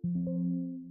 And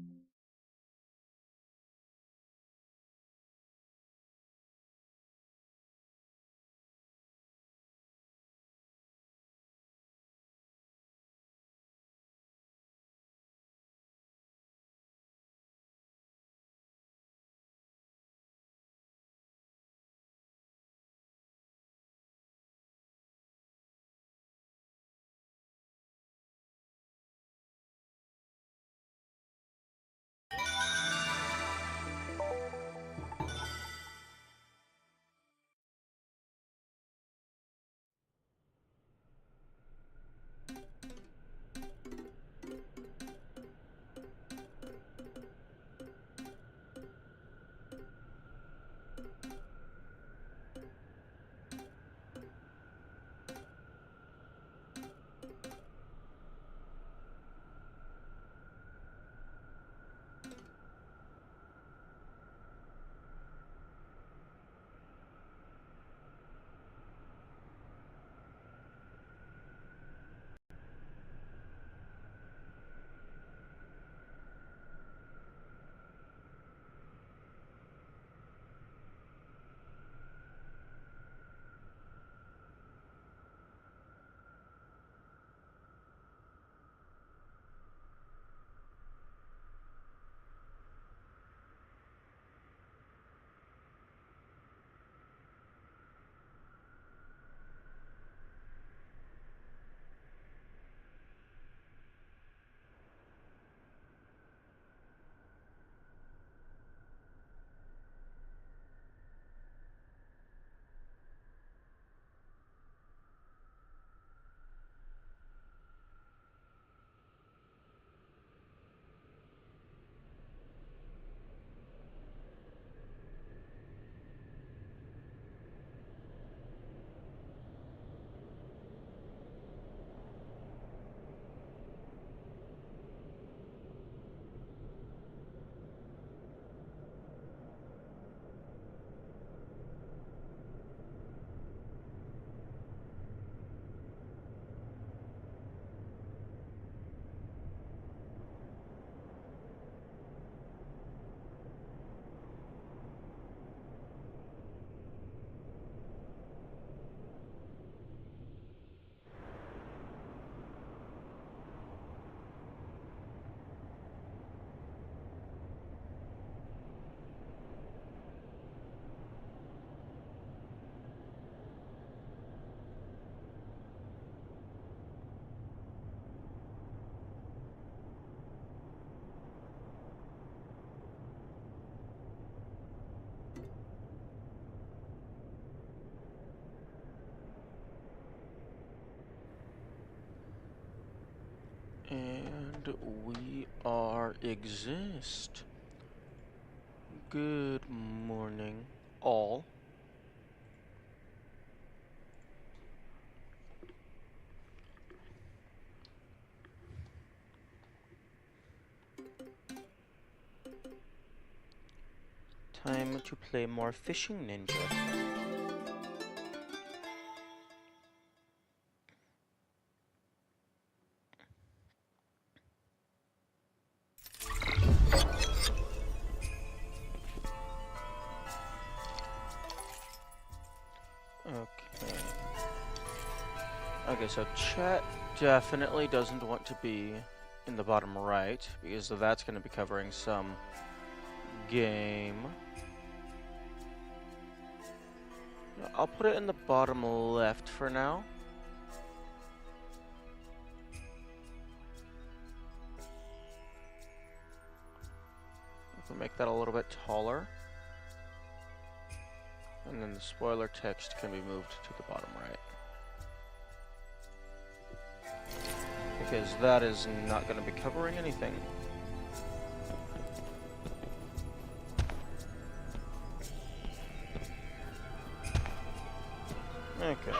we are exist. Good morning, all. Time to play more Fishing Ninja. Okay, so chat definitely doesn't want to be in the bottom right, because that's going to be covering some game. I'll put it in the bottom left for now. We can make that a little bit taller. And then the spoiler text can be moved to the bottom right. Because that is not going to be covering anything. Okay.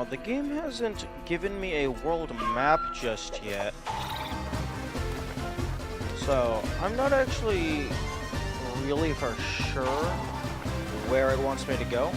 the game hasn't given me a world map just yet. So, I'm not actually really for sure where it wants me to go.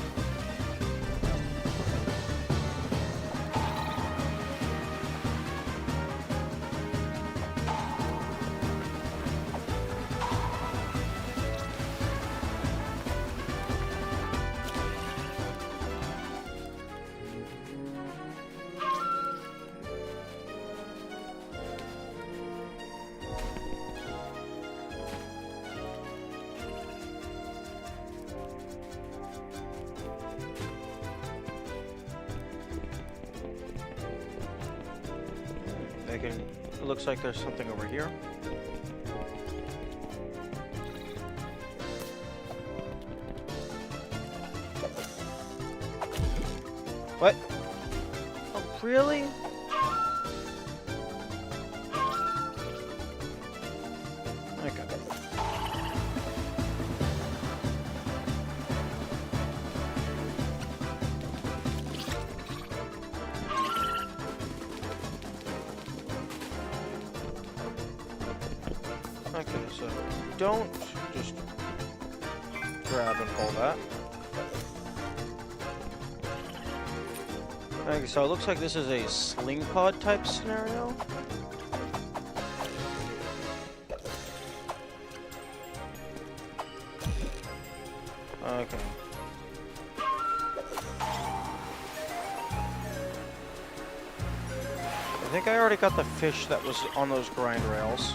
It looks like there's something over here. What? Oh, really? Okay. Okay, so don't just grab and pull that. Okay, so it looks like this is a sling pod type scenario. Okay. I think I already got the fish that was on those grind rails.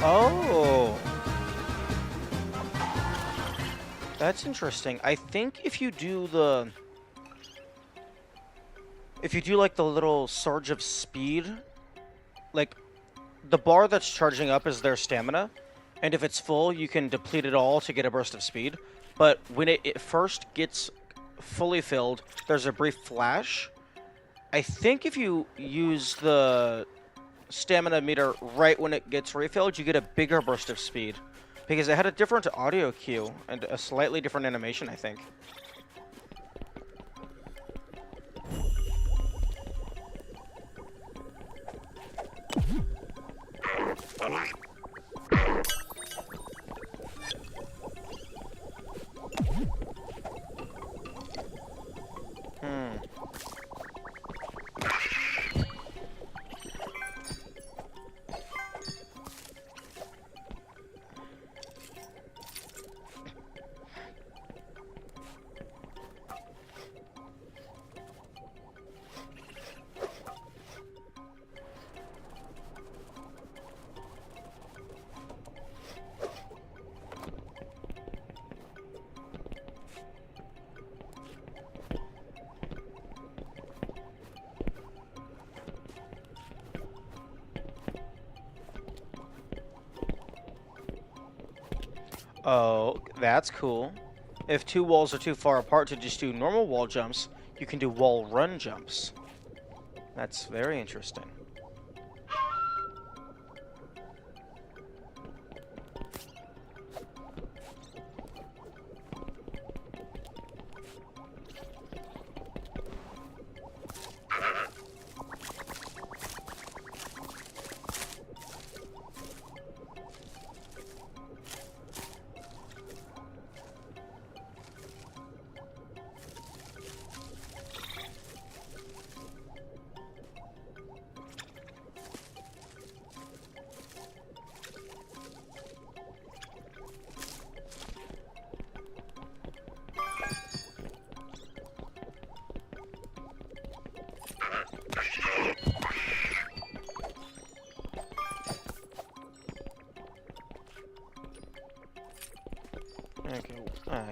Oh, that's interesting. I think if you do like the little surge of speed, like the bar that's charging up is their stamina, and if it's full, you can deplete it all to get a burst of speed. But when it first gets fully filled, there's a brief flash. I think if you use the stamina meter right when it gets refilled, you get a bigger burst of speed. Because it had a different audio cue and a slightly different animation, I think. Oh, that's cool. If two walls are too far apart to just do normal wall jumps, you can do wall run jumps. That's very interesting.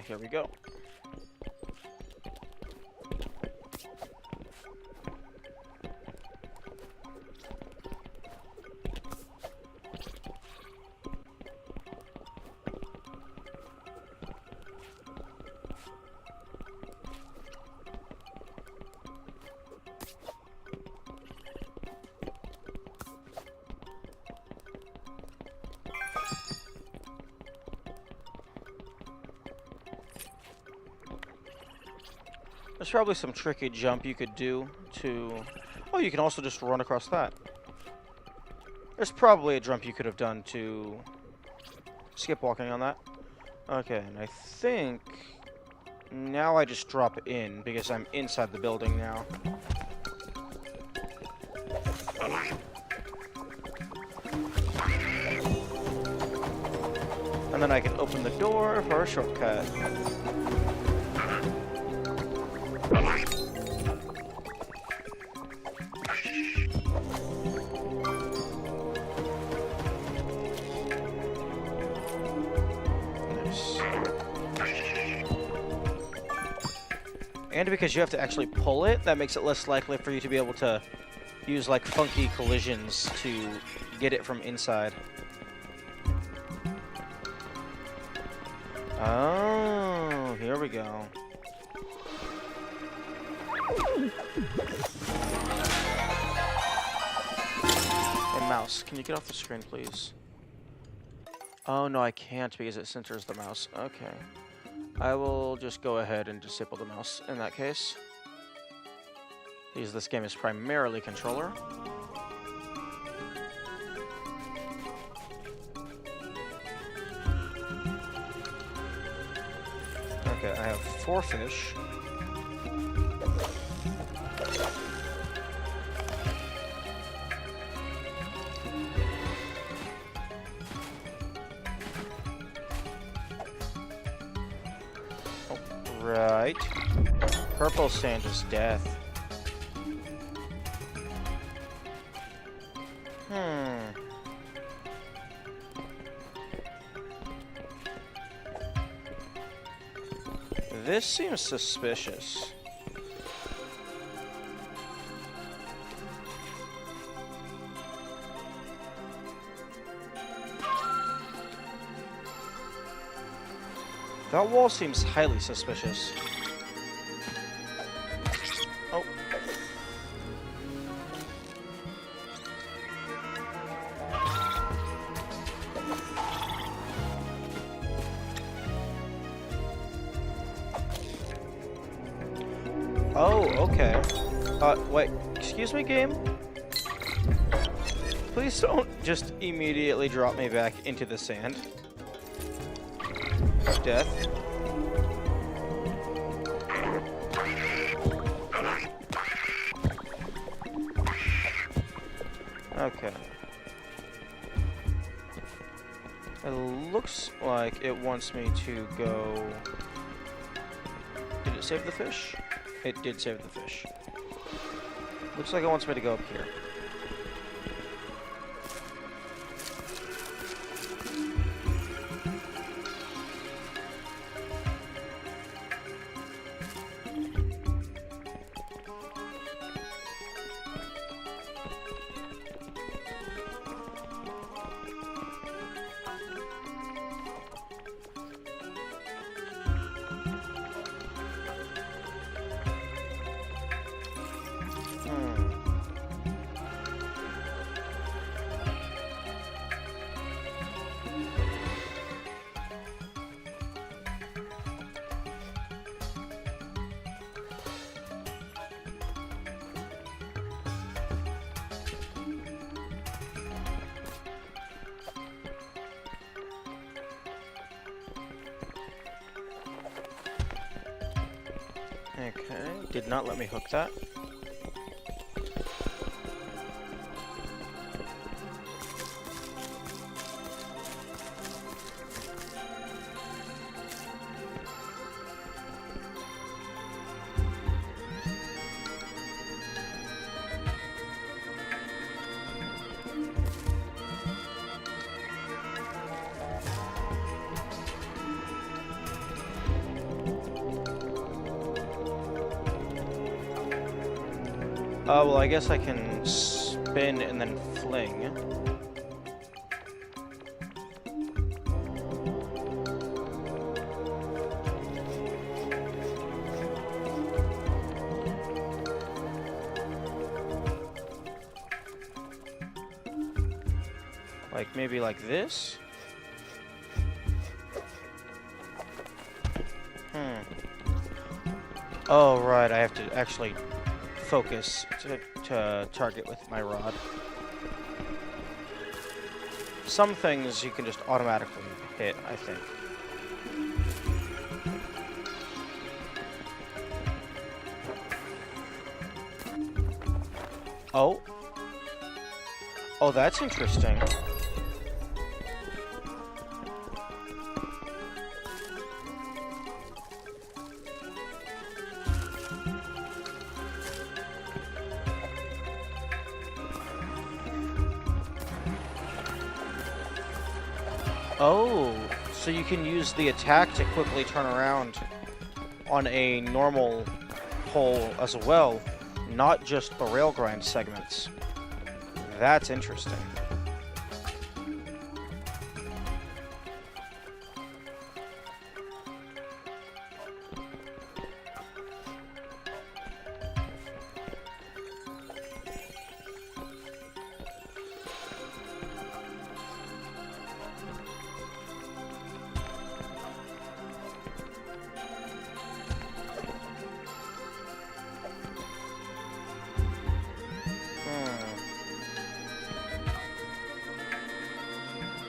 here we go. There's probably some tricky jump you could do to... Oh, you can also just run across that. There's probably a jump you could have done to skip walking on that. Okay, and I think now I just drop in because I'm inside the building now. And then I can open the door for a shortcut. And because you have to actually pull it, that makes it less likely for you to be able to use like funky collisions to get it from inside. Oh, here we go. Hey, mouse, can you get off the screen, please? Oh, no, I can't because it censors the mouse. Okay. I will just go ahead and disable the mouse in that case, because this game is primarily controller. Okay, I have 4 fish. Right. Purple sand is death. This seems suspicious. That wall seems highly suspicious. Oh. Oh, okay. Wait, excuse me, game? Please don't just immediately drop me back into the sand. Death. Okay. It looks like it wants me to go... Did it save the fish? It did save the fish. Looks like it wants me to go up here. Okay, did not let me hook that. Oh, well, I guess I can spin and then fling. Like, maybe like this? Oh, right, I have to actually focus to target with my rod. Some things you can just automatically hit, I think. Oh. Oh, that's interesting. Oh, so you can use the attack to quickly turn around on a normal pole as well, not just the rail grind segments. That's interesting.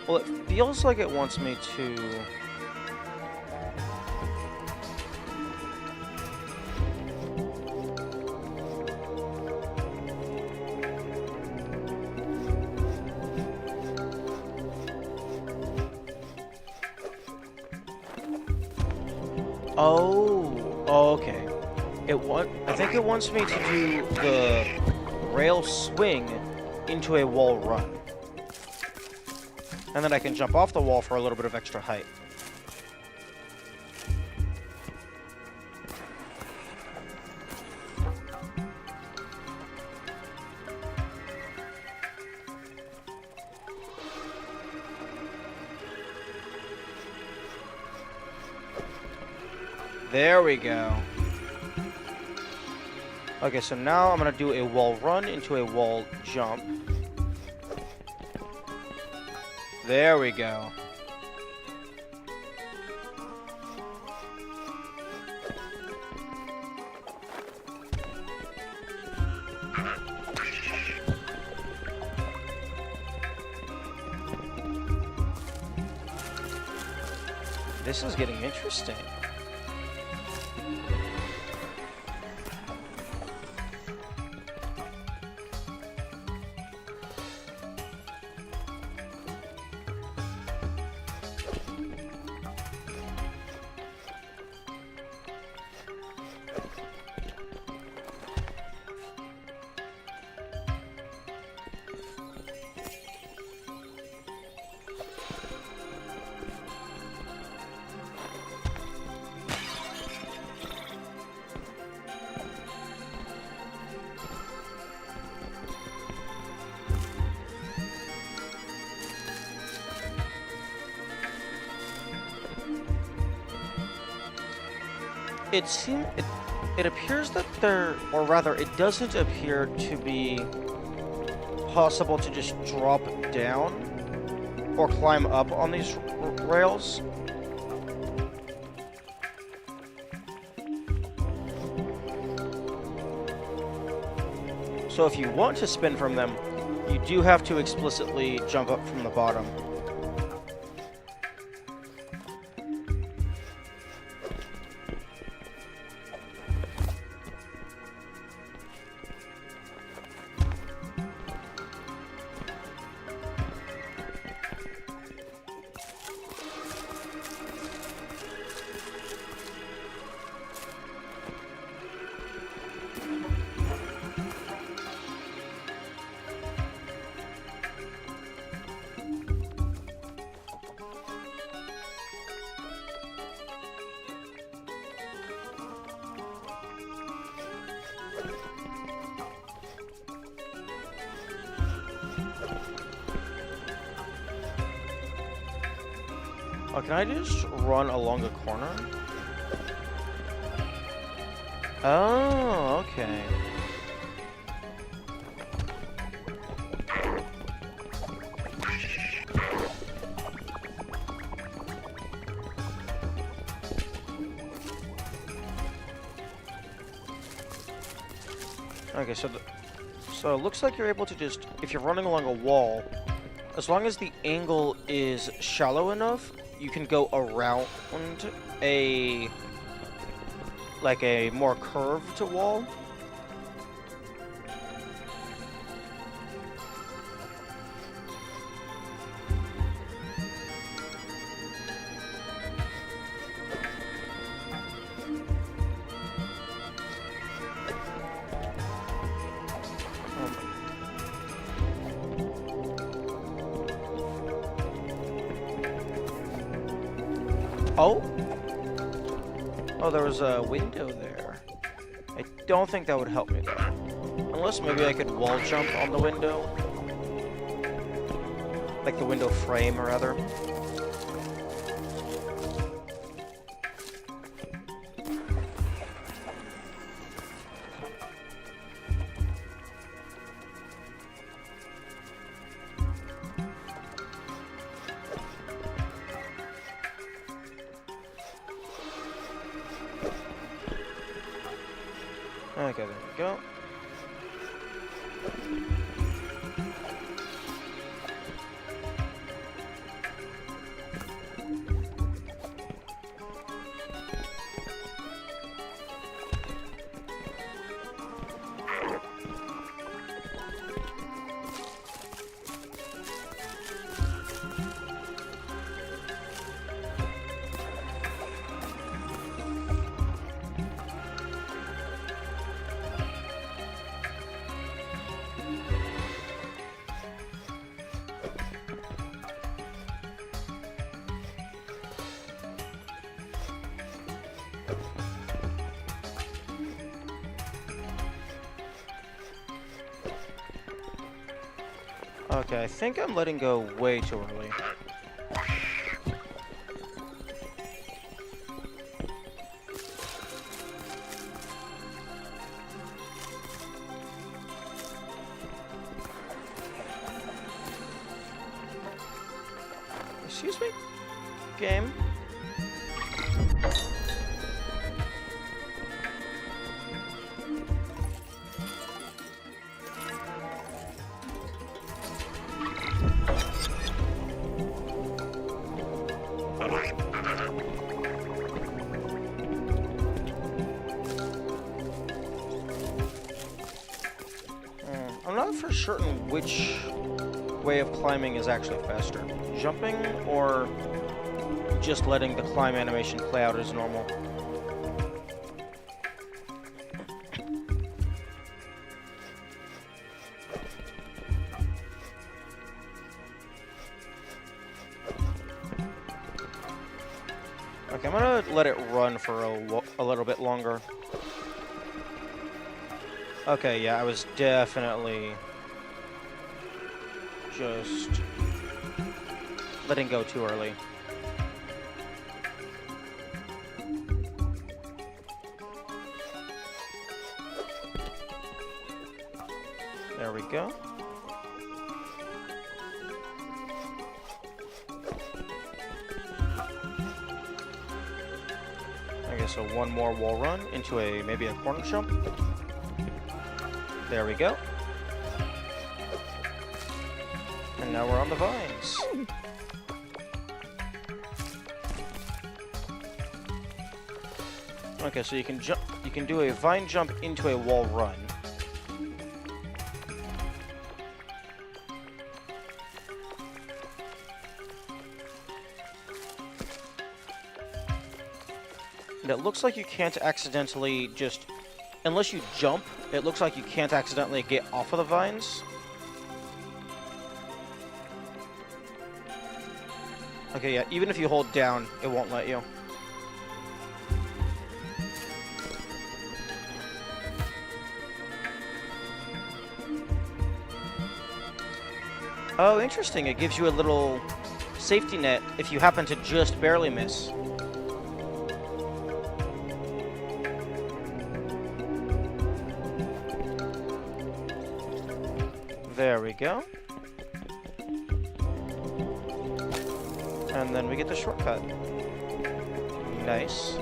Well, it feels like it wants me to... Oh, okay. I think it wants me to do the rail swing into a wall run. And then I can jump off the wall for a little bit of extra height. There we go. Okay, so now I'm going to do a wall run into a wall jump. There we go. This is getting interesting. It appears that or rather, it doesn't appear to be possible to just drop down or climb up on these rails. So if you want to spin from them, you do have to explicitly jump up from the bottom. Oh, can I just run along a corner? Oh, okay. Okay, so it looks like you're able to just, if you're running along a wall, as long as the angle is shallow enough, you can go around a more curved wall. Oh? Oh, there was a window there. I don't think that would help me, though. Unless maybe I could wall jump on the window. Like the window frame, or rather. Okay, there we go. Okay, I think I'm letting go way too early. Excuse me? Game? I'm not for certain which way of climbing is actually faster. Jumping or just letting the climb animation play out as normal? Okay, I'm gonna let it run for a little bit longer. Okay, yeah, I was definitely just letting go too early. There we go. Okay, so one more wall run into maybe a corner jump. There we go. And now we're on the vines. Okay, so you can do a vine jump into a wall run. And it looks like you can't accidentally just, unless you jump, it looks like you can't accidentally get off of the vines. Okay, yeah, even if you hold down, it won't let you. Oh, interesting. It gives you a little safety net if you happen to just barely miss. There we go. And then we get the shortcut. Nice.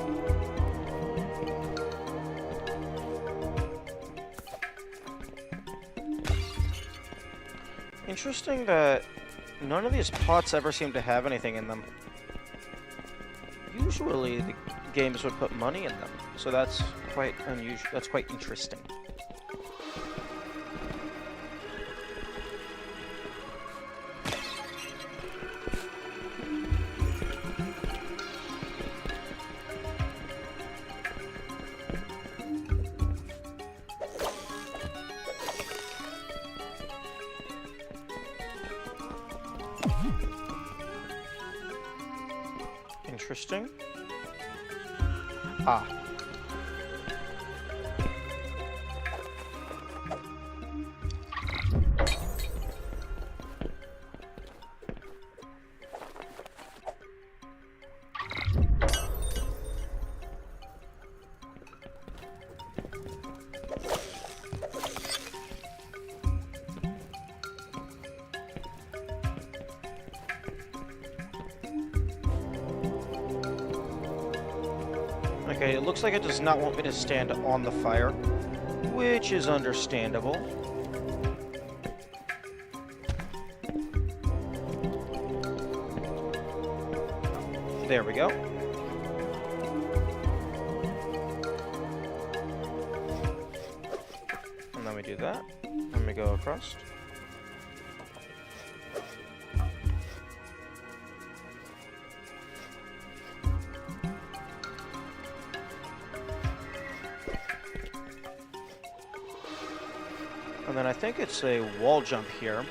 Interesting that none of these pots ever seem to have anything in them. Usually the games would put money in them, so that's quite unusual. That's quite interesting. Interesting. Ah. Okay, it looks like it does not want me to stand on the fire, which is understandable. There we go. And then we do that. And we go across. And then I think it's a wall jump here.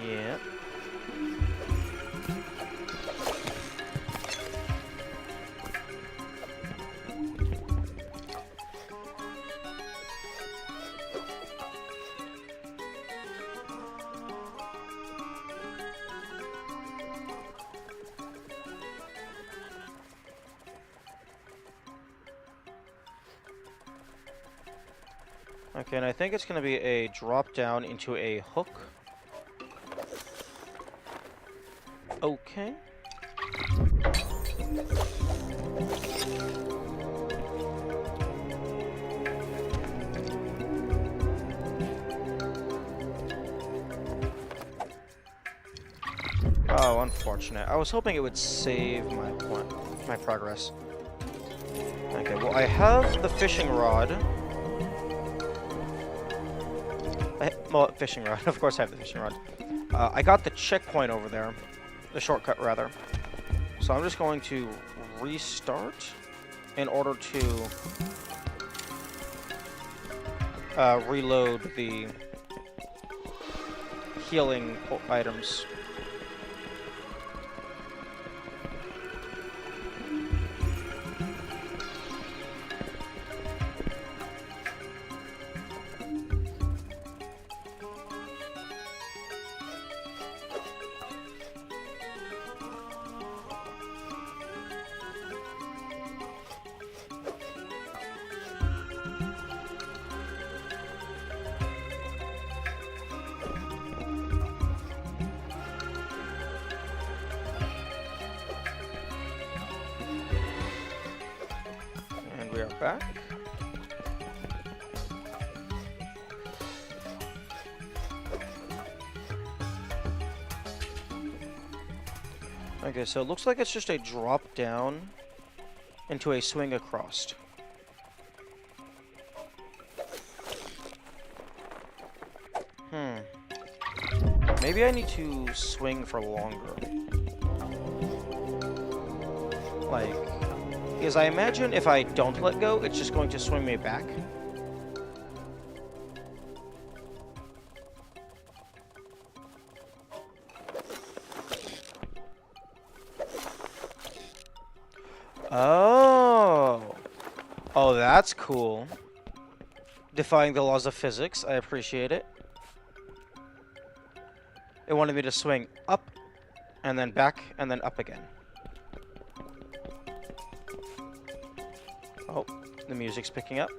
Yeah. Okay, and I think it's going to be a drop down into a hook. Okay. Oh, unfortunate. I was hoping it would save my progress. Okay, well, I have the fishing rod. Well, fishing rod. Of course I have the fishing rod. I got the checkpoint over there. The shortcut, rather. So I'm just going to restart in order to reload the healing items. We are back. Okay, so it looks like it's just a drop down into a swing across. Maybe I need to swing for longer. Like, because I imagine if I don't let go, it's just going to swing me back. Oh. Oh, that's cool. Defying the laws of physics. I appreciate it. it wanted me to swing up, and then back, and then up again. Oh, the music's picking up.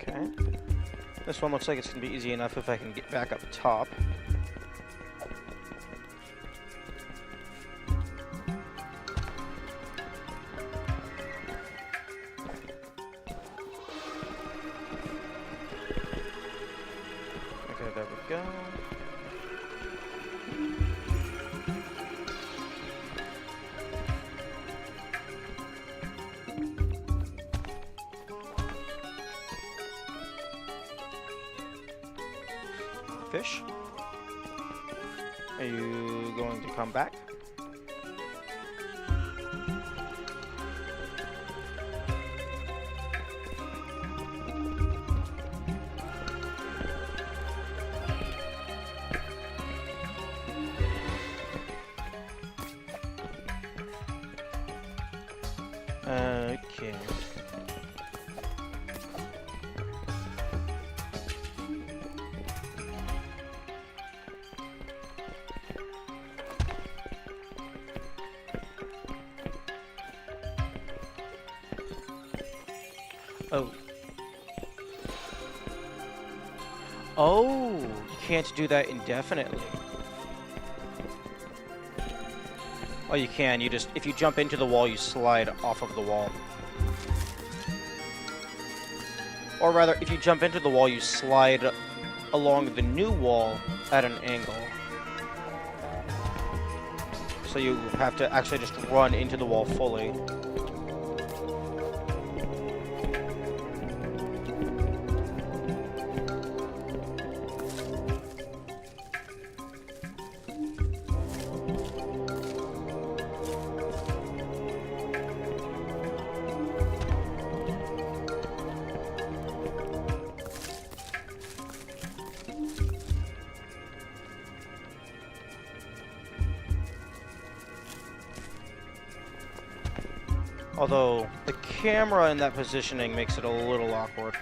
Okay. This one looks like it's going to be easy enough if I can get back up top. Okay, there we go. Fish, are you going to come back? Okay. Oh. Oh, you can't do that indefinitely. Oh, you can. You just, if you jump into the wall, you slide off of the wall. Or rather, if you jump into the wall, you slide along the new wall at an angle. So you have to actually just run into the wall fully. Although, the camera in that positioning makes it a little awkward.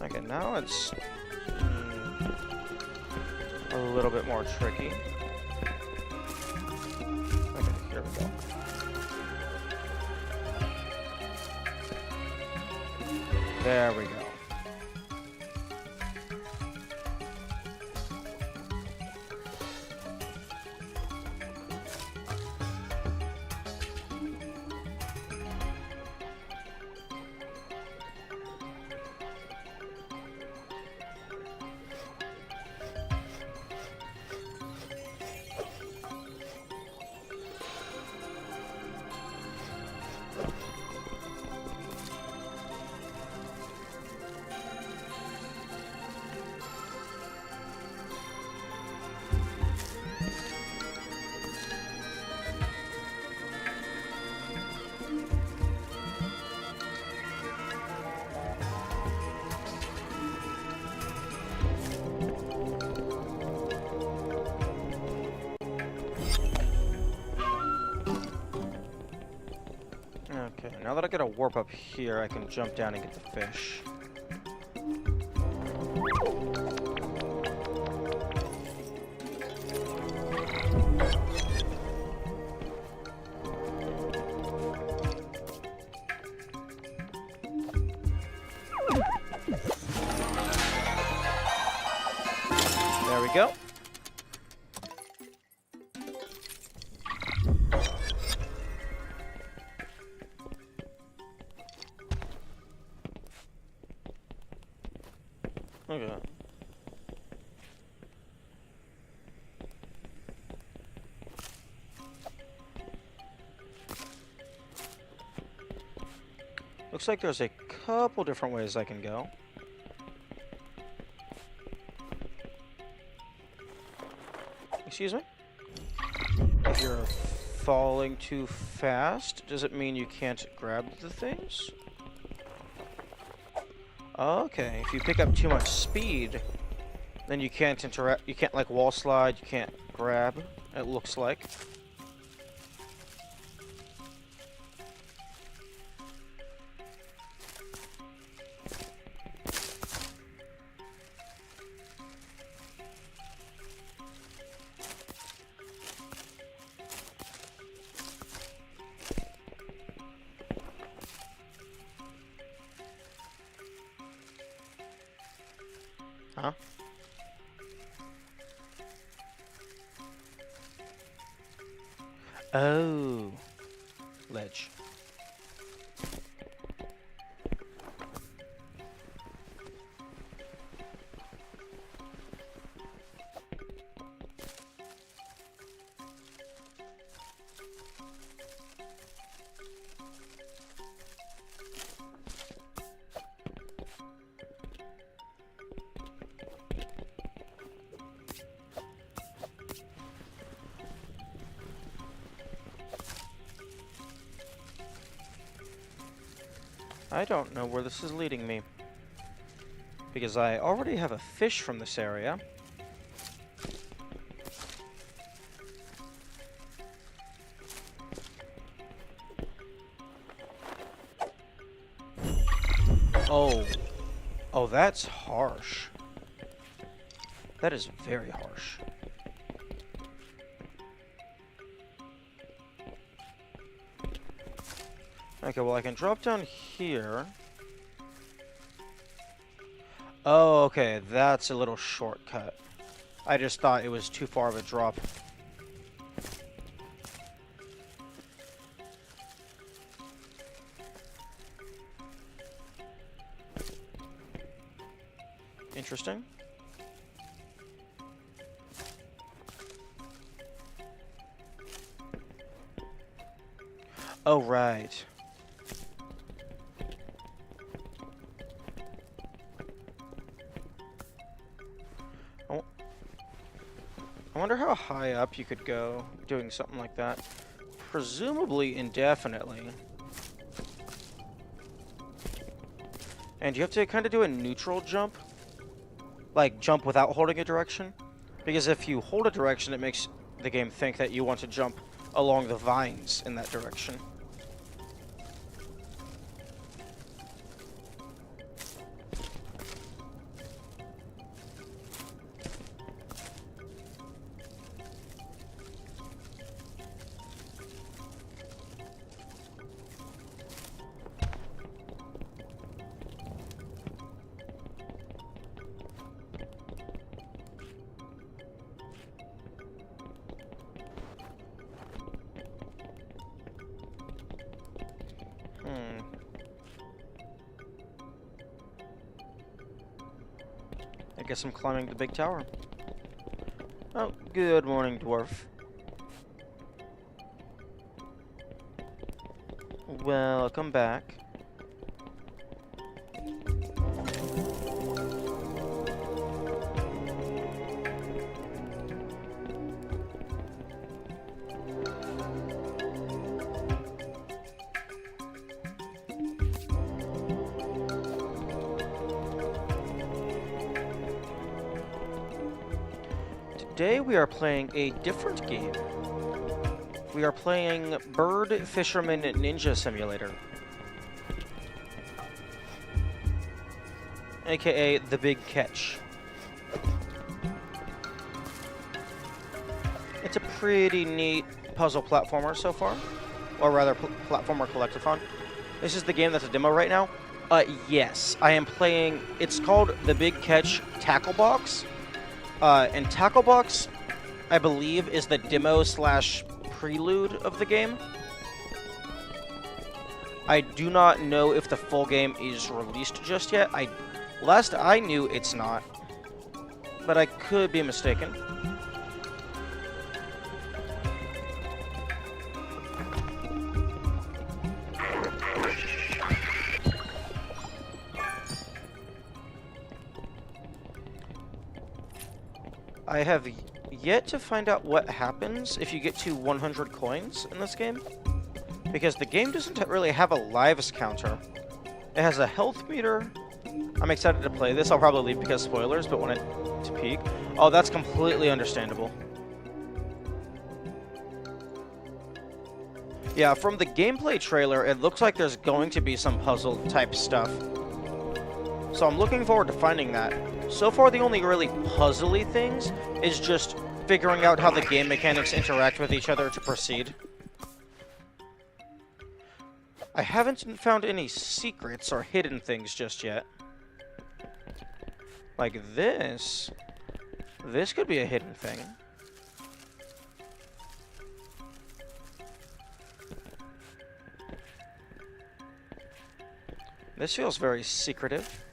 Okay, now it's a little bit more tricky. Okay, here we go. There we go. Okay, now that I get a warp up here, I can jump down and get the fish. There we go. Okay. Looks like there's a couple different ways I can go. Excuse me? If you're falling too fast, does it mean you can't grab the things? Okay, if you pick up too much speed, then you can't interact, you can't like wall slide, you can't grab, it looks like. Huh? Oh. Ledge. I don't know where this is leading me. Because I already have a fish from this area. Oh. Oh, that's harsh. That is very harsh. Okay, well I can drop down here. Oh, okay, that's a little shortcut. I just thought it was too far of a drop. Interesting. Oh, right. I wonder how high up you could go doing something like that. Presumably indefinitely. And you have to kind of do a neutral jump. Like, jump without holding a direction. Because if you hold a direction, it makes the game think that you want to jump along the vines in that direction. I guess I'm climbing the big tower. Oh, good morning, dwarf. Welcome back. Today we are playing a different game. We are playing Bird Fisherman Ninja Simulator. AKA The Big Catch. It's a pretty neat puzzle platformer so far. Or rather, platformer collectathon. This is the game that's a demo right now. Yes, I am playing, it's called The Big Catch Tacklebox. And Tacklebox, I believe, is the demo slash prelude of the game. I do not know if the full game is released just yet. Last I knew, it's not. But I could be mistaken. I have yet to find out what happens if you get to 100 coins in this game, because the game doesn't really have a lives counter. It has a health meter. I'm excited to play this. I'll probably leave because spoilers, but when to peek. Oh, that's completely understandable. Yeah, from the gameplay trailer, it looks like there's going to be some puzzle type stuff. So I'm looking forward to finding that. So far, the only really puzzly things is just figuring out how the game mechanics interact with each other to proceed. I haven't found any secrets or hidden things just yet. Like this. This could be a hidden thing. This feels very secretive.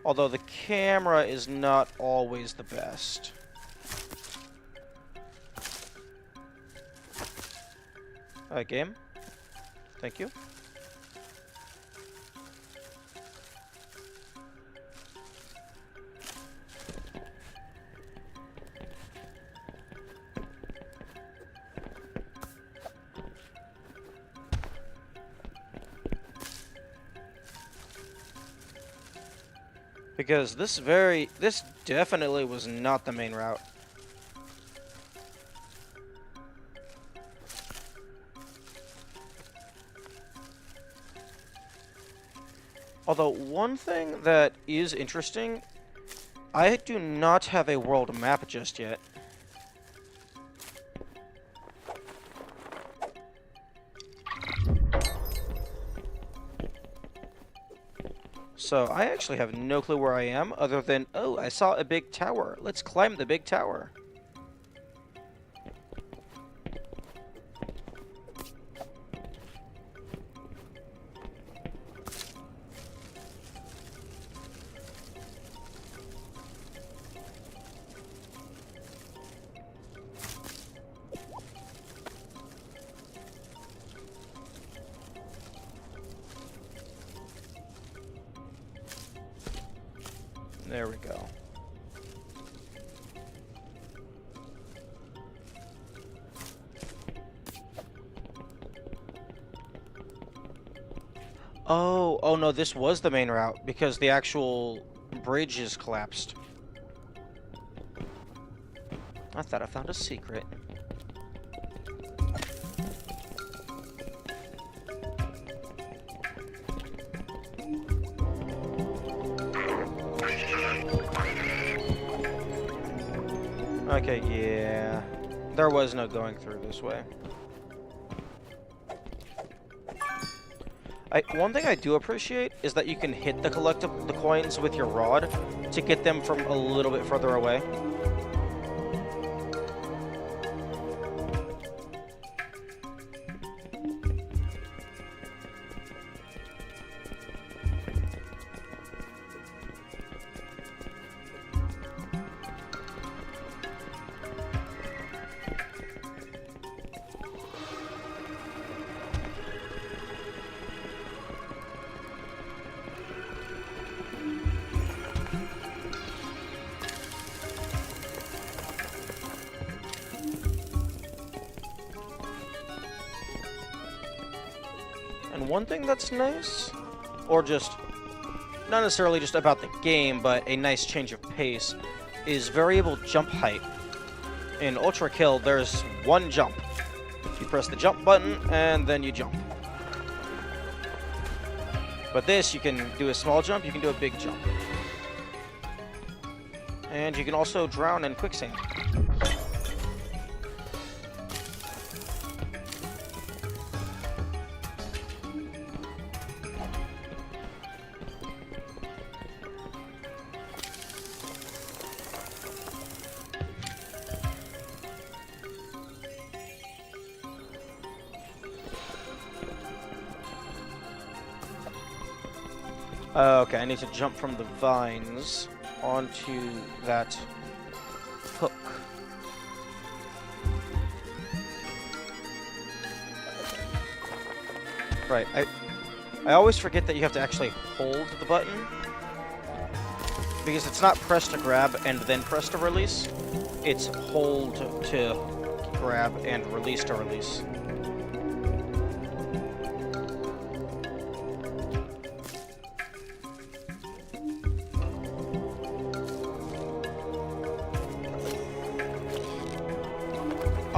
Although the camera is not always the best. Game. Thank you. Because this definitely was not the main route. Although, one thing that is interesting, I do not have a world map just yet. So, I actually have no clue where I am, other than, oh, I saw a big tower. Let's climb the big tower. There we go. Oh no, this was the main route because the actual bridge is collapsed. I thought I found a secret. Okay, yeah. There was no going through this way. One thing I do appreciate is that you can hit the coins with your rod to get them from a little bit further away. And one thing that's nice, or just not necessarily just about the game, but a nice change of pace, is variable jump height. In Ultra Kill, there's one jump. You press the jump button, and then you jump. But this, you can do a small jump, you can do a big jump. And you can also drown in quicksand. Okay, I need to jump from the vines onto that hook. Right, I always forget that you have to actually hold the button, because it's not press to grab and then press to release. It's hold to grab and release to release.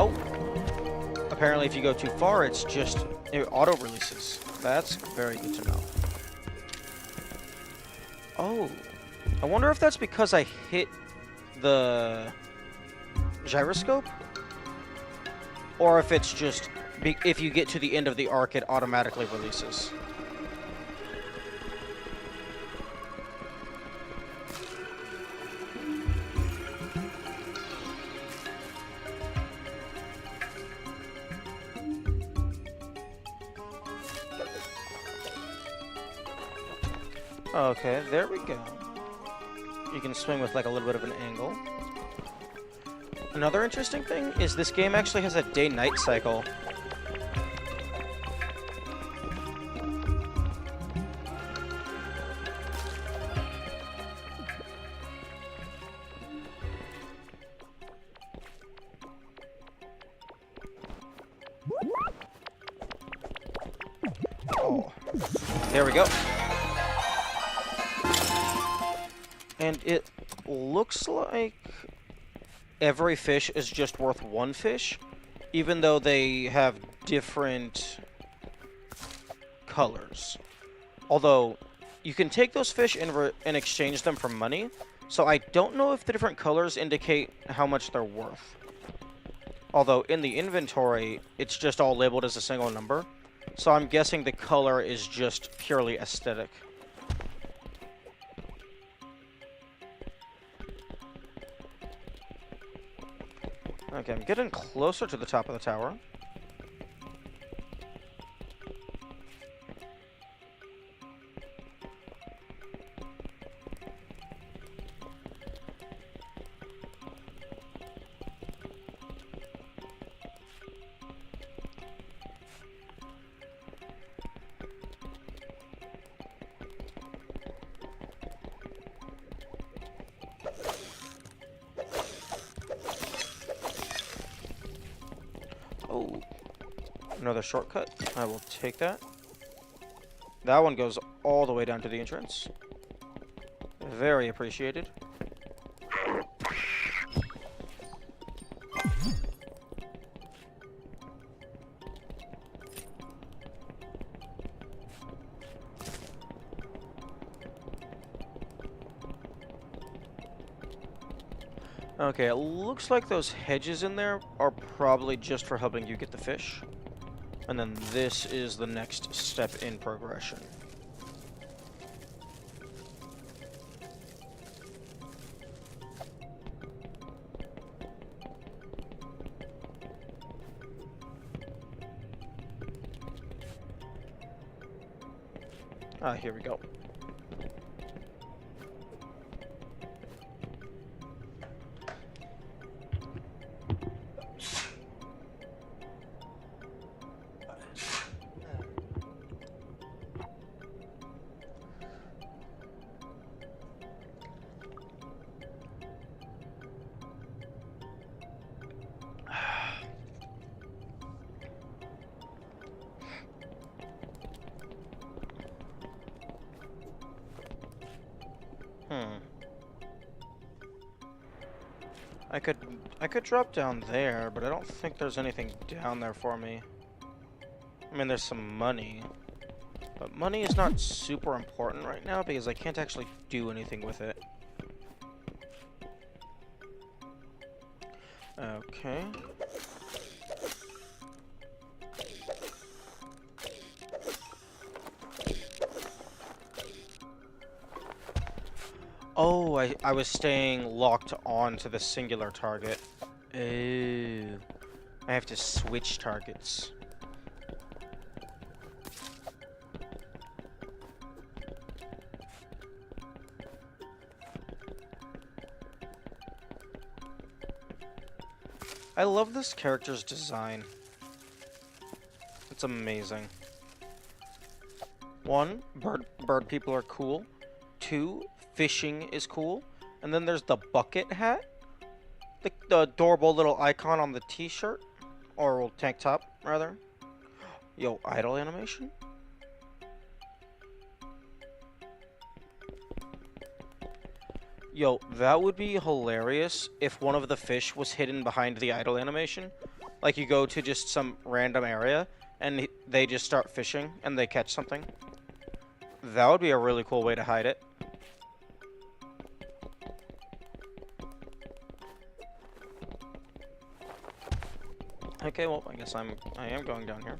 Oh! Apparently if you go too far, it auto-releases. That's very good to know. Oh. I wonder if that's because I hit the gyroscope? Or if it's just, if you get to the end of the arc, it automatically releases. Okay, there we go. You can swing with like a little bit of an angle. Another interesting thing is this game actually has a day-night cycle. Oh, there we go. And it looks like every fish is just worth one fish, even though they have different colors. Although, you can take those fish and exchange them for money, so I don't know if the different colors indicate how much they're worth. Although, in the inventory, it's just all labeled as a single number, so I'm guessing the color is just purely aesthetic. Okay, I'm getting closer to the top of the tower. Oh, another shortcut. I will take that. That one goes all the way down to the entrance. Very appreciated. Okay, it looks like those hedges in there are probably just for helping you get the fish. And then this is the next step in progression. Ah, here we go. I could drop down there, but I don't think there's anything down there for me. I mean, there's some money, but money is not super important right now because I can't actually do anything with it. Okay. Oh, I was staying locked on to the singular target. Oh. I have to switch targets. I love this character's design. It's amazing. 1, bird people are cool. 2, fishing is cool. And then there's the bucket hat. The adorable little icon on the t-shirt. Or tank top, rather. Yo, idle animation? Yo, that would be hilarious if one of the fish was hidden behind the idle animation. Like, you go to just some random area, and they just start fishing, and they catch something. That would be a really cool way to hide it. Okay, well, I guess I am going down here.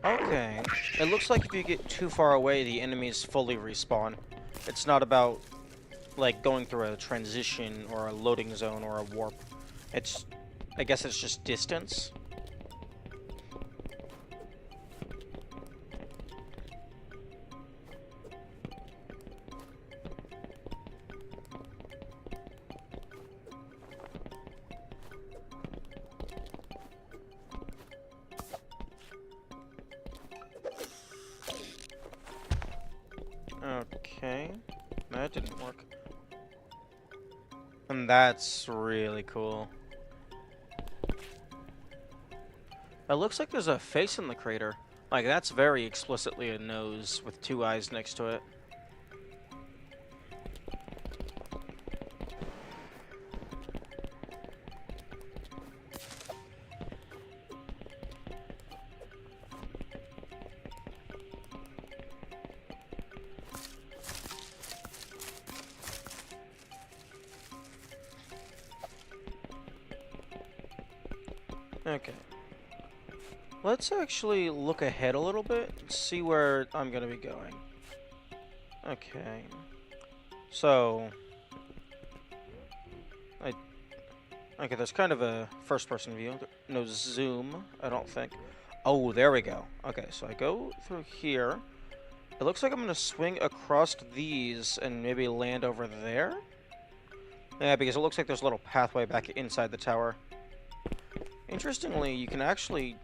Okay. It looks like if you get too far away, the enemies fully respawn. It's not about, like, going through a transition or a loading zone or a warp. It's... I guess it's just distance. Okay, that didn't work. And that's really cool. It looks like there's a face in the crater. Like, that's very explicitly a nose with 2 eyes next to it. Okay. Let's actually look ahead a little bit and see where I'm gonna be going. Okay. So... Okay, there's kind of a first-person view. No zoom, I don't think. Oh, there we go. Okay, so I go through here. It looks like I'm gonna swing across these and maybe land over there. Yeah, because it looks like there's a little pathway back inside the tower. Interestingly, you can actually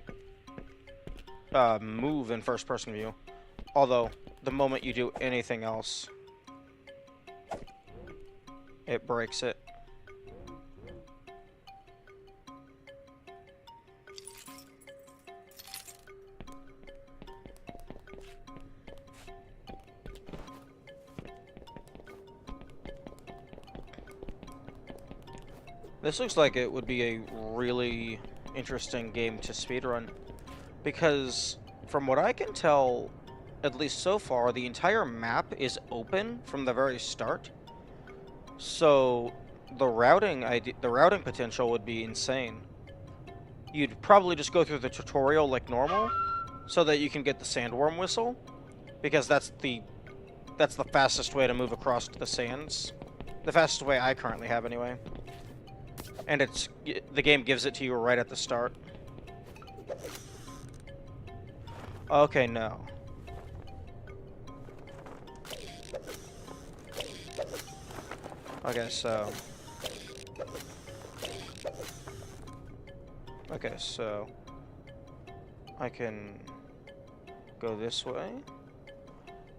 move in first-person view. Although, the moment you do anything else, it breaks it. This looks like it would be a really interesting game to speedrun, because from what I can tell, at least so far, the entire map is open from the very start. So the routing potential would be insane. You'd probably just go through the tutorial like normal, so that you can get the sandworm whistle, because that's the fastest way to move across the sands. The fastest way I currently have, anyway. And the game gives it to you right at the start. Okay, no. Okay, so... Okay, so... I can go this way.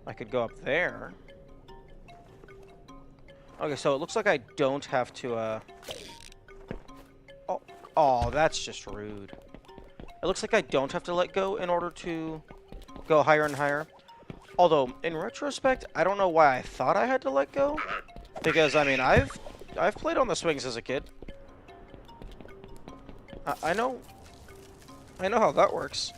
I could go up there. Okay, so it looks like I don't have to, Oh, that's just rude. It looks like I don't have to let go in order to go higher and higher. Although, in retrospect, I don't know why I thought I had to let go. Because, I mean, I've played on the swings as a kid. I know how that works.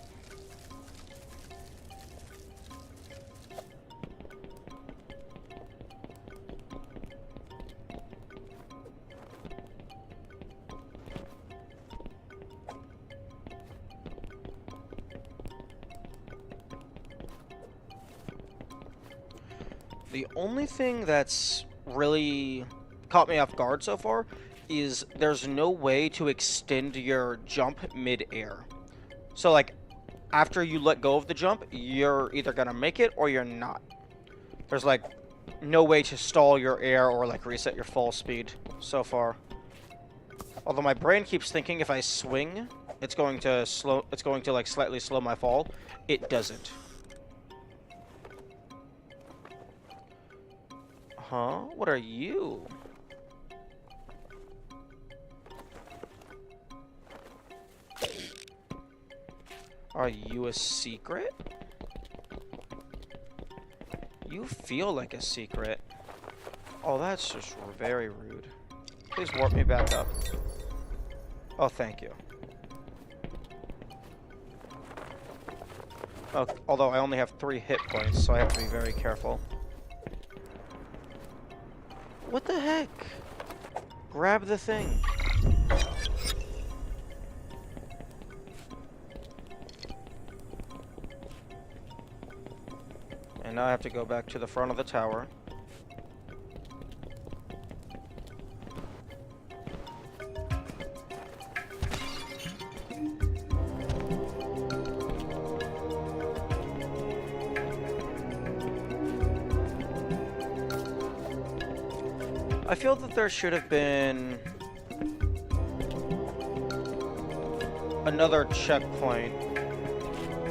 The only thing that's really caught me off guard so far is there's no way to extend your jump mid-air. So, like, after you let go of the jump, you're either gonna make it or you're not. There's, like, no way to stall your air or, like, reset your fall speed so far. Although my brain keeps thinking if I swing, it's going to like, slightly slow my fall. It doesn't. Huh? What are you? Are you a secret? You feel like a secret. Oh, that's just very rude. Please warp me back up. Oh, thank you. Oh, although I only have 3 hit points, so I have to be very careful. What the heck? Grab the thing. And now I have to go back to the front of the tower. I feel that there should have been another checkpoint,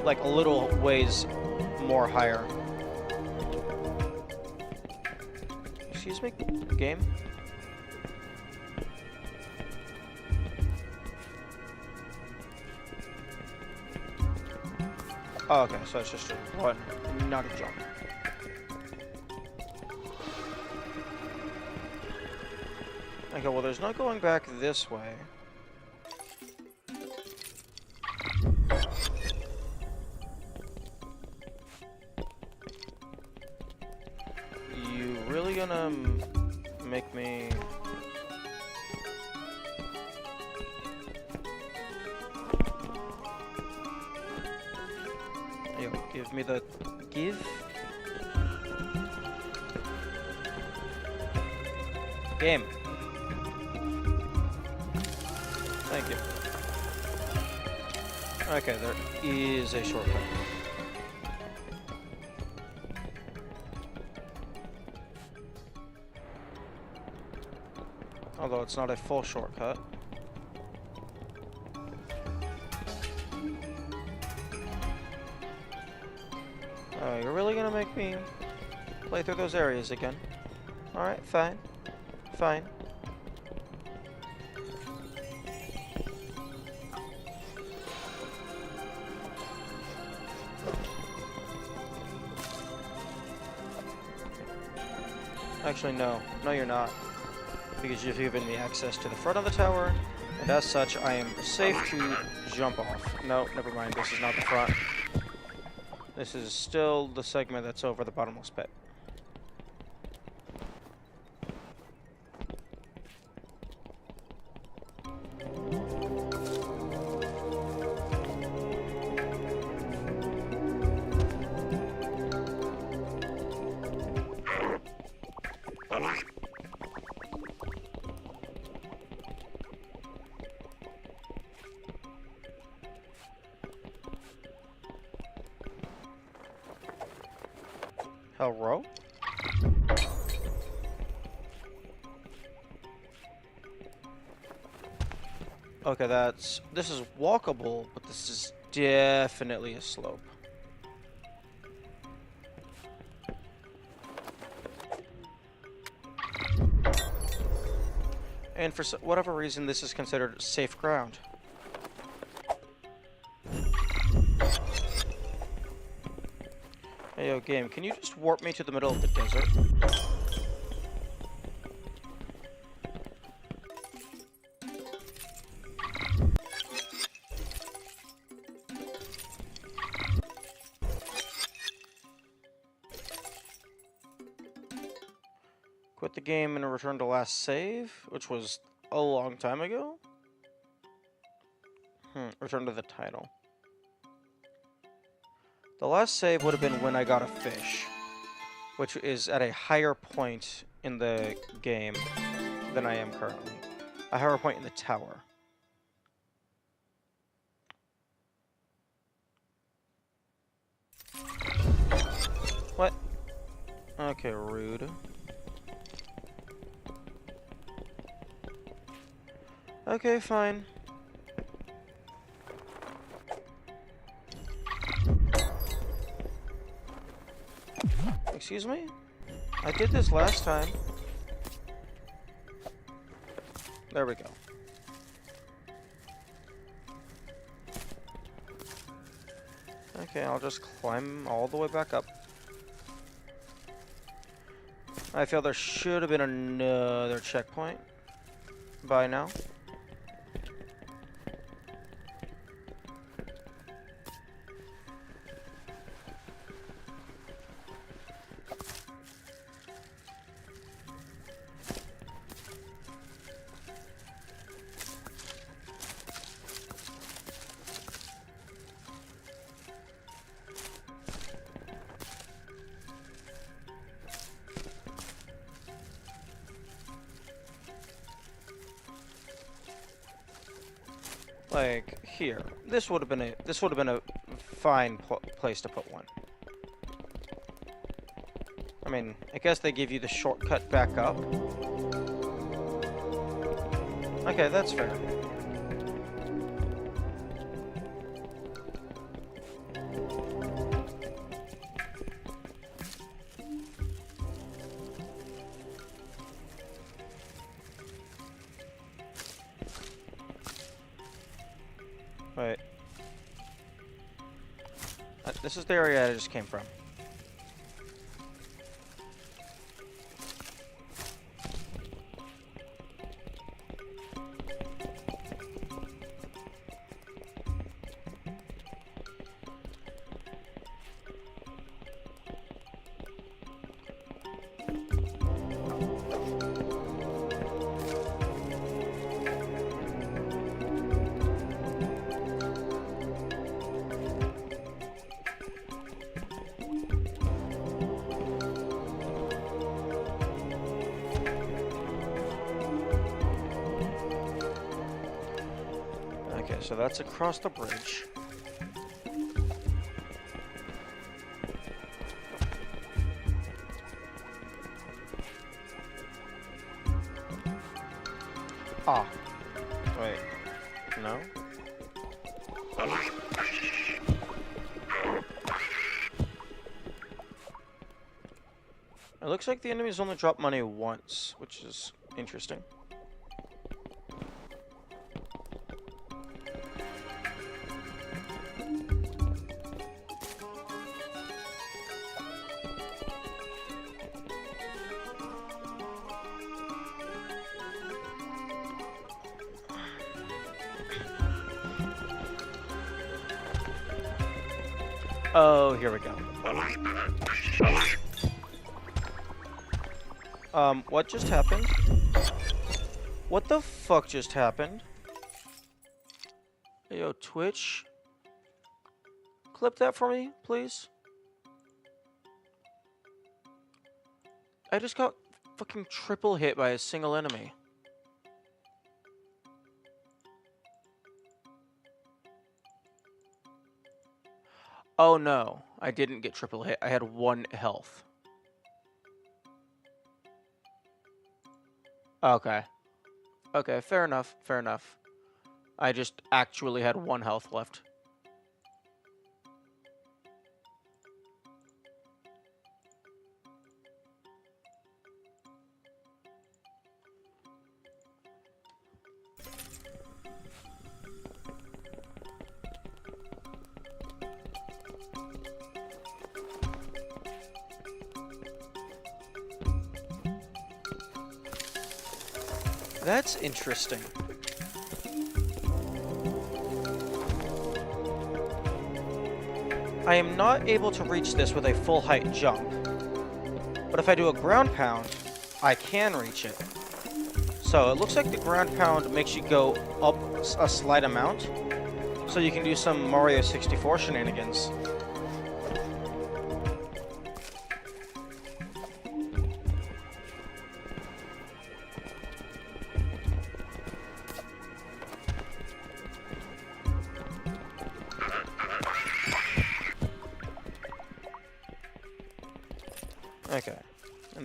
like a little ways more higher. Excuse me, game? Oh, okay, so it's just a run, not a jump. Okay, well, there's no going back this way. You really gonna make me... Yo, give me the... Give? Game. Thank you. Okay, there is a shortcut. Although it's not a full shortcut. Oh, you're really gonna make me play through those areas again? Alright, fine. Fine. Actually, no. No, you're not. Because you've given me access to the front of the tower, and as such, I am safe to jump off. No, never mind. This is not the front. This is still the segment that's over the bottomless pit. Hello? Okay, this is walkable, but this is definitely a slope. And for whatever reason, this is considered safe ground. Hey, yo, game, can you just warp me to the middle of the desert? Quit the game and return to last save, which was a long time ago? Return to the title. The last save would have been when I got a fish. which is at a higher point in the game than I am currently. A higher point in the tower. What? Okay, rude. Okay, fine. Excuse me? I did this last time. There we go. Okay, I'll just climb all the way back up. I feel there should have been another checkpoint by now. Like here, this would have been a fine place to put one. I mean, I guess they give you the shortcut back up. Okay, that's fair. Wait. This is the area I just came from. Okay, so that's across the bridge. Ah. Wait. No? It looks like the enemies only drop money once, which is interesting. Oh, here we go. What just happened? What the fuck just happened? Hey, yo, Twitch. Clip that for me, please. I just got fucking triple hit by a single enemy. Oh no, I didn't get triple hit. I had 1 health. Okay. Okay, fair enough, fair enough. I just actually had 1 health left. That's interesting. I am not able to reach this with a full height jump, but if I do a ground pound, I can reach it. So it looks like the ground pound makes you go up a slight amount, so you can do some Mario 64 shenanigans.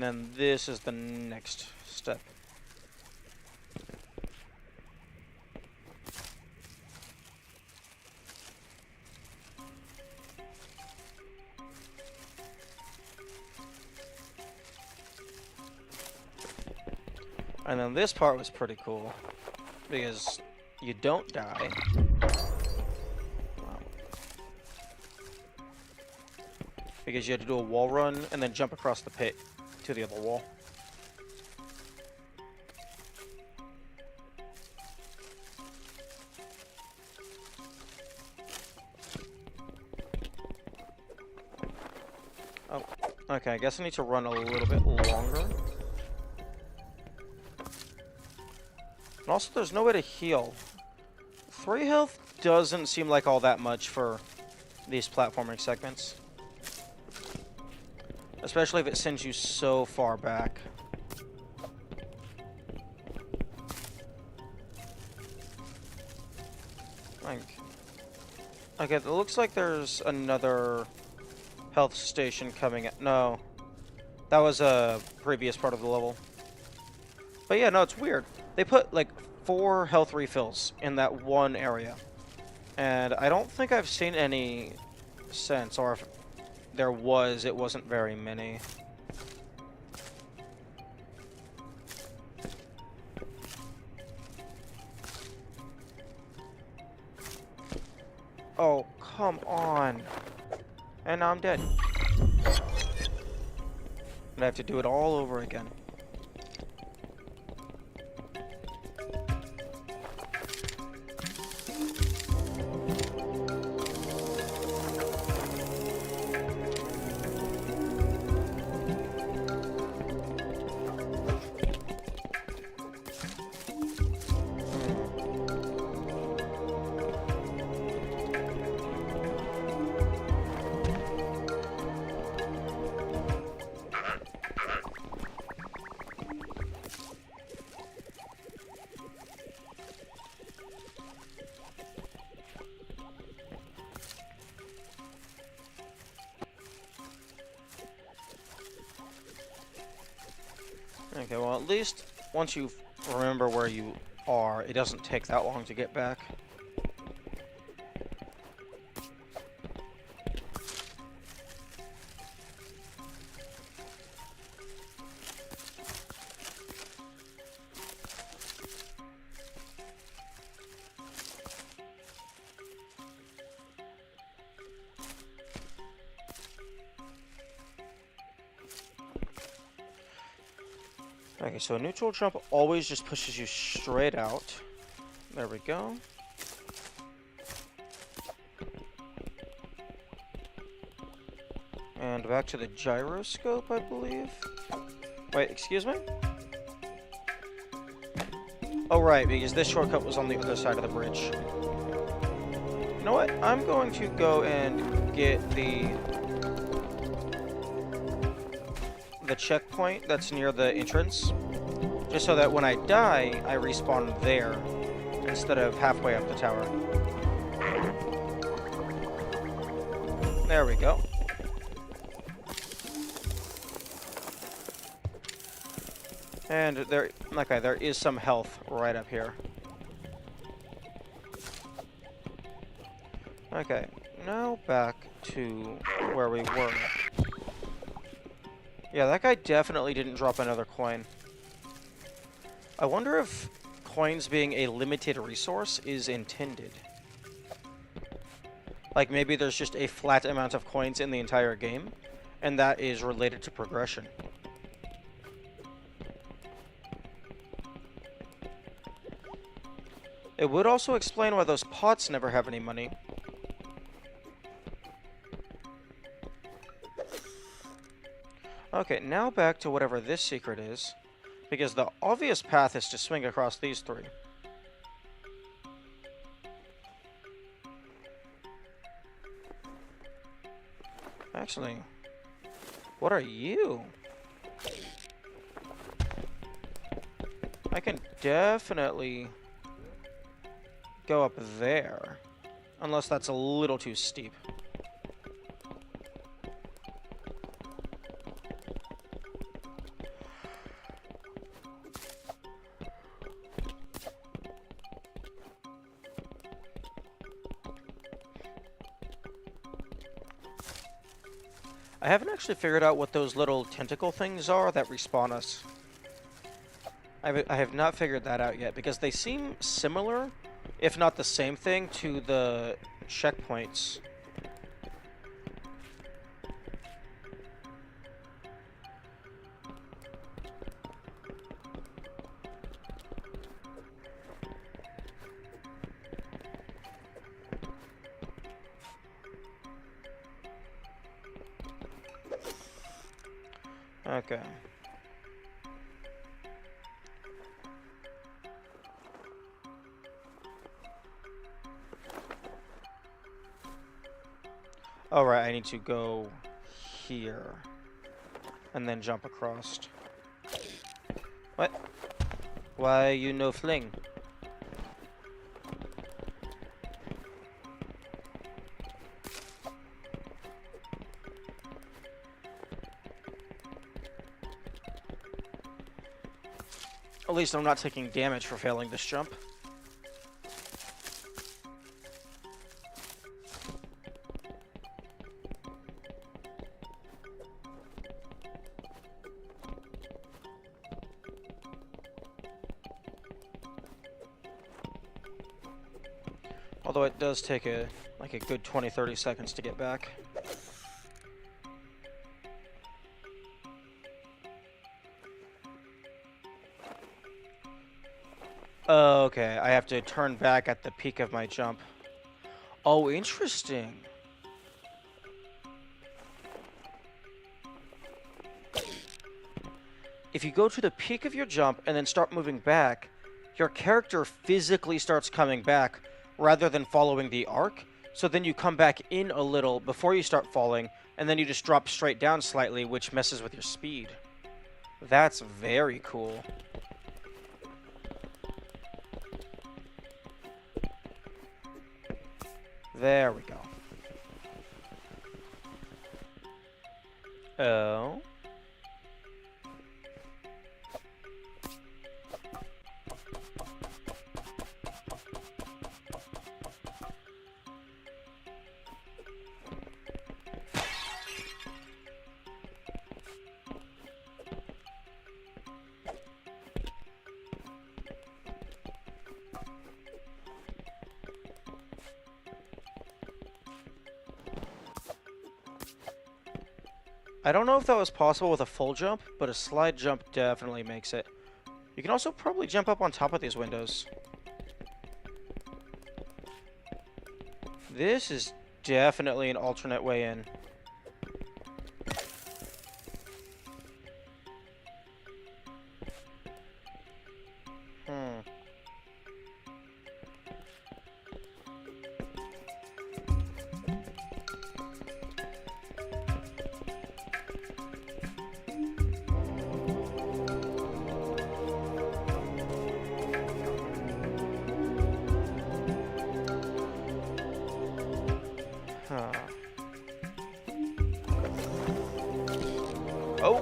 And then this is the next step. And then this part was pretty cool, because you don't die. Because you had to do a wall run and then jump across the pit to the other wall. Oh, okay, I guess I need to run a little bit longer. And also, there's no way to heal. 3 health doesn't seem like all that much for these platforming segments. Especially if it sends you so far back. Okay, it looks like there's another health station coming at. No. That was a previous part of the level. But yeah, no, it's weird. They put like 4 health refills in that one area. And I don't think I've seen any since, or if there was, it wasn't very many. Oh, come on. And now I'm dead. And I have to do it all over again. Okay, well, at least once you remember where you are, it doesn't take that long to get back. Okay, so a neutral jump always just pushes you straight out. There we go. And back to the gyroscope, I believe. Wait, excuse me? Oh, right, because this shortcut was on the other side of the bridge. You know what? I'm going to go and get the checkpoint that's near the entrance, just so that when I die, I respawn there instead of halfway up the tower. There we go. And there is some health right up here. Okay, now back to where we were. Yeah, that guy definitely didn't drop another coin. I wonder if coins being a limited resource is intended. Like, maybe there's just a flat amount of coins in the entire game, and that is related to progression. It would also explain why those pots never have any money. Okay, now back to whatever this secret is, because the obvious path is to swing across these 3. Actually, what are you? I can definitely go up there, unless that's a little too steep. I haven't actually figured out what those little tentacle things are that respawn us. I have not figured that out yet, because they seem similar, if not the same thing, to the checkpoints. Okay. Alright, I need to go here. And then jump across. What? Why you no fling? At least I'm not taking damage for failing this jump. Although it does take a good 20-30 seconds to get back. Okay, I have to turn back at the peak of my jump. Oh, interesting. If you go to the peak of your jump and then start moving back, your character physically starts coming back rather than following the arc. So then you come back in a little before you start falling, and then you just drop straight down slightly, which messes with your speed. That's very cool. There we go. Oh. I don't know if that was possible with a full jump, but a slide jump definitely makes it. You can also probably jump up on top of these windows. This is definitely an alternate way in. Oh!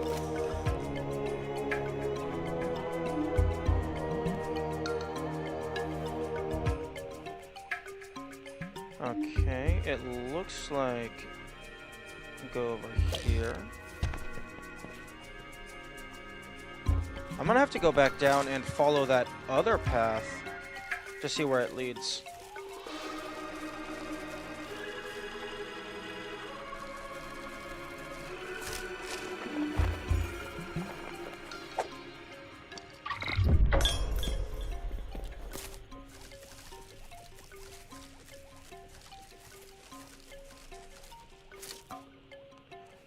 Okay, it looks like... Go over here. I'm gonna have to go back down and follow that other path to see where it leads.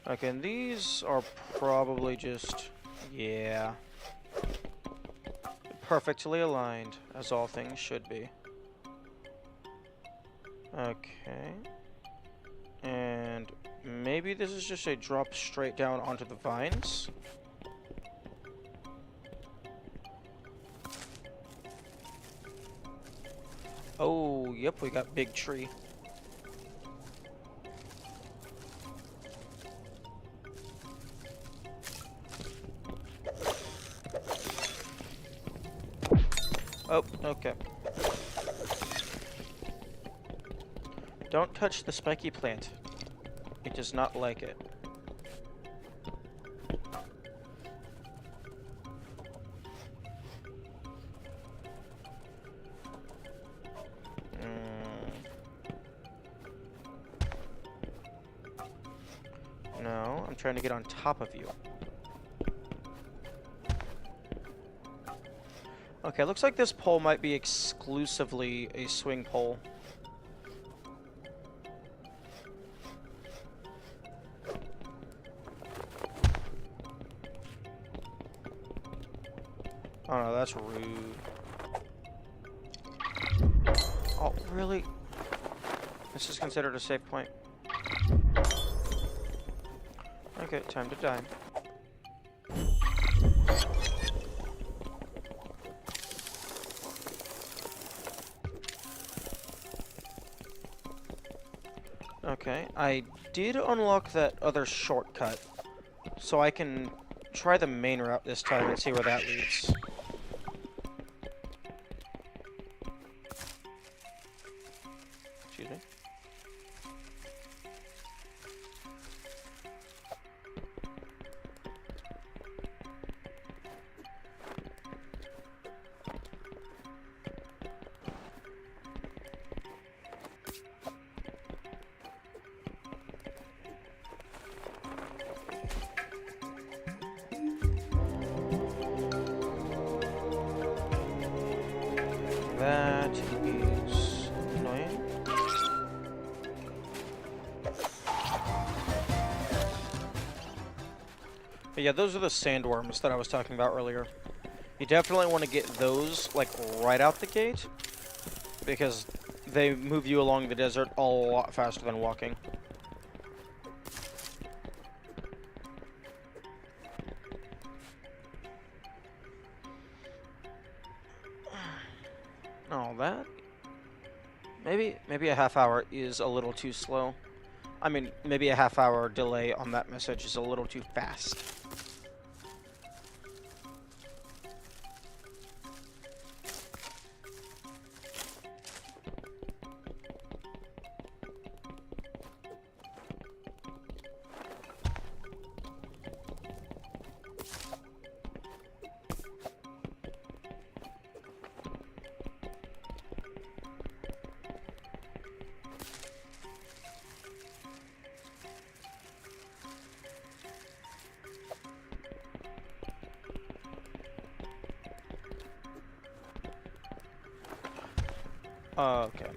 Okay, and these are probably just... yeah. Perfectly aligned, as all things should be. Okay. And maybe this is just a drop straight down onto the vines. Oh, yep, we got big tree. Oh, okay. Don't touch the spiky plant. It does not like it. I'm trying to get on top of you. Okay, looks like this pole might be exclusively a swing pole. Oh no, that's rude. Oh, really? This is considered a safe point. Okay, time to die. Okay, I did unlock that other shortcut, so I can try the main route this time and see where that leads. Excuse me. That is annoying. But yeah, those are the sandworms that I was talking about earlier. You definitely want to get those, like, right out the gate, because they move you along the desert a lot faster than walking. Oh, that... Maybe a half hour is a little too slow. I mean, maybe a half hour delay on that message is a little too fast. Okay.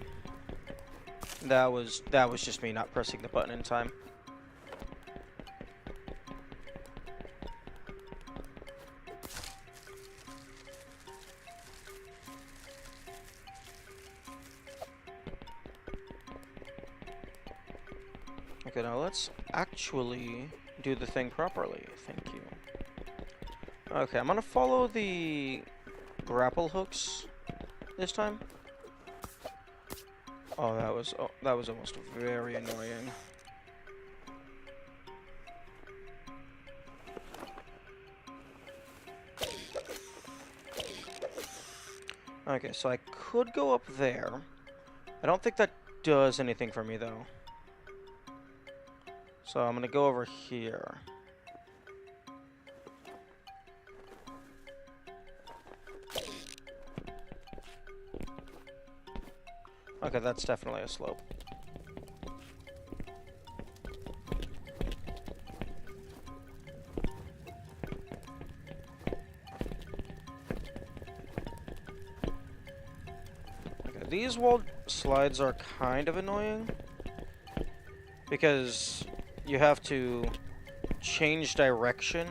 That was just me not pressing the button in time. Okay, now let's actually do the thing properly. Thank you. Okay, I'm gonna follow the grapple hooks this time. Oh, that was almost very annoying. Okay, so I could go up there. I don't think that does anything for me, though. So I'm gonna go over here. Okay, that's definitely a slope. Okay, these wall slides are kind of annoying because you have to change direction,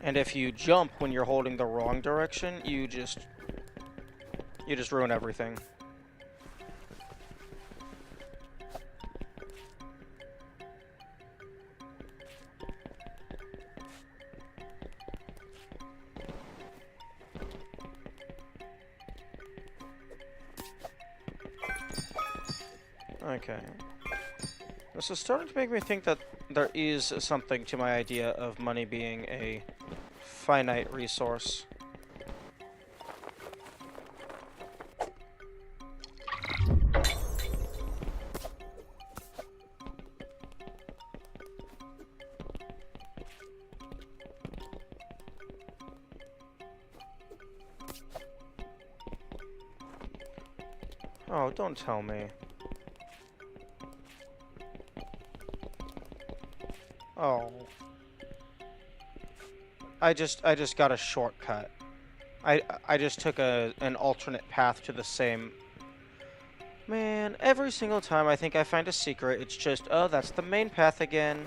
and if you jump when you're holding the wrong direction, you just ruin everything. Okay. This is starting to make me think that there is something to my idea of money being a finite resource. Oh, don't tell me. Oh. I just got a shortcut. I just took an alternate path to the same... Man, every single time I think I find a secret, it's just, oh, that's the main path again.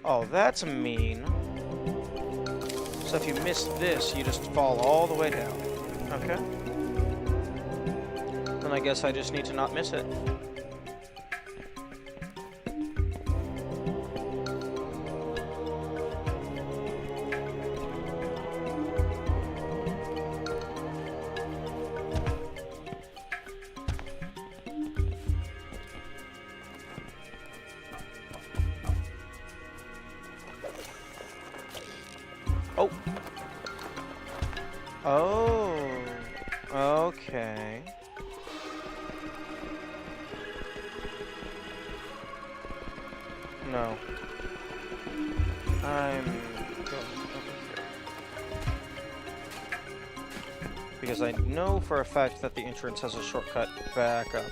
Oh, that's mean. So if you miss this, you just fall all the way down. Okay. Then I guess I just need to not miss it. Oh. Oh. Okay. No. I'm going over here. Because I know for a fact that the entrance has a shortcut back up.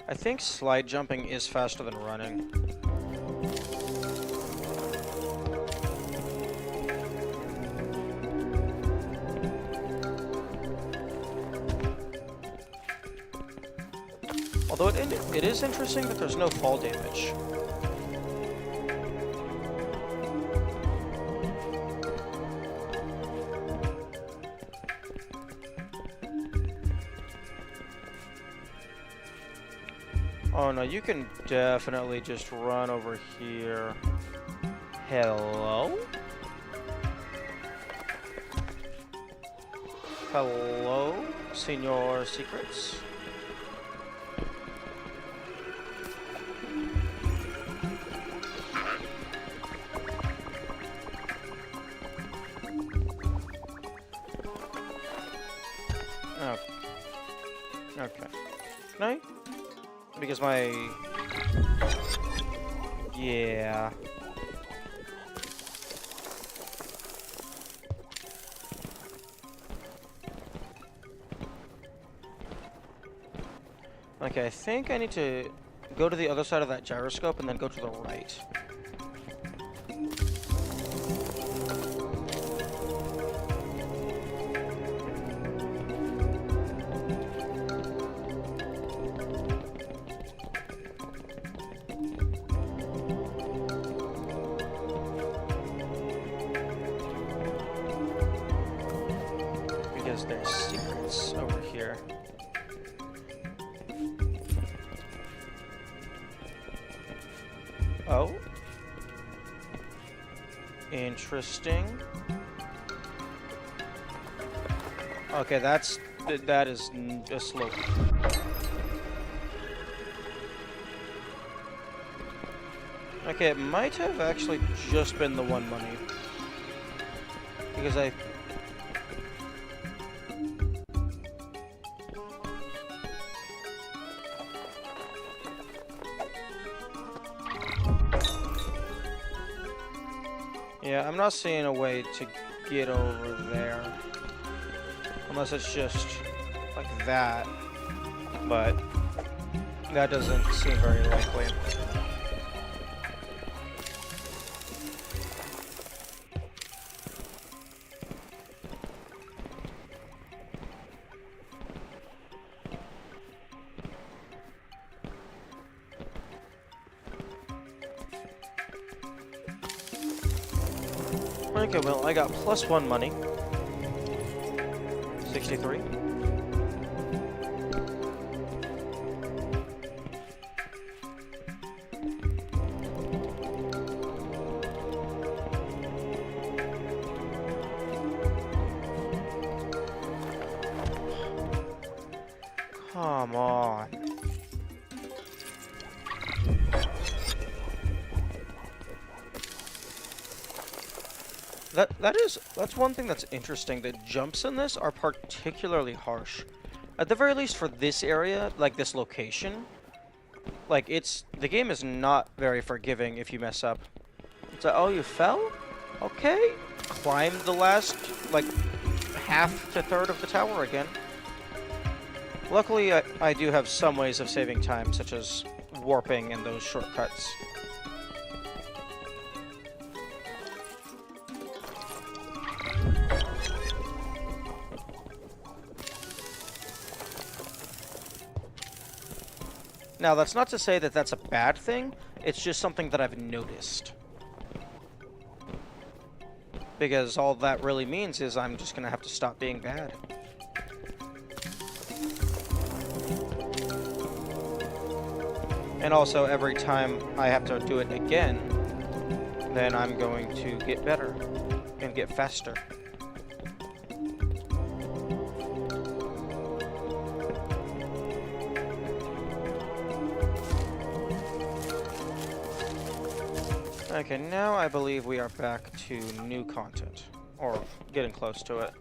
I think slide jumping is faster than running. Although it is interesting that there's no fall damage. Oh no, you can definitely just run over here. Hello? Hello, Senor Secrets? Oh. Okay. No? Because my... Yeah. Okay, I think I need to go to the other side of that gyroscope and then go to the right. Because there's secrets over here. Oh. Interesting. Okay, that is a slope. Okay, it might have actually just been the one money. Because I... Yeah, I'm not seeing a way to get over there. Unless it's just like that. But that doesn't seem very likely. Okay, well, I got +1 money. 63. Come on. That's one thing that's interesting. The jumps in this are particularly harsh. At the very least for this area, like this location, like the game is not very forgiving if you mess up. It's like, oh, you fell? Okay. Climb the last, like, half to third of the tower again. Luckily, I do have some ways of saving time, such as warping and those shortcuts. Now, that's not to say that that's a bad thing, it's just something that I've noticed. Because all that really means is I'm just gonna have to stop being bad. And also, every time I have to do it again, then I'm going to get better and get faster. Okay, now I believe we are back to new content, or getting close to it.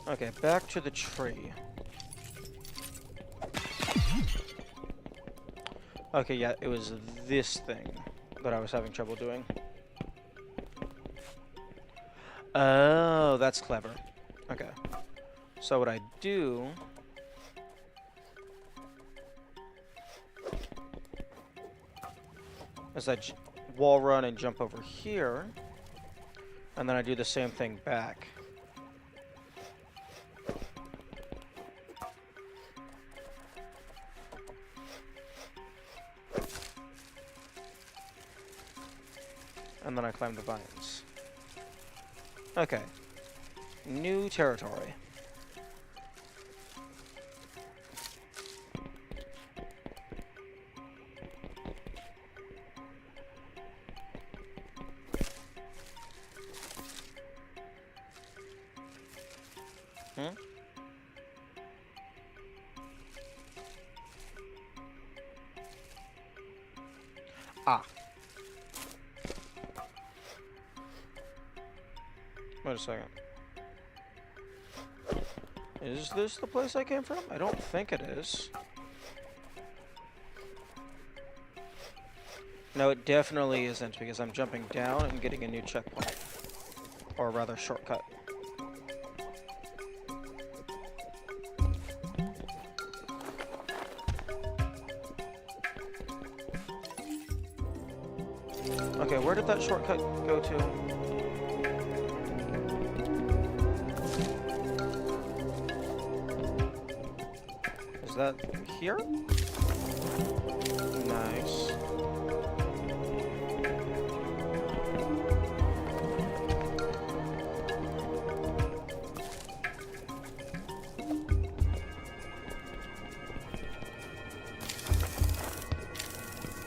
Okay, back to the tree. Okay, yeah, it was this thing that I was having trouble doing. Oh, that's clever. Okay. So what I do is I wall run and jump over here, and then I do the same thing back. And then I climb the vines. Okay. New territory. Ah. Wait a second. Is this the place I came from? I don't think it is. No, it definitely isn't, because I'm jumping down and getting a new checkpoint. Or rather, shortcut. Okay, where did that shortcut go to? Is that here? Nice.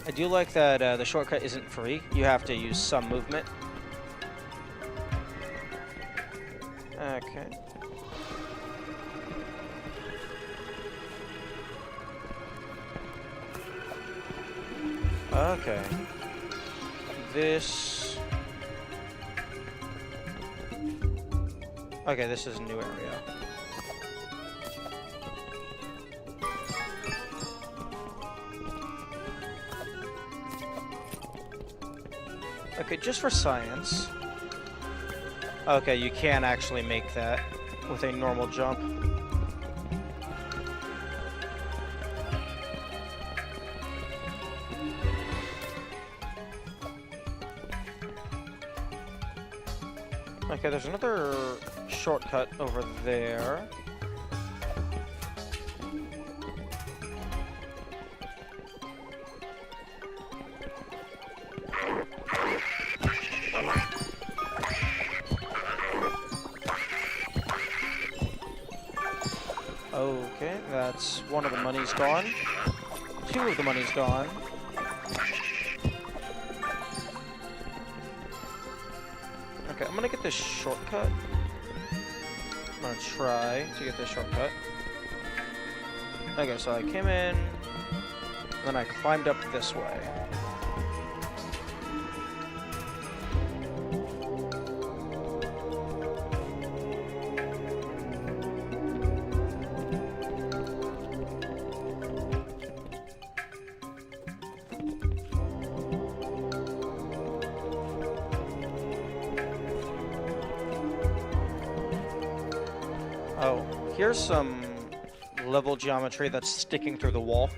I do like that the shortcut isn't free. You have to use some movement. Okay. Okay. This... Okay, this is a new area. Okay, just for science. Okay, you can actually make that with a normal jump. Okay, there's another shortcut over there. Okay, that's one of the money's gone. Two of the money's gone. Okay, I'm gonna get this shortcut. I'm gonna try to get this shortcut. Okay, so I came in, and then I climbed up this way. Oh, here's some level geometry that's sticking through the wall.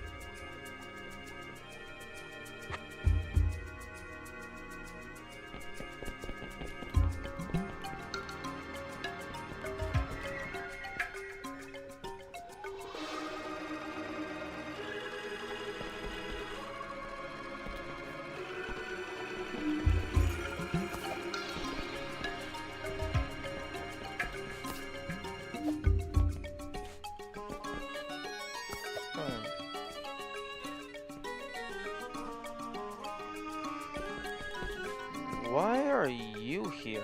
Why are you here?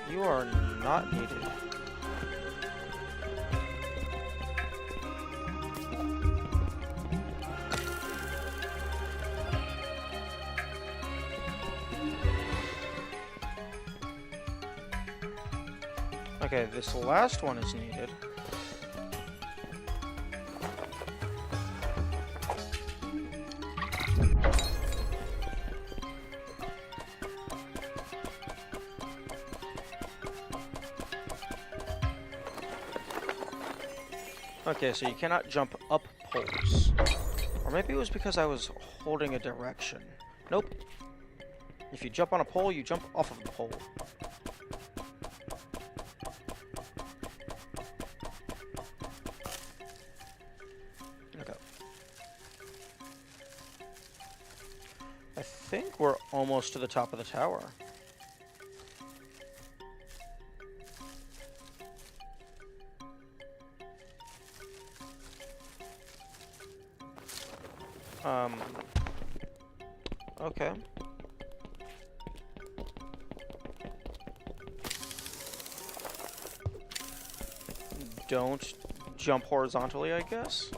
You are not needed. Okay, this last one is needed. Okay, so you cannot jump up poles. Or maybe it was because I was holding a direction. Nope. If you jump on a pole, you jump off of the pole. Okay. I think we're almost to the top of the tower. Okay. Don't jump horizontally, I guess?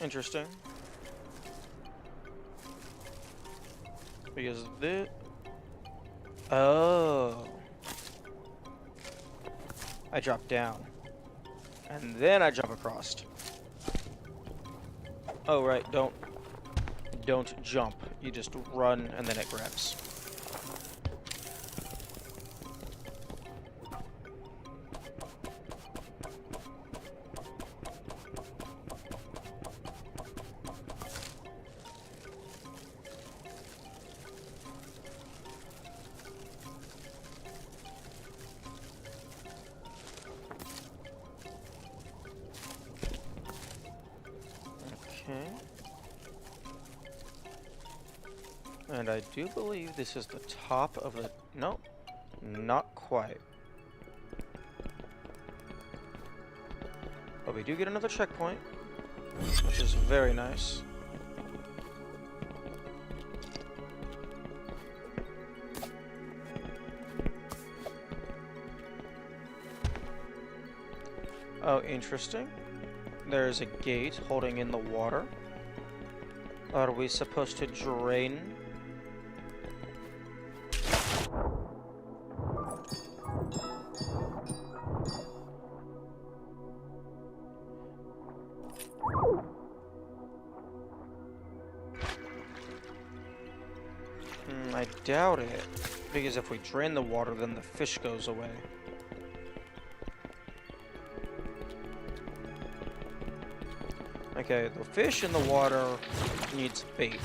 Interesting. Because this... Oh. I drop down. And then I jump across. Oh, right, don't jump. You just run and then it grabs. Okay. And I do believe this is the top of the... No, not quite. But we do get another checkpoint, which is very nice. Oh, interesting. There's a gate holding in the water. Are we supposed to drain? I doubt it. Because if we drain the water, then the fish goes away. Okay, the fish in the water needs bait,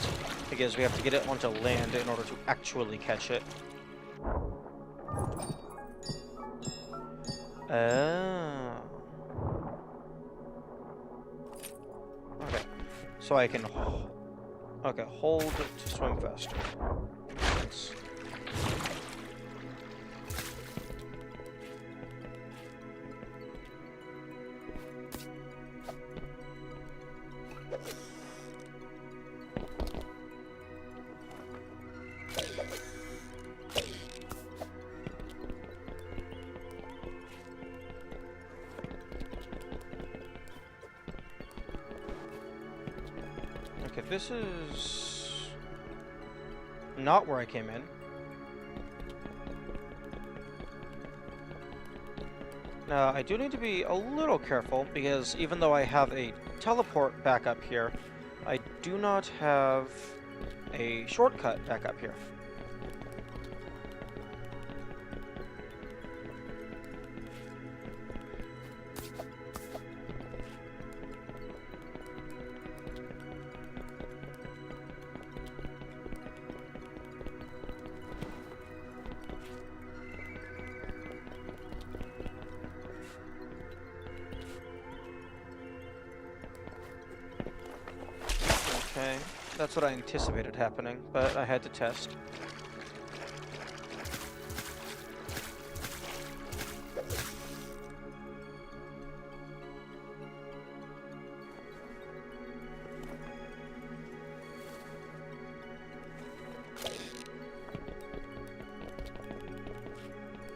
because we have to get it onto land in order to actually catch it. Oh. Okay, so I can... Okay, hold to swim faster. Thanks. Okay, this is not where I came in. Now, I do need to be a little careful, because even though I have a teleport back up here, I do not have a shortcut back up here. Okay, that's what I anticipated happening, but I had to test.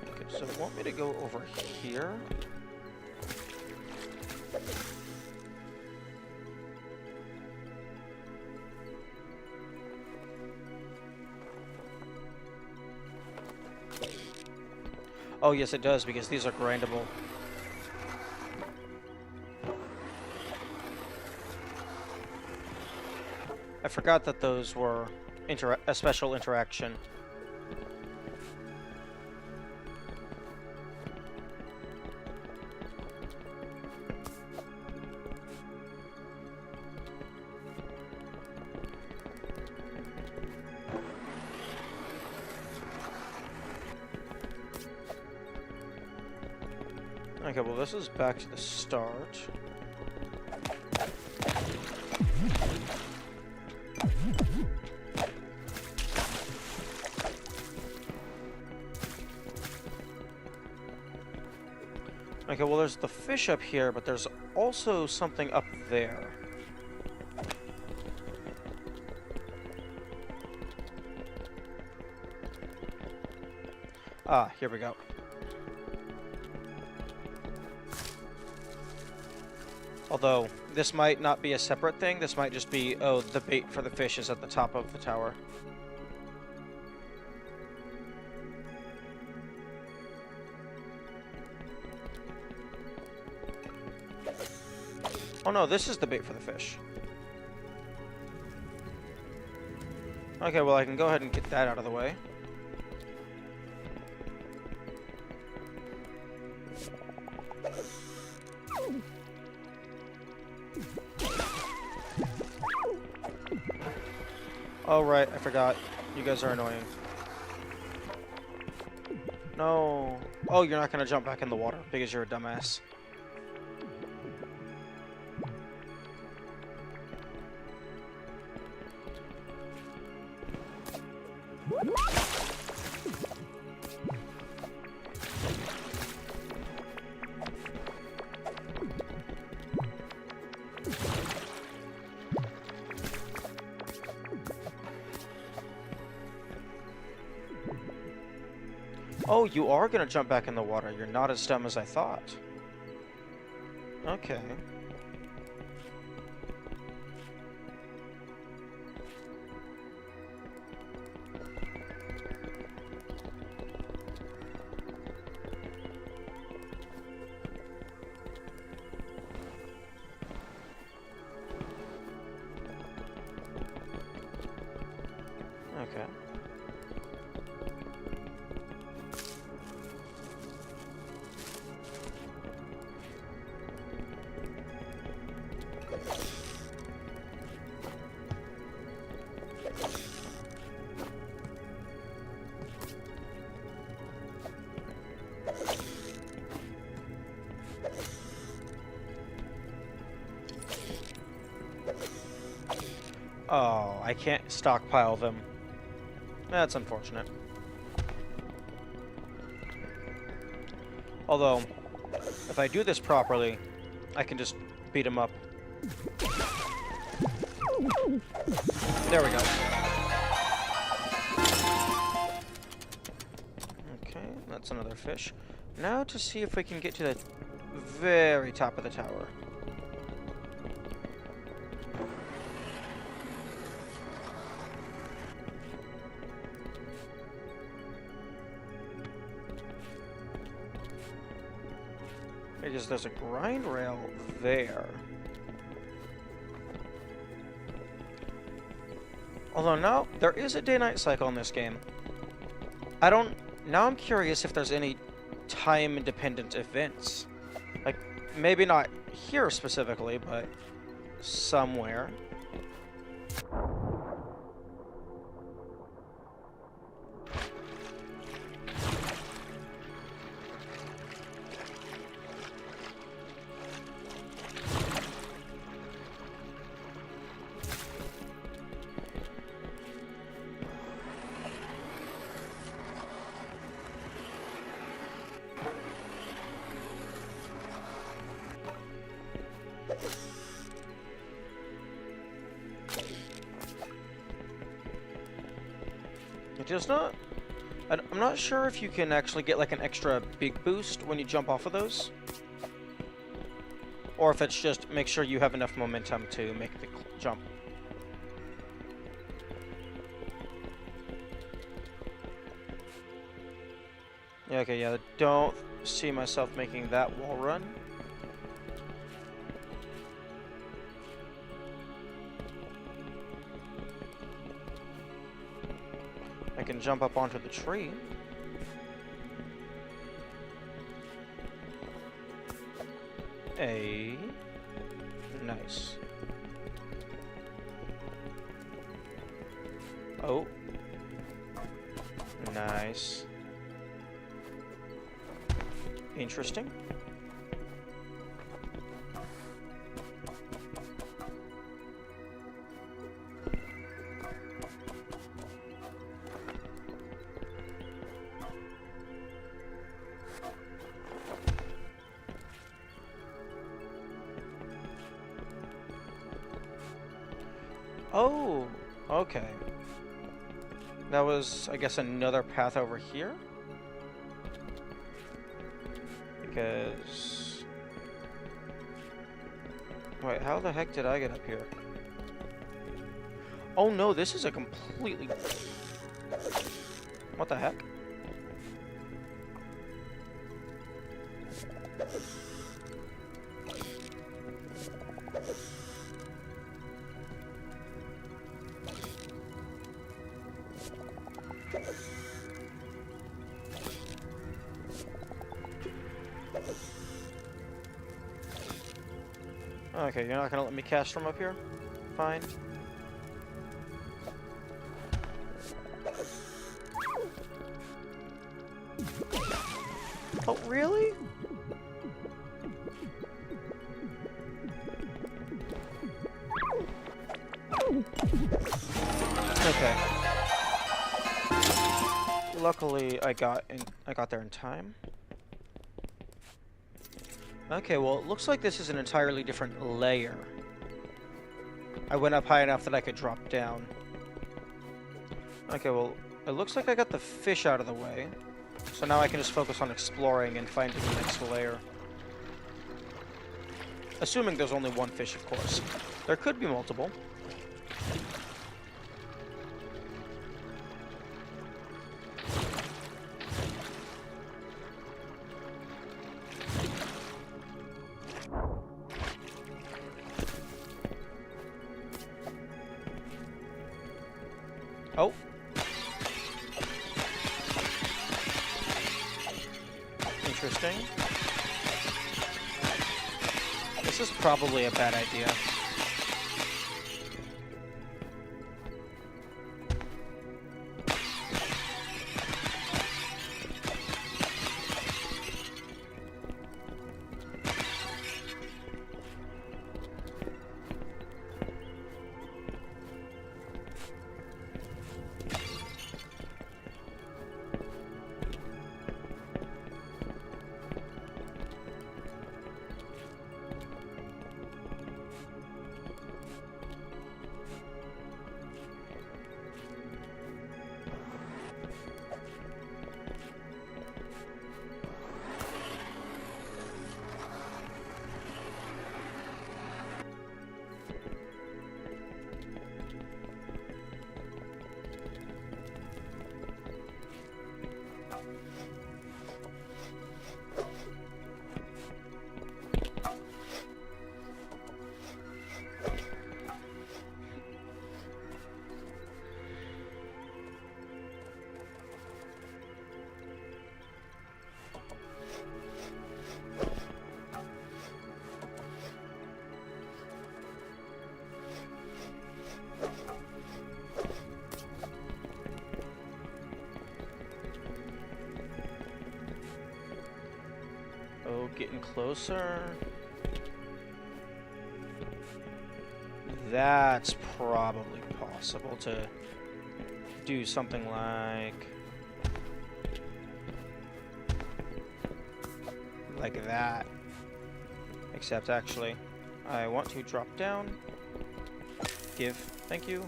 Okay, so they want me to go over here. Oh, yes, it does, because these are grindable. I forgot that those were a special interaction. Okay, well, this is back to the start. Okay, well, there's the fish up here, but there's also something up there. Ah, here we go. Although, this might not be a separate thing, this might just be, oh, the bait for the fish is at the top of the tower. Oh no, this is the bait for the fish. Okay, well, I can go ahead and get that out of the way. Oh, right, I forgot. You guys are annoying. No. Oh, you're not gonna jump back in the water because you're a dumbass. Oh, you are gonna jump back in the water. You're not as dumb as I thought. Okay. Okay. Oh, I can't stockpile them. That's unfortunate. Although, if I do this properly, I can just beat him up. There we go. Okay, that's another fish. Now to see if we can get to the very top of the tower. Because there's a grind rail there. Although no, there is a day-night cycle in this game. Now I'm curious if there's any time-independent events. Like, maybe not here specifically, but somewhere. It does not... I'm not sure if you can actually get like an extra big boost when you jump off of those. Or if it's just make sure you have enough momentum to make the jump. Yeah, okay, yeah, don't see myself making that wall run. I can jump up onto the tree. Nice. Oh. Nice. Interesting. Oh, okay. That was, I guess, another path over here? Because... Wait, how the heck did I get up here? Oh no, this is a completely... What the heck? Okay, you're not gonna let me cast from up here? Fine. Oh, really? Okay. Luckily, I got there in time. Okay, well, it looks like this is an entirely different layer. I went up high enough that I could drop down. Okay, well, it looks like I got the fish out of the way. So now I can just focus on exploring and finding the next layer. Assuming there's only one fish, of course. There could be multiple. Oh. Interesting. This is probably a bad idea. getting closer. That's probably possible to do something like that. Except actually, I want to drop down. Give. Thank you.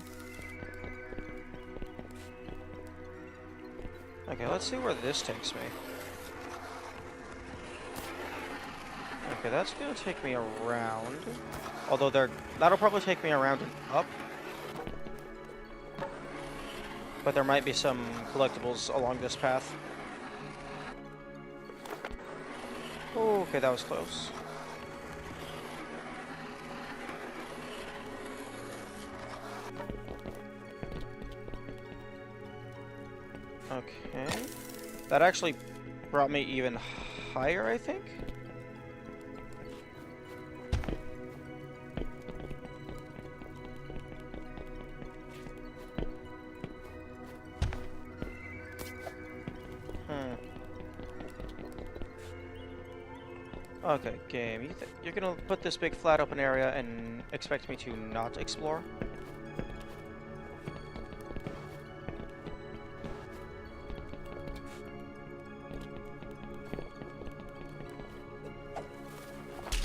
Okay, let's see where this takes me. Okay, that's gonna take me around. Although that'll probably take me around and up. But there might be some collectibles along this path. Oh, okay, that was close. Okay. That actually brought me even higher, I think? Okay, game. You're gonna put this big flat open area and expect me to not explore?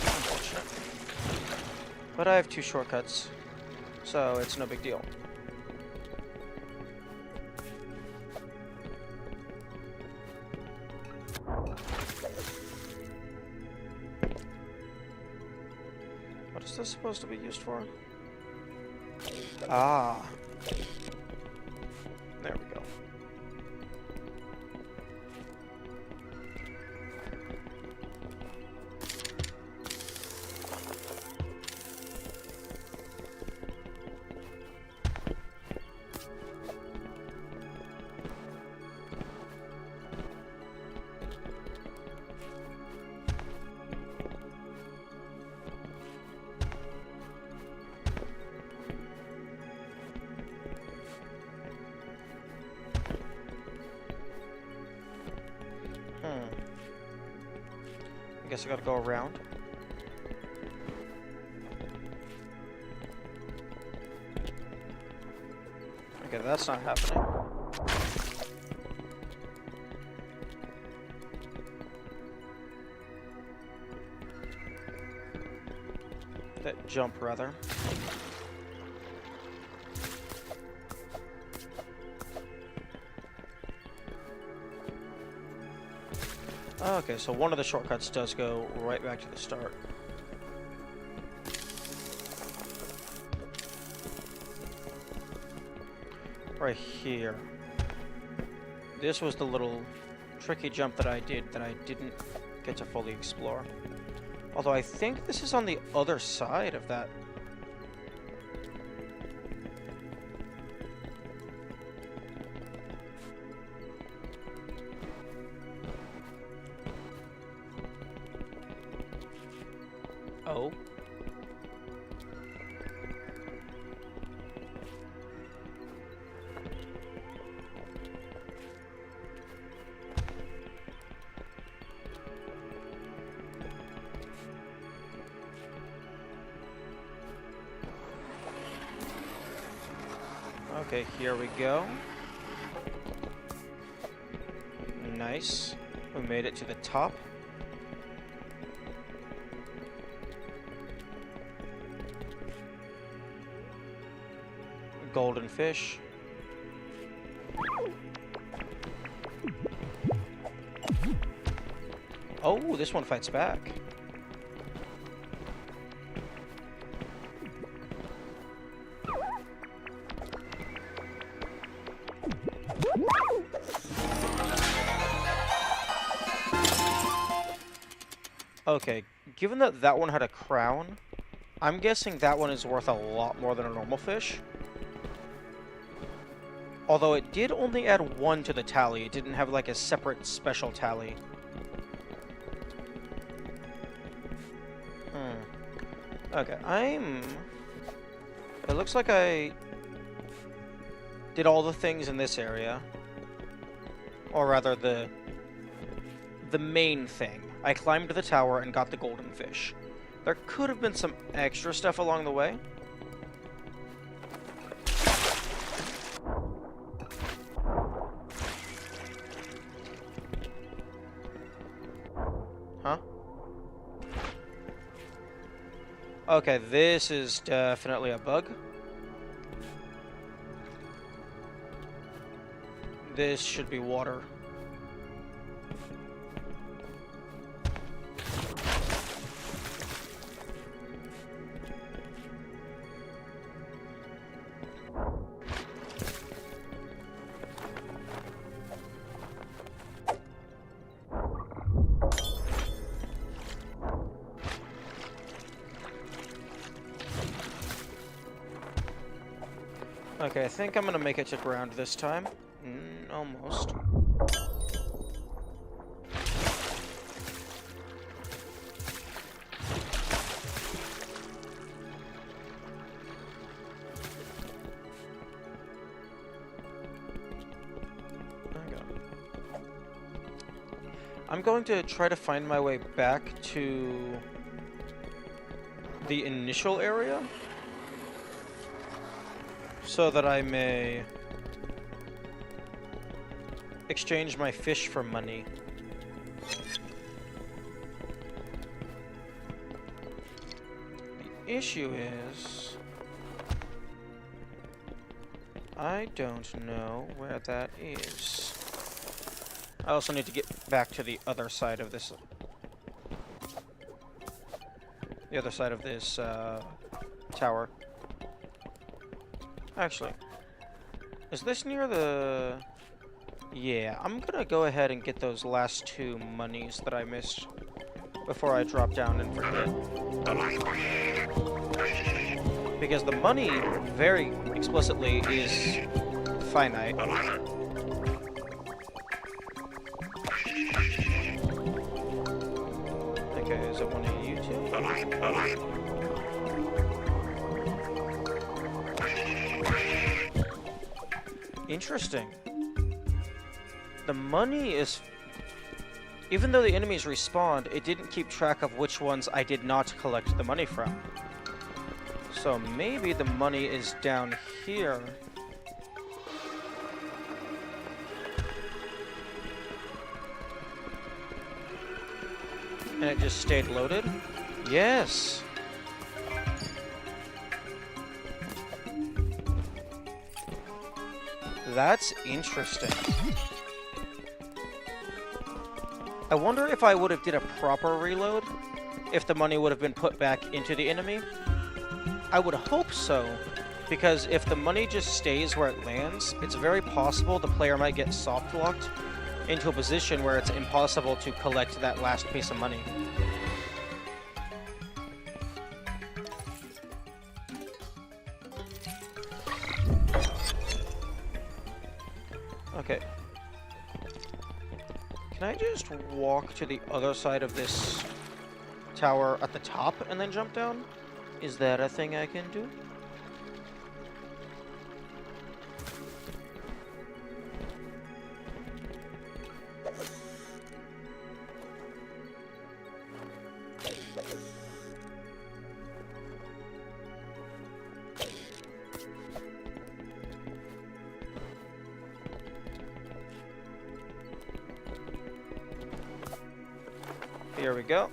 Unfortunate. But I have 2 shortcuts, so it's no big deal. What is this supposed to be used for? Ah. There we go. I guess I gotta go around. Okay, that's not happening. That jump, rather. Okay, so one of the shortcuts does go right back to the start. Right here. This was the little tricky jump that I did that I didn't get to fully explore. Although I think this is on the other side of that. Oh. Okay, here we go. Nice. We made it to the top. Golden fish. Oh, this one fights back. Okay, given that that one had a crown, I'm guessing that one is worth a lot more than a normal fish. Although it did only add 1 to the tally, it didn't have like a separate special tally. Okay, it looks like I did all the things in this area. Or rather, the main thing. I climbed the tower and got the golden fish. There could have been some extra stuff along the way. Huh? Okay, this is definitely a bug. This should be water. Okay, I think I'm gonna make it to ground this time. Almost. I'm going to try to find my way back to the initial area so that I may exchange my fish for money. The issue is I don't know where that is. I also need to get back to the other side of this. The other side of this tower. Actually, is this near the... Yeah, I'm gonna go ahead and get those last 2 monies that I missed before I drop down and forget. Because the money, very explicitly, is finite. Okay, is it one of you two? Interesting. The money is... Even though the enemies respawned, it didn't keep track of which ones I did not collect the money from. So maybe the money is down here. And it just stayed loaded? Yes! That's interesting. I wonder if I would have did a proper reload, if the money would have been put back into the enemy. I would hope so, because if the money just stays where it lands, it's very possible the player might get soft-locked into a position where it's impossible to collect that last piece of money. Okay. Can I just walk to the other side of this tower at the top and then jump down? Is that a thing I can do? Here we go.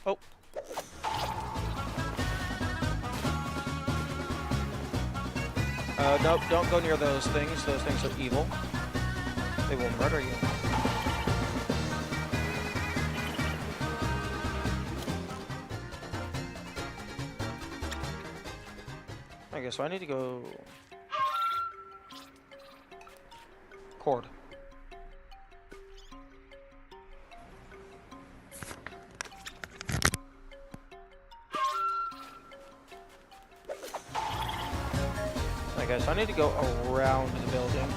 Oh. Nope, don't go near those things. Those things are evil. They will murder you. Okay, so I need to go... Cord. Okay, so I need to go around the building.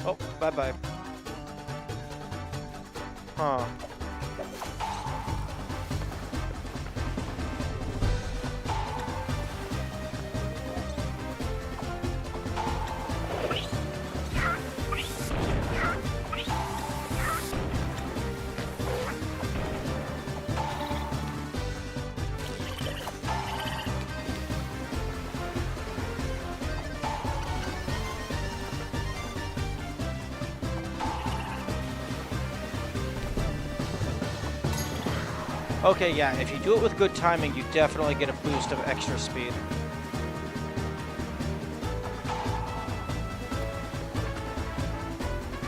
Oh, bye-bye. Huh. Okay, yeah, if you do it with good timing, you definitely get a boost of extra speed.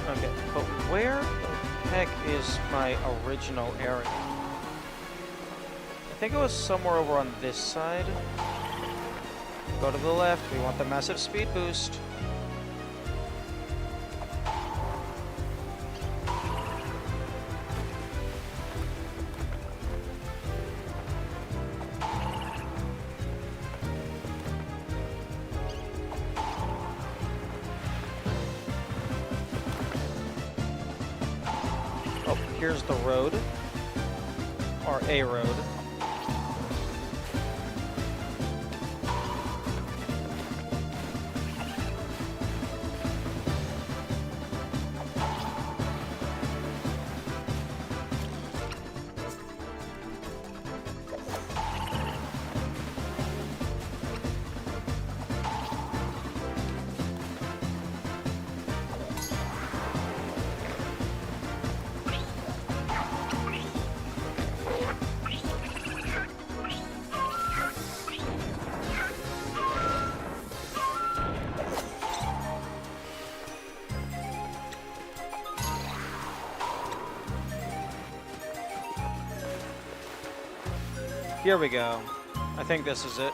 Okay, but where the heck is my original area? I think it was somewhere over on this side. Go to the left, we want the massive speed boost. Oh, here's the road. Or a road. Here we go. I think this is it.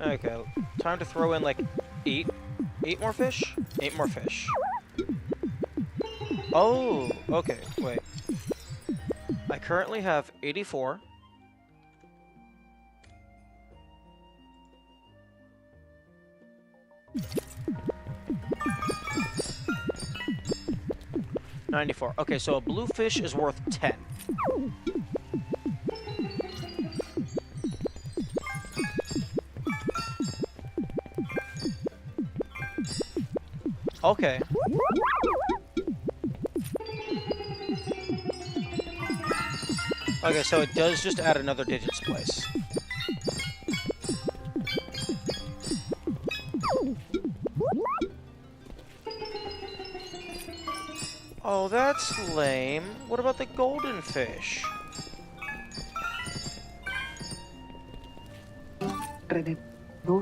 Okay, time to throw in like eight more fish? 8 more fish. Oh, okay, wait. I currently have 84. $94. Okay, so a blue fish is worth 10. Okay. Okay, so it does just add another digits place. Oh, that's lame. What about the golden fish?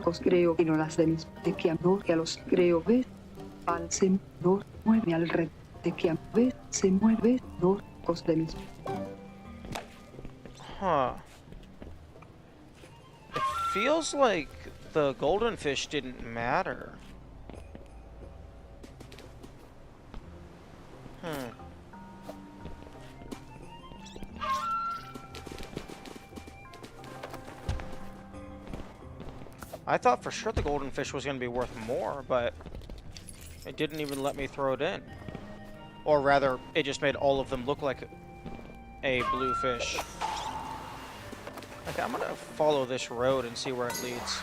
Los creo que no las de mis de que que los creo ves al se dos mueve al red de que ves se mueve dos cos de mis. Huh. It feels like the golden fish didn't matter. I thought for sure the golden fish was going to be worth more, but it didn't even let me throw it in. Or rather, it just made all of them look like a blue fish. Okay, I'm going to follow this road and see where it leads.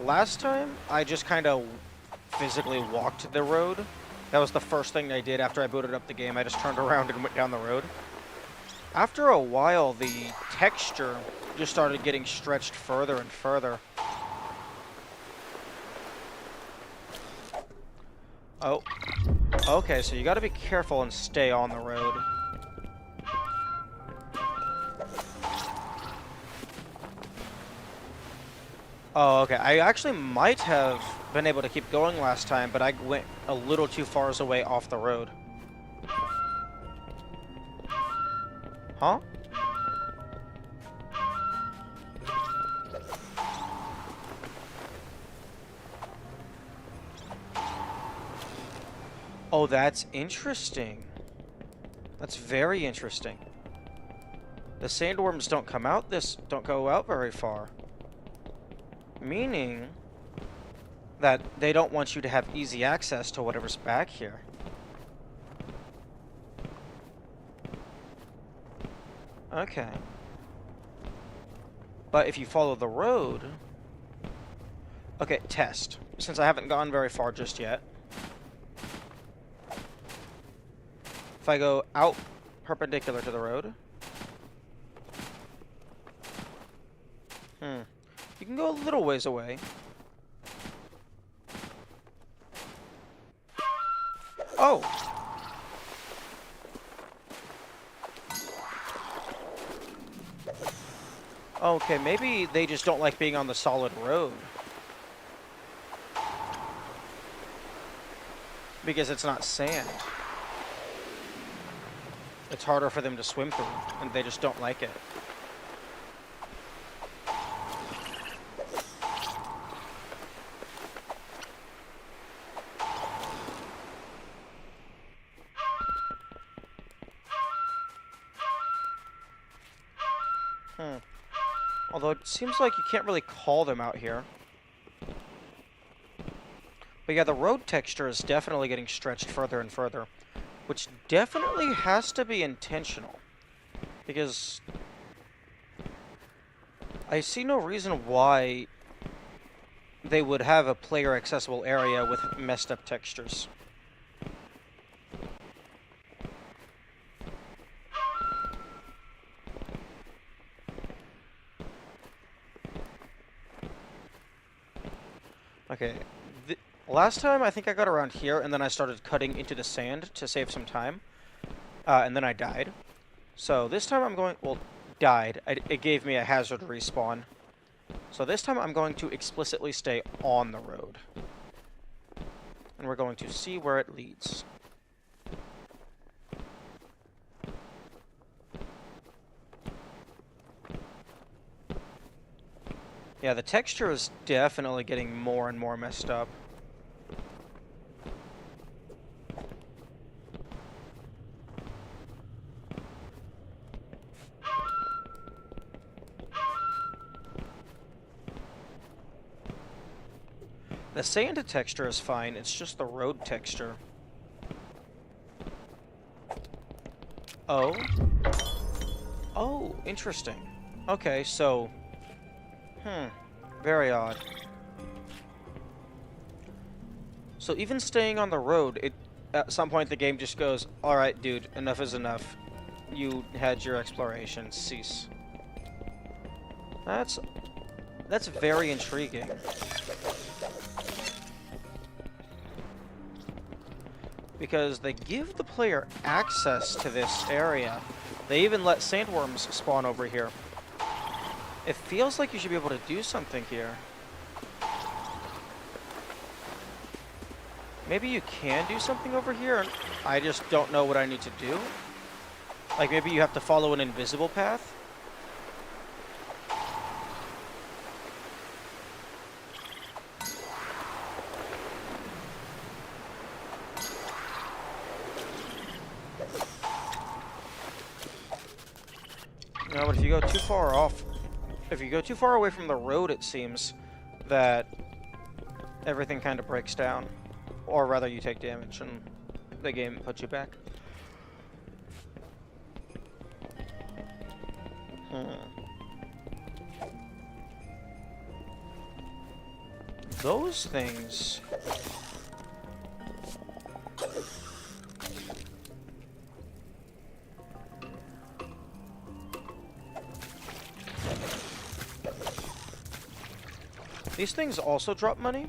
Last time, I just kind of physically walked the road. That was the first thing I did after I booted up the game. I just turned around and went down the road. After a while, the texture just started getting stretched further and further. Oh. Okay, so you gotta be careful and stay on the road. Oh, okay. I actually might have been able to keep going last time, but I went a little too far away off the road. Huh? Oh, that's interesting. That's very interesting. The sandworms don't go out very far. Meaning that they don't want you to have easy access to whatever's back here. Okay. But if you follow the road... Okay, test. Since I haven't gone very far just yet. If I go out perpendicular to the road... You can go a little ways away. Oh! Okay, maybe they just don't like being on the solid road. Because it's not sand. It's harder for them to swim through, and they just don't like it. Although it seems like you can't really call them out here. But yeah, the road texture is definitely getting stretched further and further. Which definitely has to be intentional. Because I see no reason why they would have a player accessible area with messed up textures. Okay, last time I think I got around here and then I started cutting into the sand to save some time. And then I died. So this time I'm going, well, died. It gave me a hazard respawn. So this time I'm going to explicitly stay on the road. And we're going to see where it leads. Yeah, the texture is definitely getting more and more messed up. The sand texture is fine, it's just the road texture. Oh. Oh, interesting. Okay, so... very odd. So even staying on the road, at some point the game just goes, alright dude, enough is enough. You had your exploration, cease. That's very intriguing. Because they give the player access to this area. They even let sandworms spawn over here. It feels like you should be able to do something here. Maybe you can do something over here, and I just don't know what I need to do. Like maybe you have to follow an invisible path. No, but if you go too far off, if you go too far away from the road, it seems that everything kind of breaks down. Or rather, you take damage and the game puts you back. Those things... These things also drop money?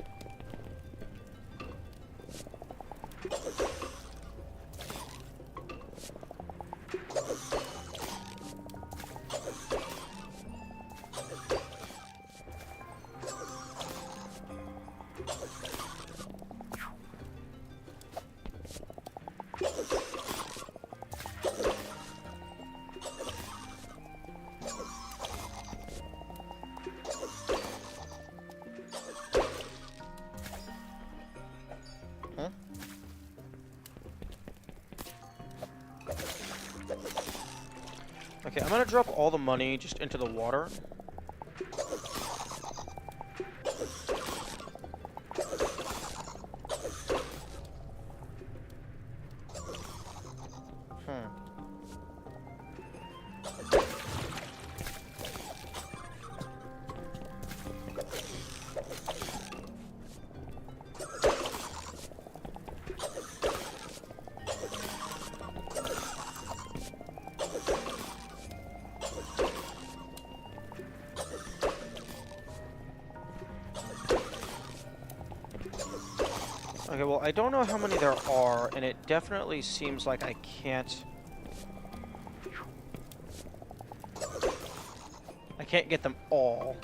Okay, I'm gonna drop all the money just into the water. Okay, well, I don't know how many there are, and it definitely seems like I can't get them all.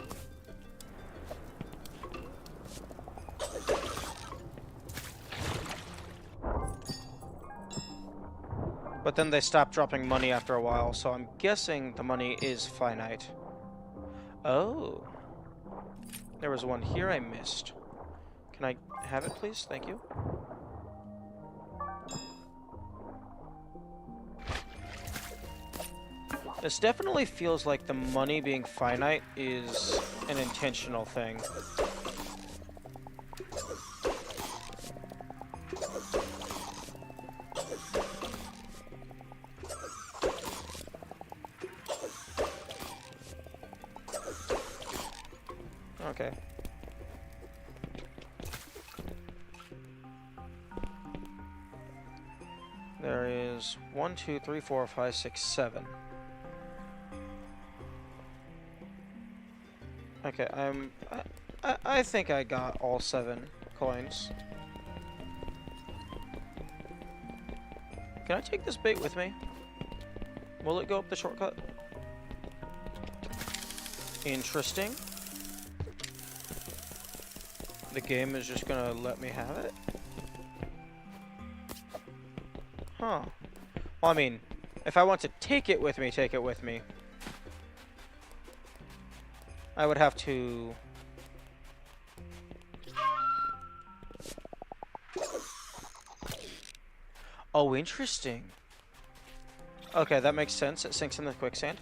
But then they stop dropping money after a while, so I'm guessing the money is finite. Oh. There was one here I missed. Can I have it, please? Thank you. This definitely feels like the money being finite is an intentional thing. Okay. There is 1, 2, 3, 4, 5, 6, 7. Okay, I think I got all 7 coins. Can I take this bait with me? Will it go up the shortcut? Interesting. The game is just gonna let me have it? Huh. Well, I mean, if I want to take it with me, take it with me. I would have to... Oh, interesting. Okay, that makes sense. It sinks in the quicksand.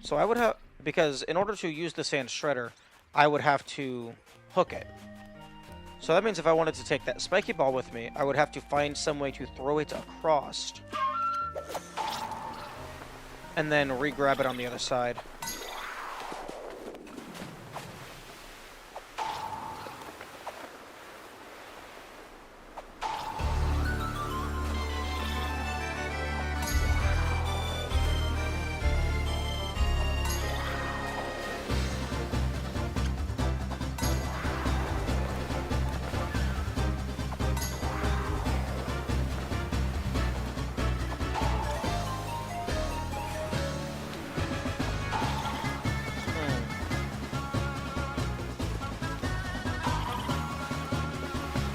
So I would have... Because in order to use the sand shredder, I would have to hook it. So that means if I wanted to take that spiky ball with me, I would have to find some way to throw it across. And then re-grab it on the other side.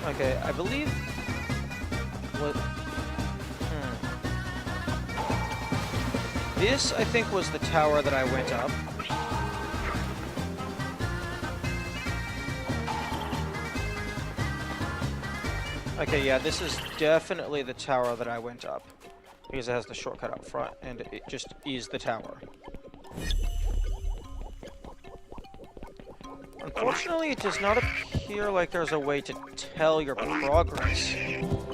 Okay, I believe... What... This, I think, was the tower that I went up. Okay, yeah, this is definitely the tower that I went up. Because it has the shortcut up front, and it just is the tower. Unfortunately, it does not appear like there's a way to tell your progress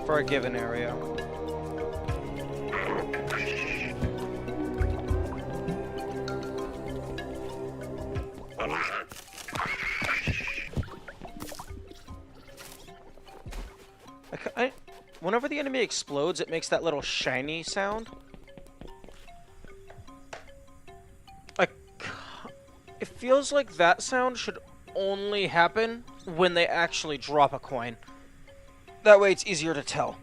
for a given area. Whenever the enemy explodes, it makes that little shiny sound. It feels like that sound should only happen when they actually drop a coin. That way it's easier to tell.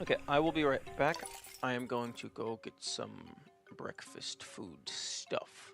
Okay, I will be right back. I am going to go get some breakfast food stuff.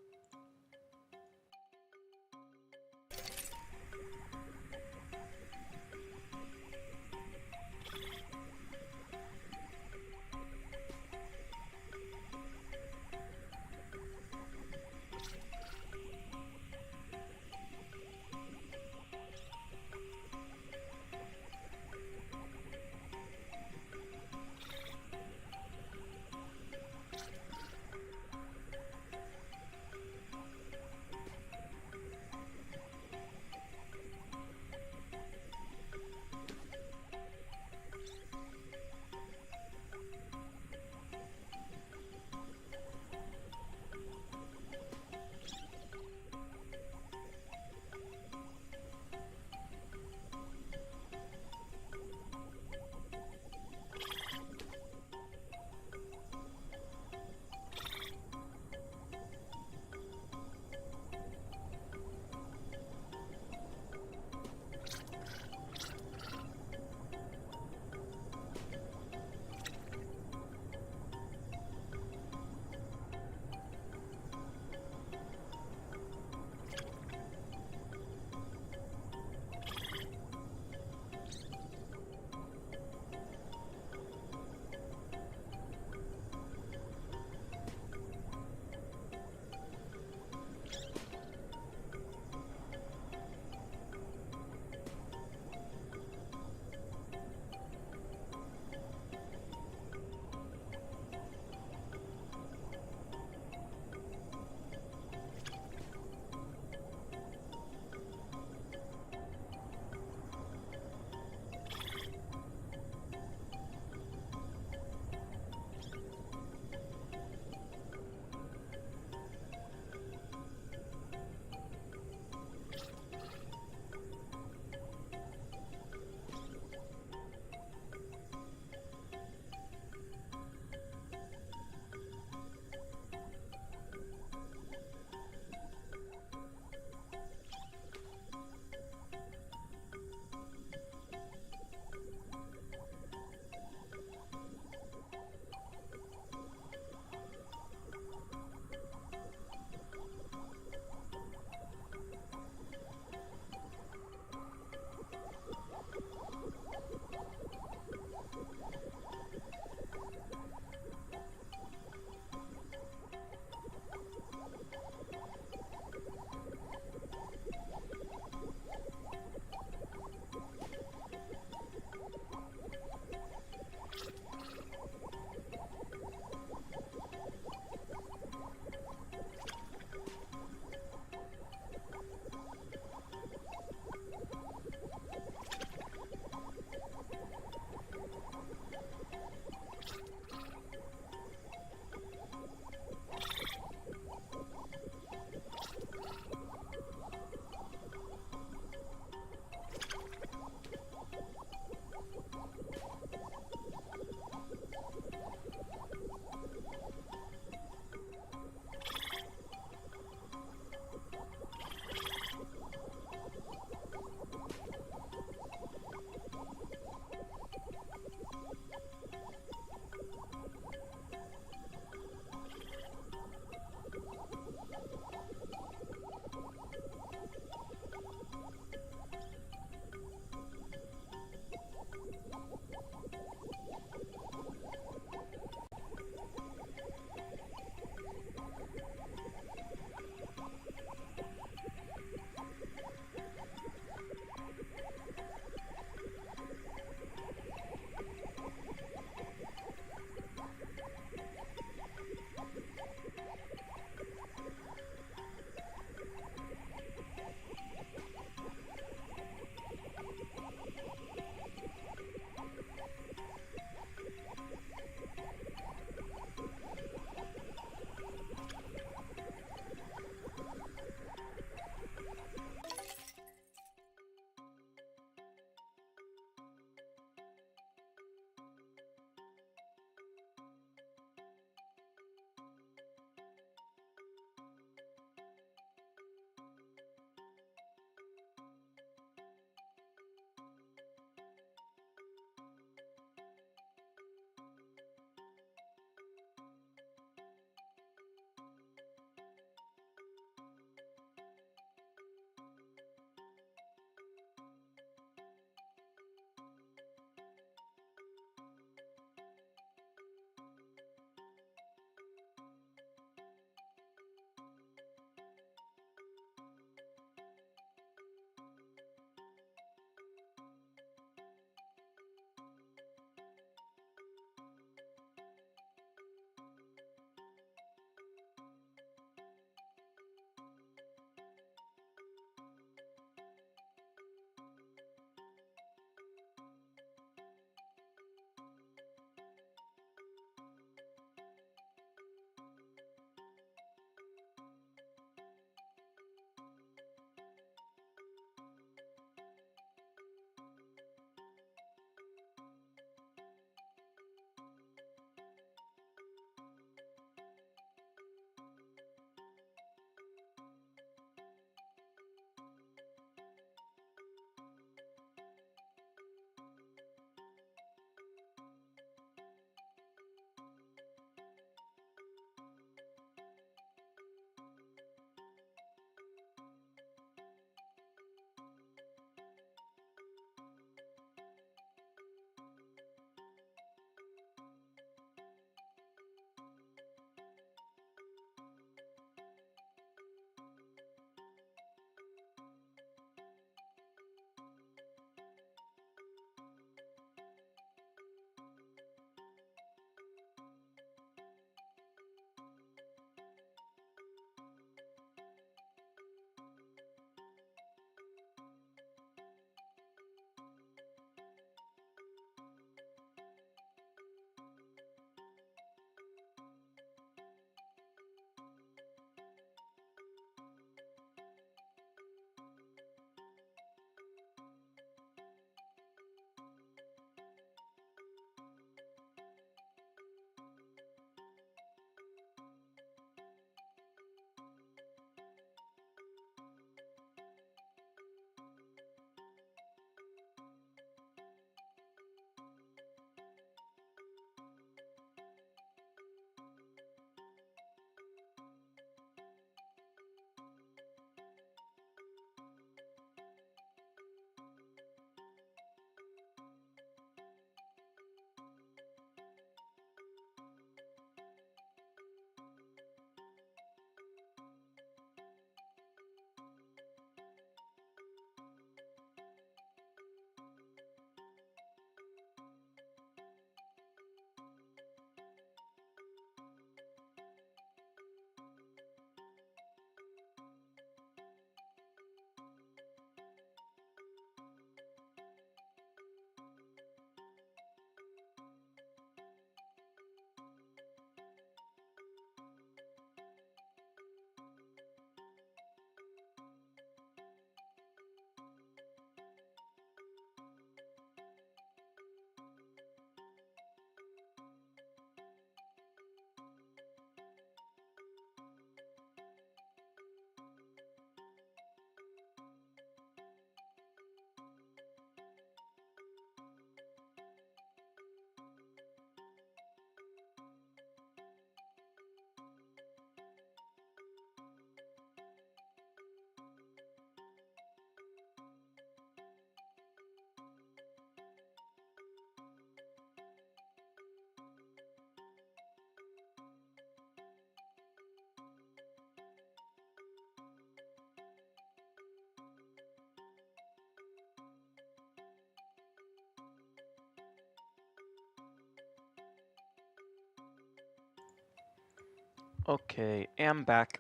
Okay, am back.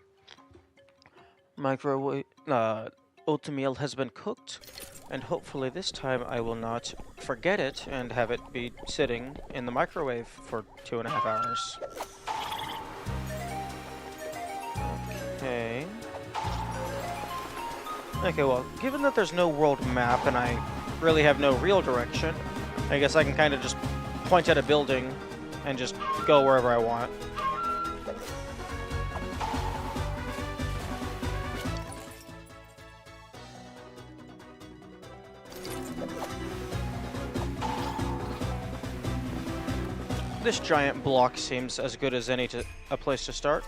Microwave oatmeal has been cooked, and hopefully this time I will not forget it and have it be sitting in the microwave for 2.5 hours. Okay. Okay, well, given that there's no world map and I really have no real direction, I guess I can kind of just point at a building and just go wherever I want. This giant block seems as good as any a place to start.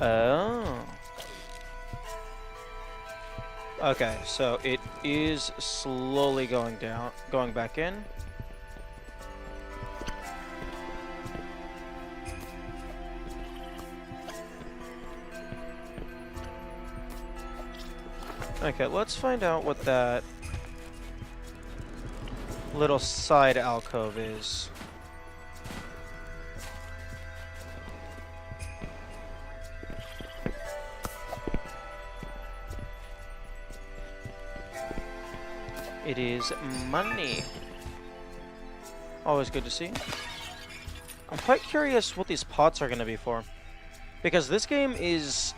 Oh. Okay, so it is slowly going back in. Okay, let's find out what that little side alcove is. It is money. Always good to see. I'm quite curious what these pots are going to be for, because this game is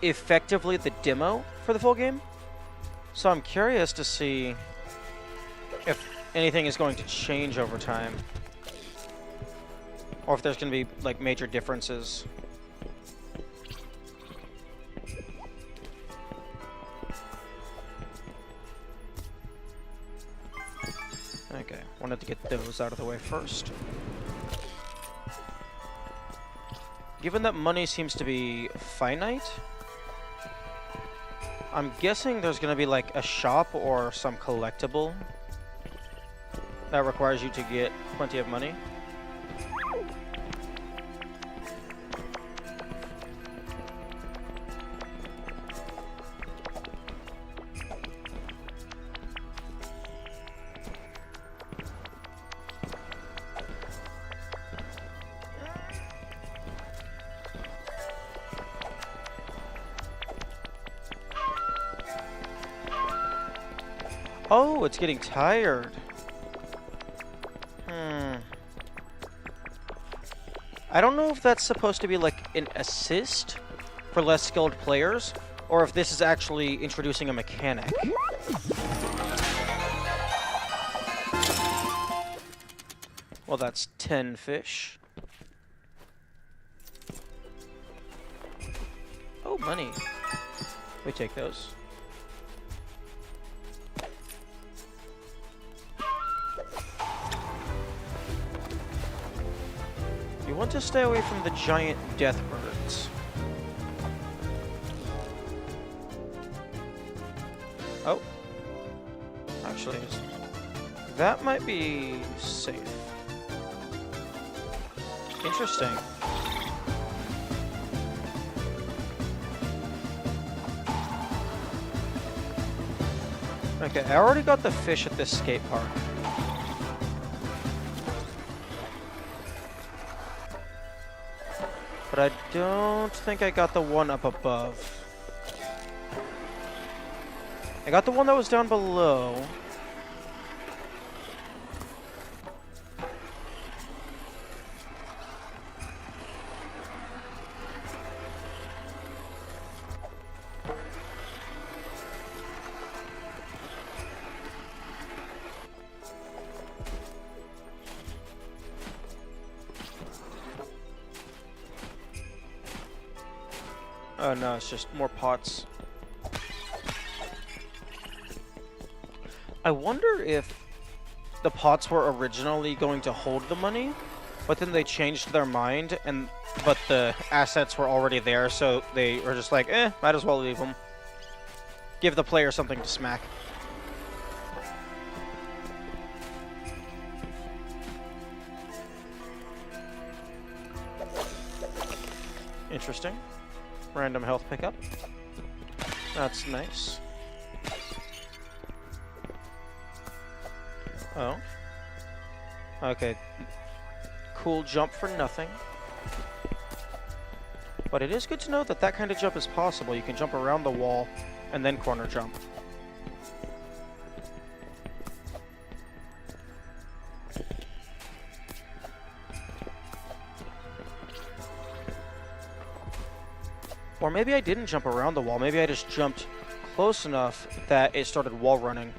effectively the demo for the full game. So I'm curious to see if anything is going to change over time, or if there's going to be like major differences. Okay, wanted to get those out of the way first. Given that money seems to be finite, I'm guessing there's going to be like a shop or some collectible that requires you to get plenty of money. Oh, it's getting tired. I don't know if that's supposed to be like an assist for less skilled players, or if this is actually introducing a mechanic. Well, that's 10 fish. Oh, money. We take those. You want to stay away from the giant death birds. Oh. Actually, that might be safe. Interesting. Okay, I already got the fish at this skate park. But I don't think I got the one up above. I got the one that was down below. Oh no, it's just more pots. I wonder if the pots were originally going to hold the money, but then they changed their mind, but the assets were already there, so they were just like, might as well leave them. Give the player something to smack. Interesting. Random health pickup. That's nice. Oh. Okay. Cool jump for nothing. But it is good to know that that kind of jump is possible. You can jump around the wall and then corner jump. Or maybe I didn't jump around the wall. Maybe I just jumped close enough that it started wall running.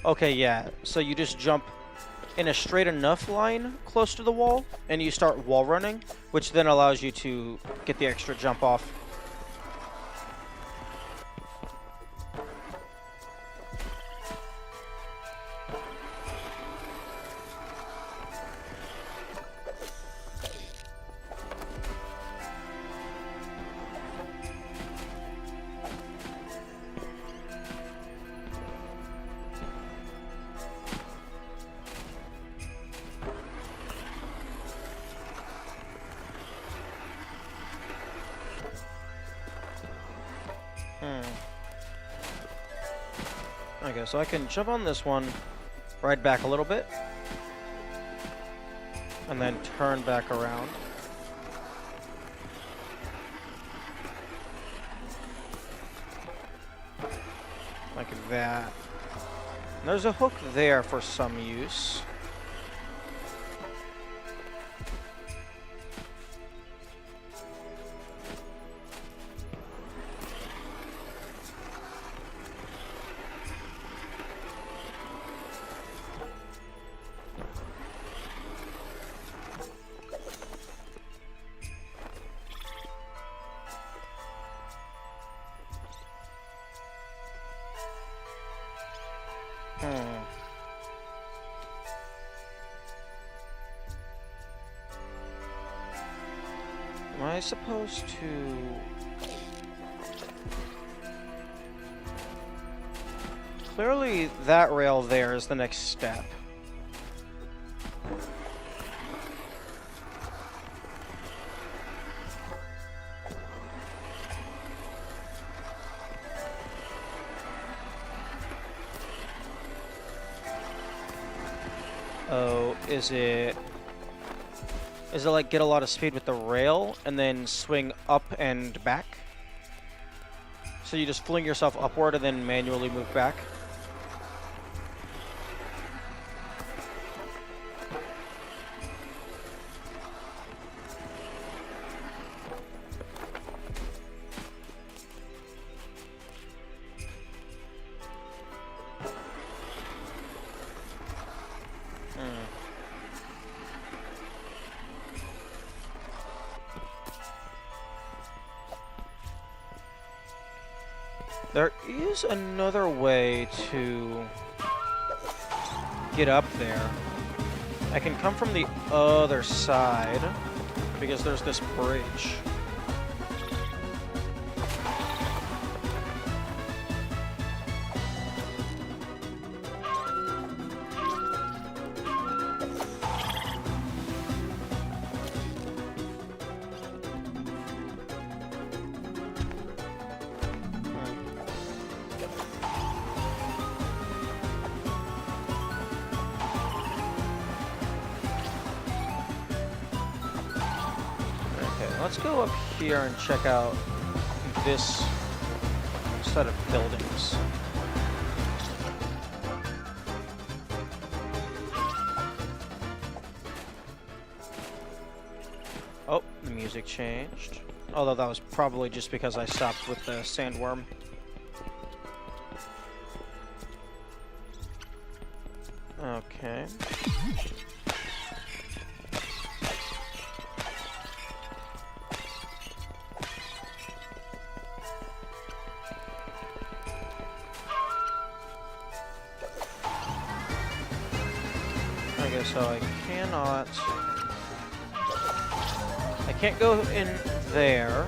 Okay, yeah. So you just jump in a straight enough line close to the wall, and you start wall running, which then allows you to get the extra jump off. Okay, so I can jump on this one, ride back a little bit, and then turn back around. Like that. And there's a hook there for some use. Am I supposed to... Clearly, that rail there is the next step. Oh, is it like get a lot of speed with the rail and then swing up and back? So you just fling yourself upward and then manually move back? There is another way to get up there. I can come from the other side because there's this bridge. Let's go up here and check out this set of buildings. Oh, the music changed. Although that was probably just because I stopped with the sandworm. Okay. Okay, so I can't go in there.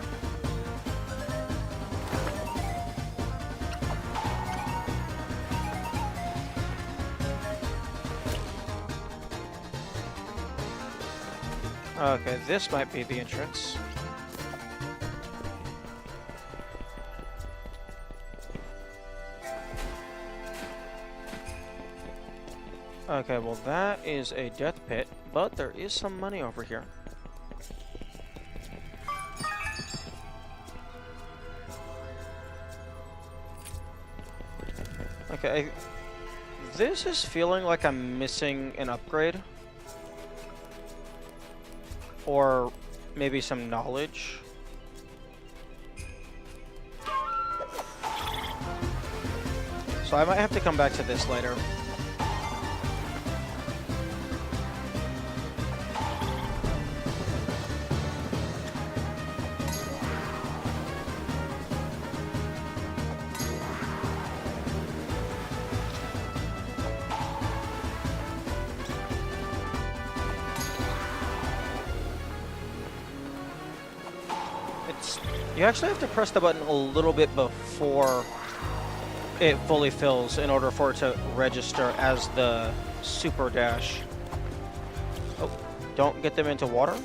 Okay, this might be the entrance. Okay, well that is a death pit, but there is some money over here. Okay, this is feeling like I'm missing an upgrade. Or maybe some knowledge. So I might have to come back to this later. You actually have to press the button a little bit before it fully fills in order for it to register as the super dash. Oh, don't get them into water.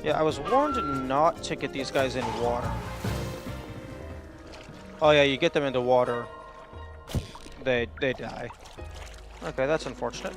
Yeah, I was warned not to get these guys in water. Oh yeah, you get them into water, they die. Okay, that's unfortunate.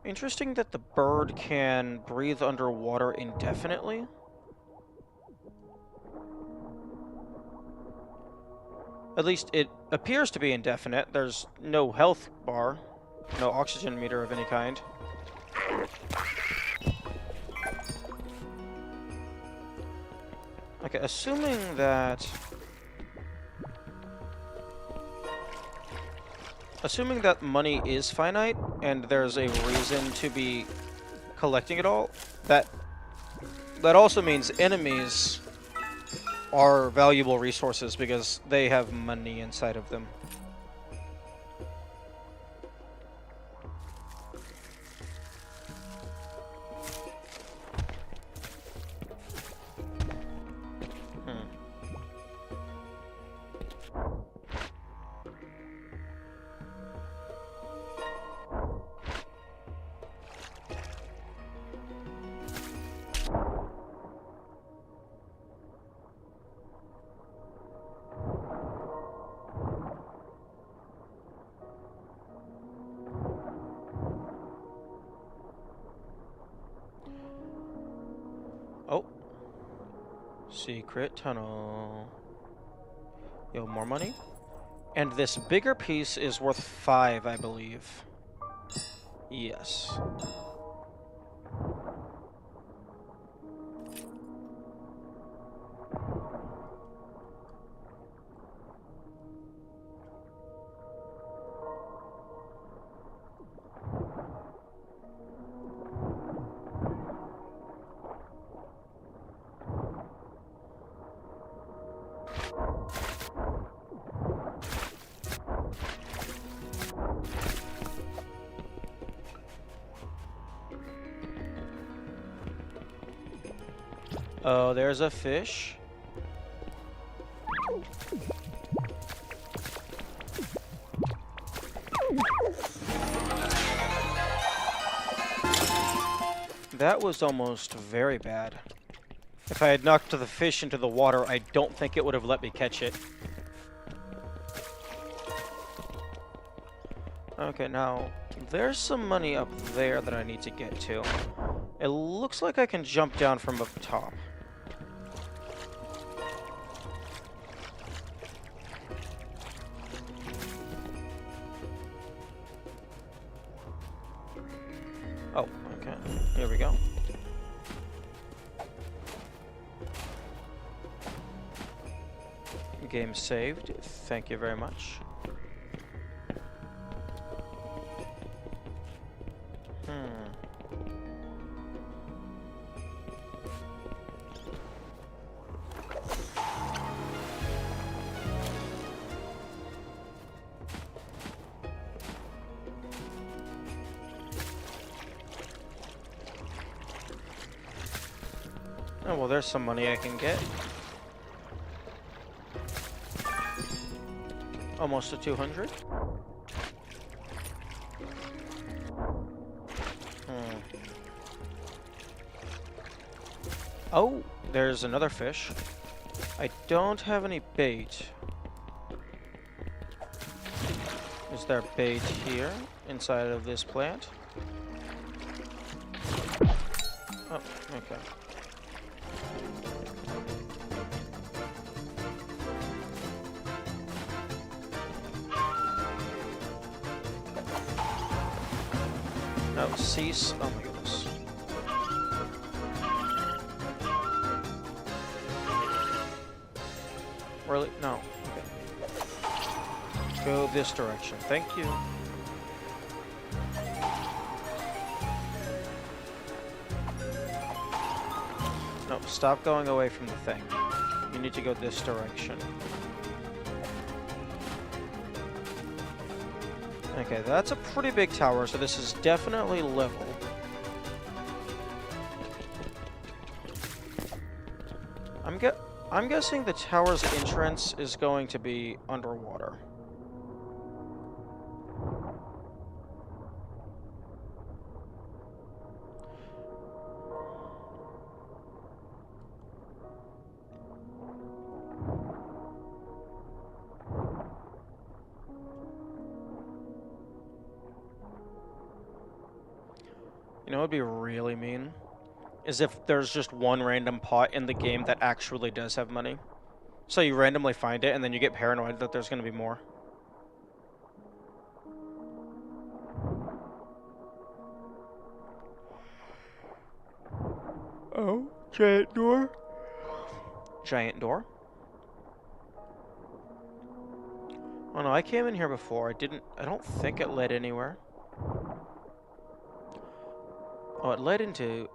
Interesting that the bird can breathe underwater indefinitely. At least it appears to be indefinite. There's no health bar, no oxygen meter of any kind. Okay, assuming that money is finite and there's a reason to be collecting it all, that also means enemies are valuable resources because they have money inside of them. Oh. Secret tunnel. Yo, more money? And this bigger piece is worth 5, I believe. Yes. Oh, there's a fish. That was almost very bad. If I had knocked the fish into the water, I don't think it would have let me catch it. Okay, now, there's some money up there that I need to get to. It looks like I can jump down from up top. Oh, okay. Here we go. Game saved. Thank you very much. Oh, well, there's some money I can get. Almost to 200. Oh, there's another fish. I don't have any bait. Is there bait here, inside of this plant? Oh, okay. No, cease. Oh my goodness. Really? No. Okay. Go this direction. Thank you. No, stop going away from the thing. You need to go this direction. Okay, that's a pretty big tower, so this is definitely level. I'm guessing the tower's entrance is going to be underwater. You know what would be really mean? Is if there's just one random pot in the game that actually does have money. So you randomly find it, and then you get paranoid that there's going to be more. Oh, giant door. Giant door? Oh no, I came in here before. I don't think it led anywhere. Oh, it led into...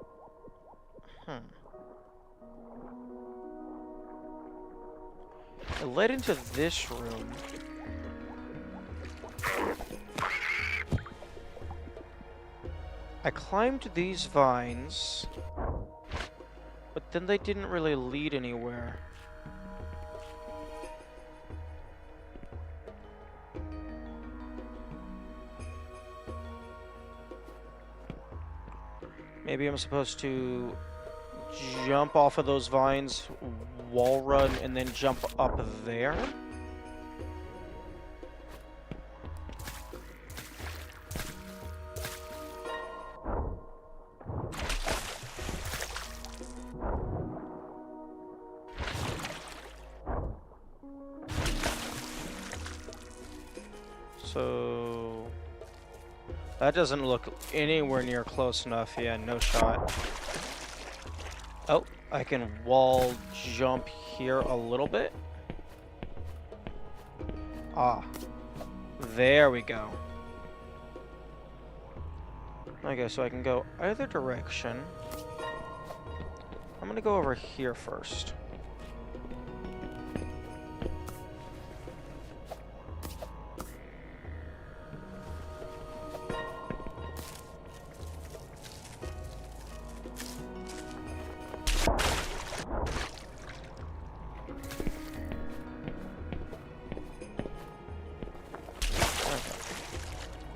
It led into this room. I climbed these vines, but then they didn't really lead anywhere. Maybe I'm supposed to jump off of those vines, wall run, and then jump up there? So... that doesn't look anywhere near close enough. Yeah, no shot. Oh, I can wall jump here a little bit. Ah, there we go. Okay, so I can go either direction. I'm gonna go over here first.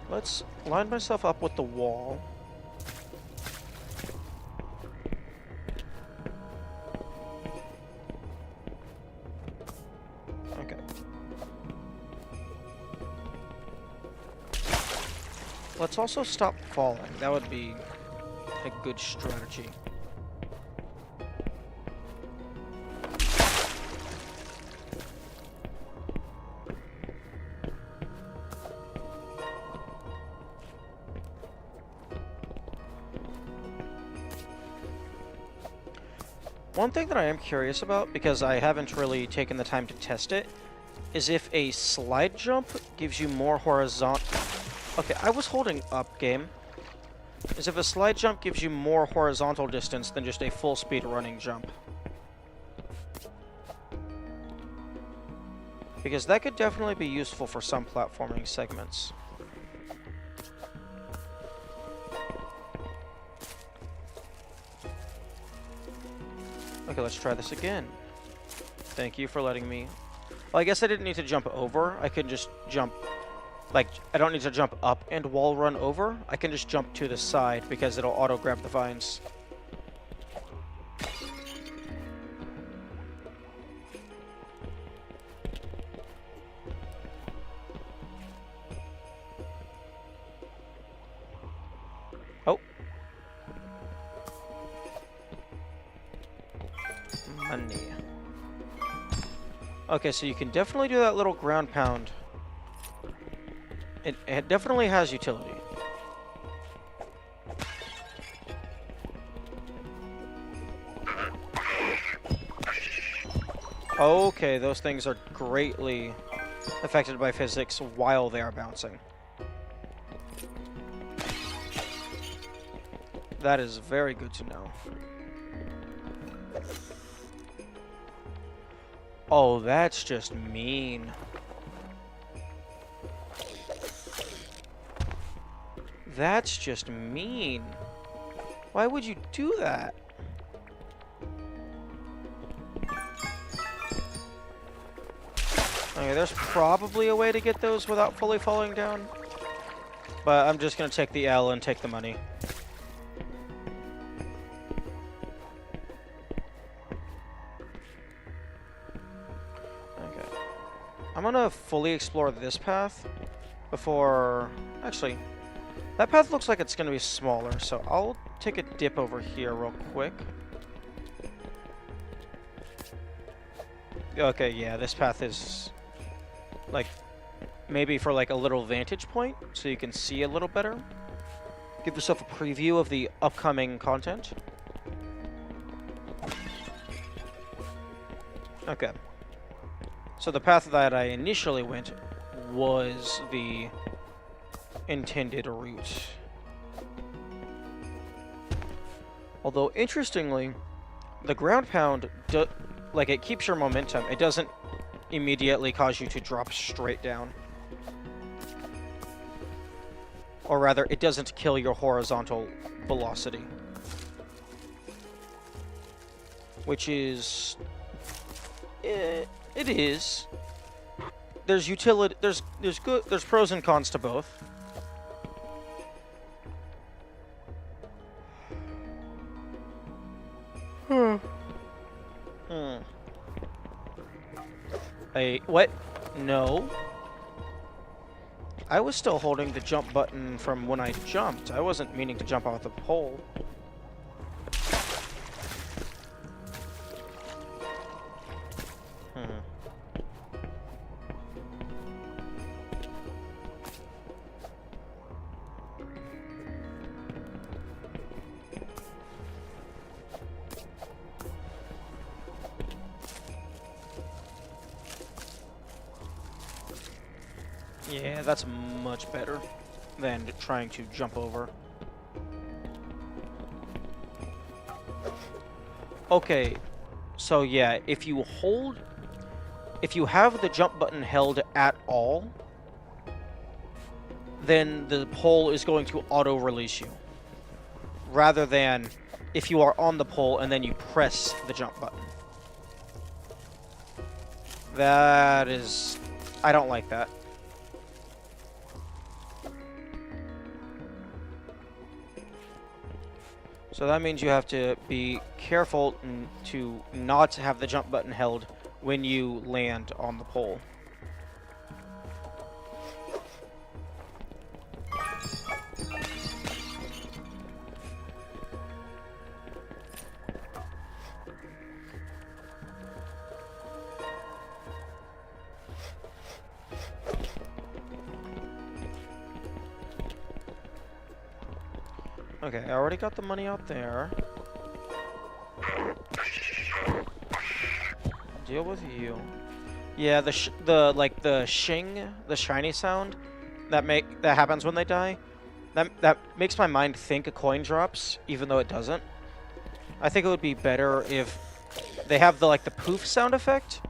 Let's line myself up with the wall. Okay. Let's also stop falling. That would be a good strategy. One thing that I am curious about, because I haven't really taken the time to test it, is if a slide jump gives you more horizontal... Okay, I was holding up, game. Is if a slide jump gives you more horizontal distance than just a full speed running jump. Because that could definitely be useful for some platforming segments. Okay, let's try this again. Thank you for letting me... Well, I guess I didn't need to jump over. I can just jump... Like, I don't need to jump up and wall run over. I can just jump to the side because it'll auto-grab the vines. Oh. Money. Okay, so you can definitely do that little ground pound. It definitely has utility. Okay, those things are greatly affected by physics while they are bouncing. That is very good to know. Oh, that's just mean. That's just mean. Why would you do that? Okay, there's probably a way to get those without fully falling down. But I'm just gonna take the L and take the money. Okay. I'm gonna fully explore this path before... Actually, that path looks like it's gonna be smaller, so I'll take a dip over here real quick. Okay, yeah, this path is... like, maybe for like a little vantage point, so you can see a little better. Give yourself a preview of the upcoming content. Okay. So the path that I initially went was the intended route. Although, interestingly, the ground pound, like, it keeps your momentum. It doesn't immediately cause you to drop straight down. Or rather, it doesn't kill your horizontal velocity. Which is... it is. There's utility... There's pros and cons to both. What? No. I was still holding the jump button from when I jumped. I wasn't meaning to jump off the pole. Yeah, that's much better than trying to jump over. Okay, so yeah, if you have the jump button held at all, then the pole is going to auto-release you. Rather than if you are on the pole and then you press the jump button. That is... I don't like that. So that means you have to be careful to not have the jump button held when you land on the pole. Okay, I already got the money out there. Deal with you. Yeah, the shing, the shiny sound that happens when they die. That makes my mind think a coin drops, even though it doesn't. I think it would be better if they have the poof sound effect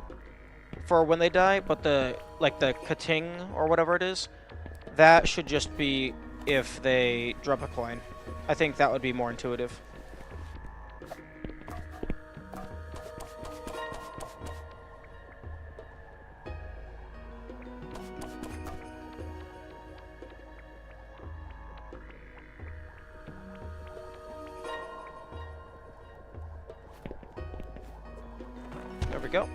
for when they die, but the ka-ting or whatever it is, that should just be if they drop a coin. I think that would be more intuitive. go.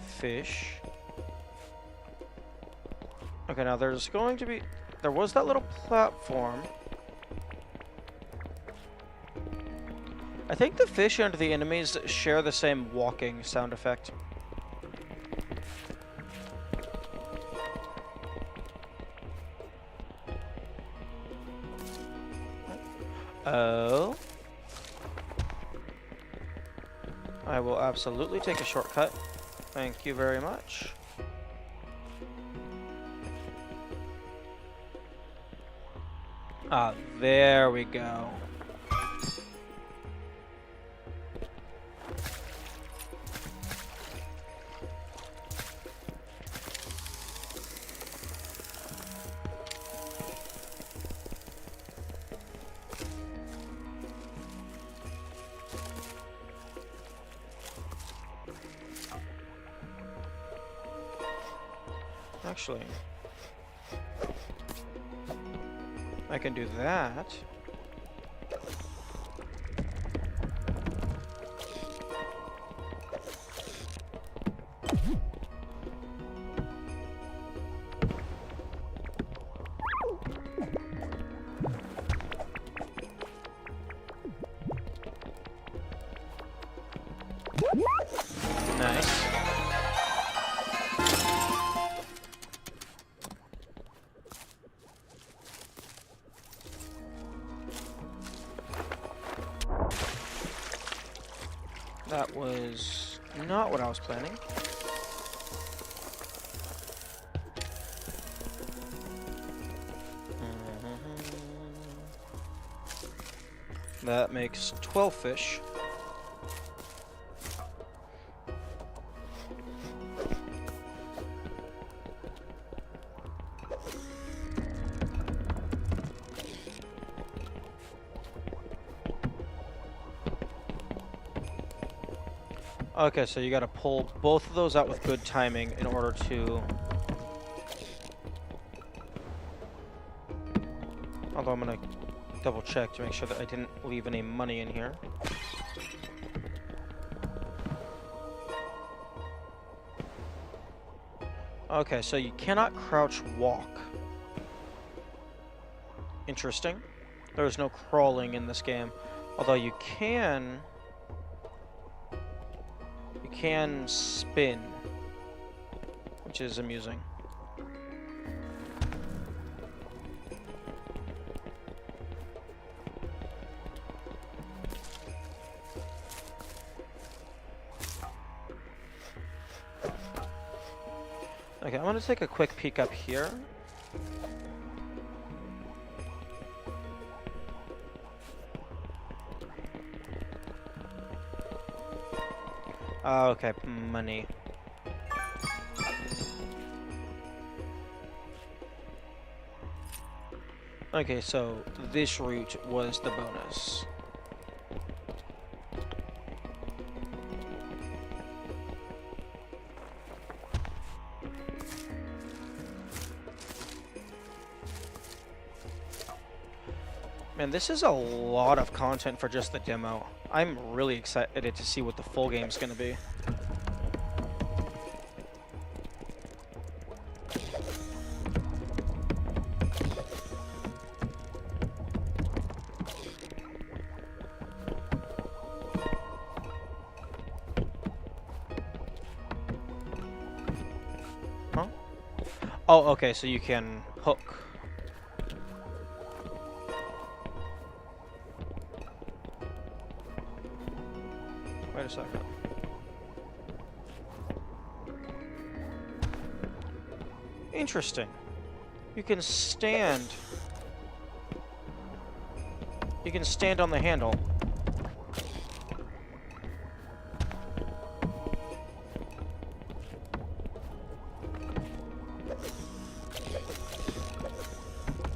Fish. Okay, now there's going to be... There was that little platform. I think the fish and the enemies share the same walking sound effect. Oh. I will absolutely take a shortcut. Thank you very much. Ah, there we go. Actually, I can do that. Nice. That was not what I was planning. That makes 12 fish. Okay, so you gotta pull both of those out with good timing in order to... Although I'm gonna double check to make sure that I didn't leave any money in here. Okay, so you cannot crouch walk. Interesting. There is no crawling in this game. Although you can spin, which is amusing. Okay, I'm gonna take a quick peek up here. Okay, money. Okay, so this route was the bonus. Man, this is a lot of content for just the demo. I'm really excited to see what the full game's gonna be. Huh? Oh, okay, so you can hook. Wait a second. Interesting. You can stand. You can stand on the handle.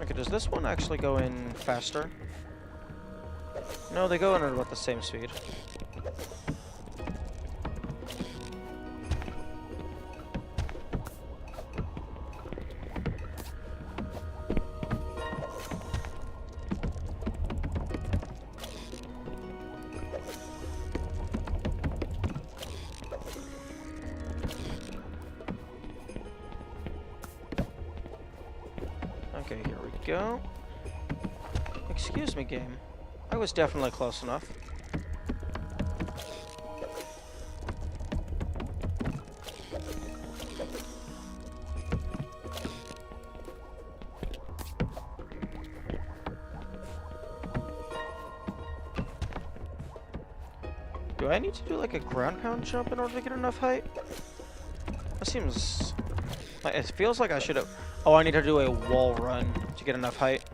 Okay, does this one actually go in faster? No, they go in at about the same speed. go. Excuse me, game. I was definitely close enough. Do I need to do like a ground pound jump in order to get enough height? That seems... like, it feels like I should have... Oh, I need to do a wall run to get enough height.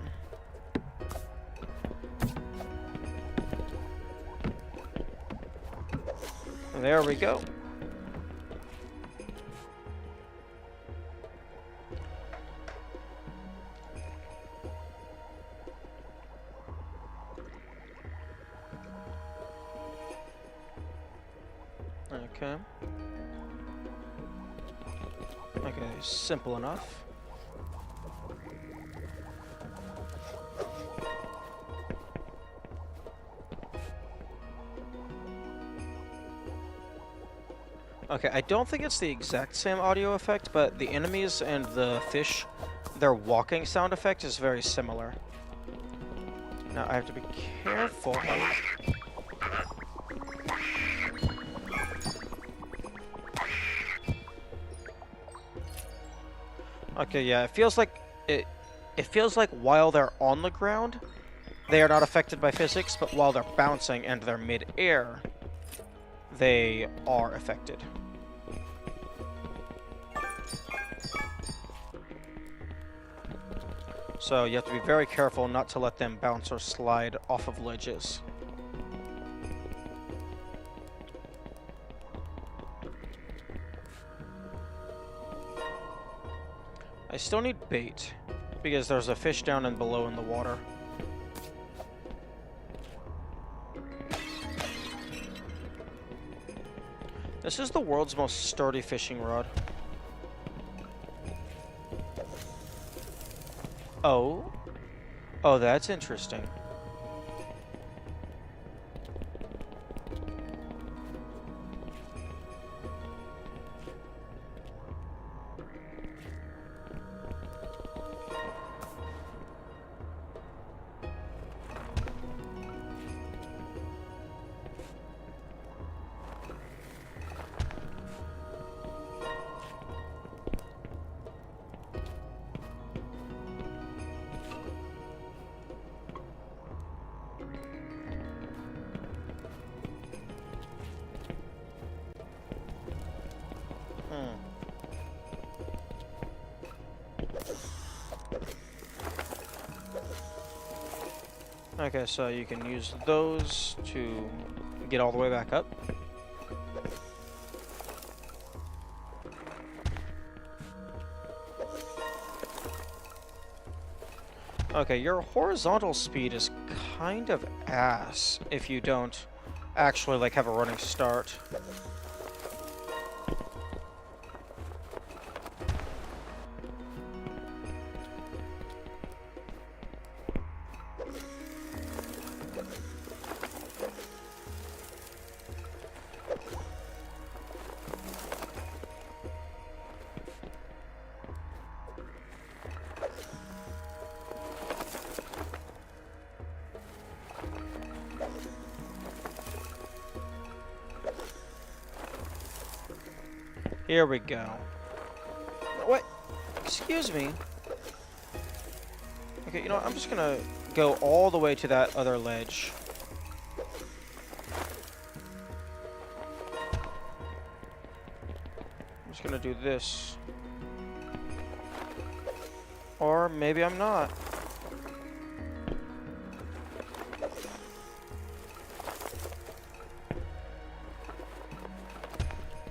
There we go. Okay. Okay, simple enough. Okay, I don't think it's the exact same audio effect, but the enemies and the fish, their walking sound effect is very similar. Now I have to be careful. Okay, yeah, it feels like while they're on the ground, they are not affected by physics, but while they're bouncing and they're mid-air, they are affected. So you have to be very careful not to let them bounce or slide off of ledges. I still need bait, because there's a fish down and below in the water. This is the world's most sturdy fishing rod. Oh? Oh, that's interesting. Okay, so you can use those to get all the way back up. Okay, your horizontal speed is kind of ass if you don't actually like have a running start. Here we go. What? Excuse me. Okay, you know what? I'm just gonna go all the way to that other ledge. I'm just gonna do this. Or maybe I'm not.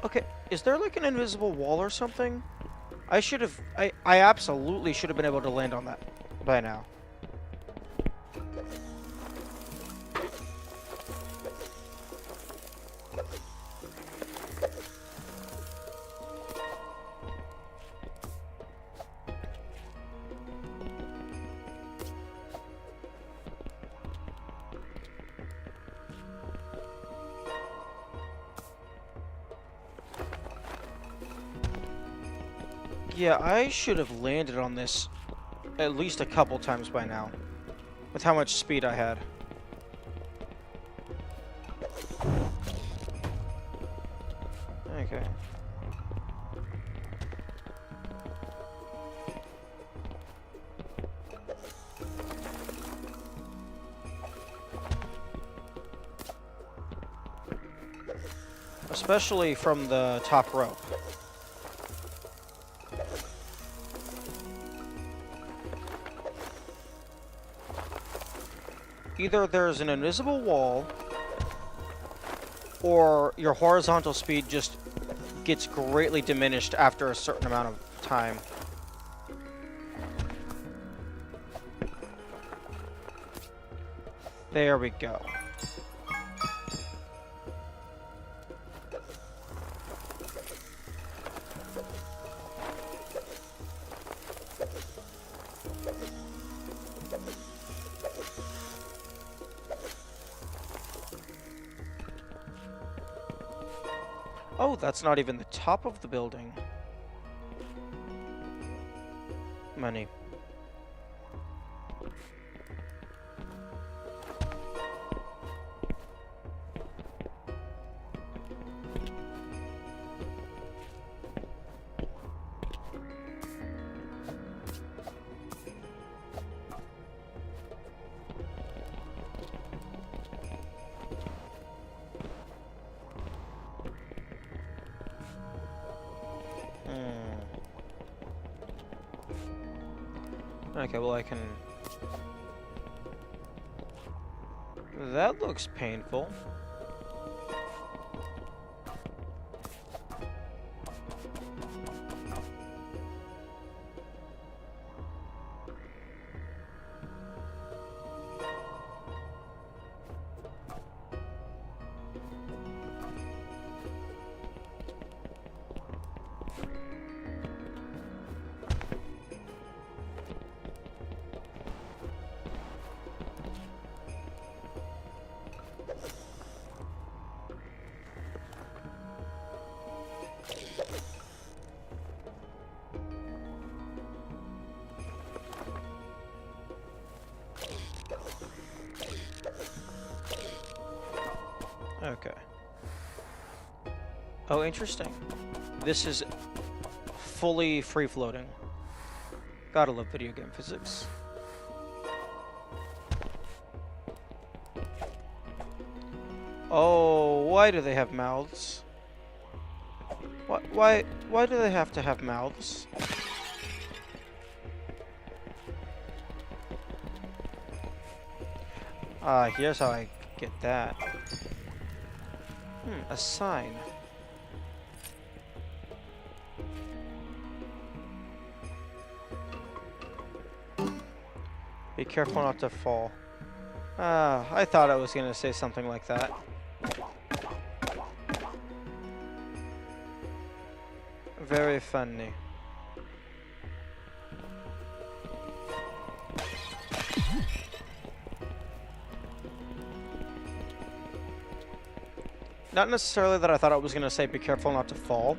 Okay, is there like an invisible wall or something? I absolutely should have been able to land on that by now. Yeah, I should have landed on this at least a couple times by now, with how much speed I had. Okay. Especially from the top rope. Either there's an invisible wall, or your horizontal speed just gets greatly diminished after a certain amount of time. There we go. Oh, that's not even the top of the building. Money. Okay, well I can... That looks painful. Okay. Oh, interesting. This is fully free-floating. Gotta love video game physics. Oh, why do they have mouths? Why do they have to have mouths? Here's how I get that. A sign. Be careful not to fall. I thought I was gonna say something like that. Very funny. Not necessarily that I thought it was going to say be careful not to fall,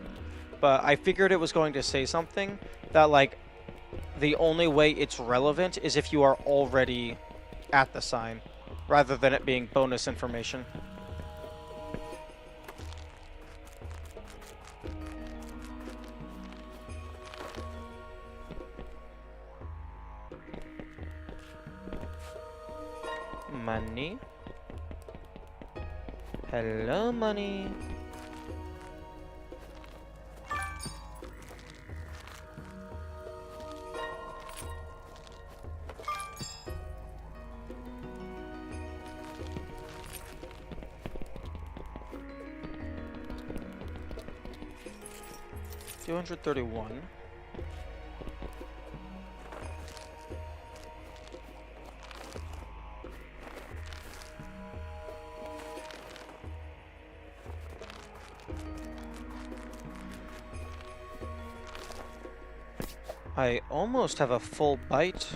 but I figured it was going to say something that, like, the only way it's relevant is if you are already at the sign, rather than it being bonus information. Money. Hello, money. $231. I almost have a full bite.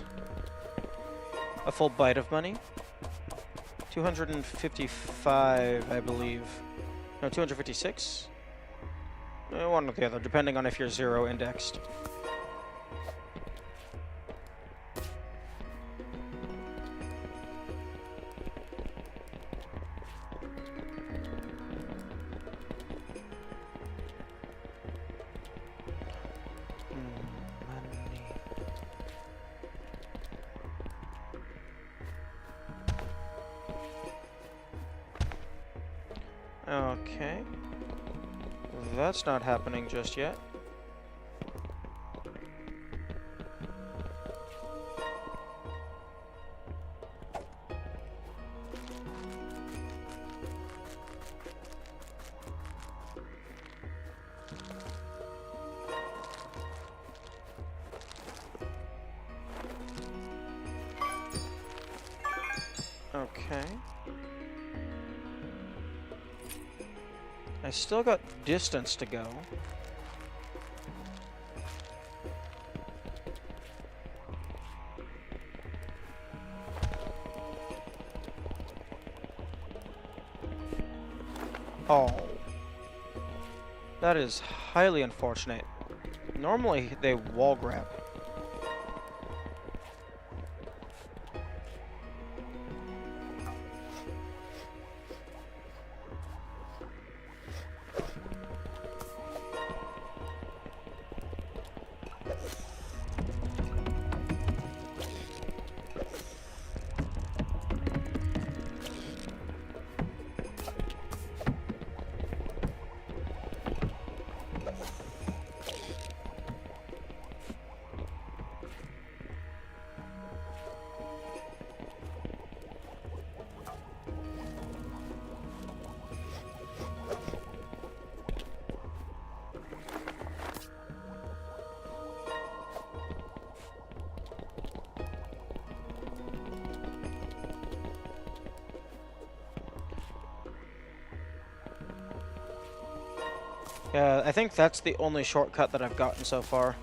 A full bite of money. 255, I believe. No, 256? One or the other, depending on if you're zero indexed. Okay. That's not happening just yet. Okay. I still got distance to go. Oh. That is highly unfortunate. Normally they wall grab. Yeah, I think that's the only shortcut that I've gotten so far.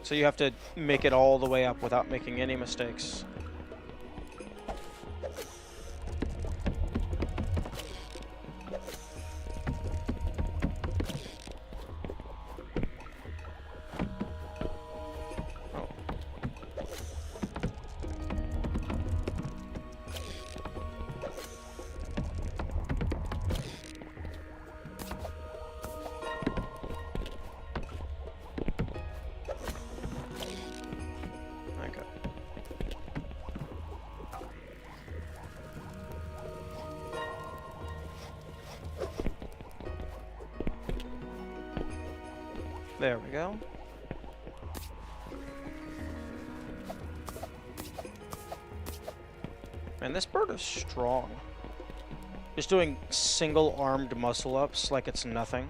So you have to make it all the way up without making any mistakes. Oh. Okay. There we go. Man, this bird is strong. Just doing single-armed muscle-ups like it's nothing.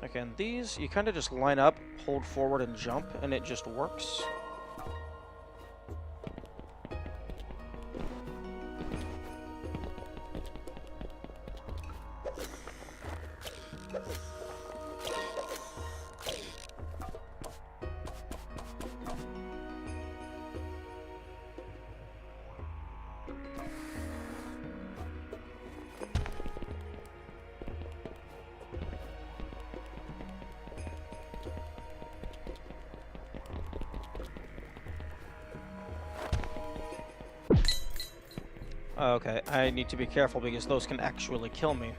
Okay, and these, you kind of just line up, hold forward, and jump, and it just works. Okay, I need to be careful because those can actually kill me.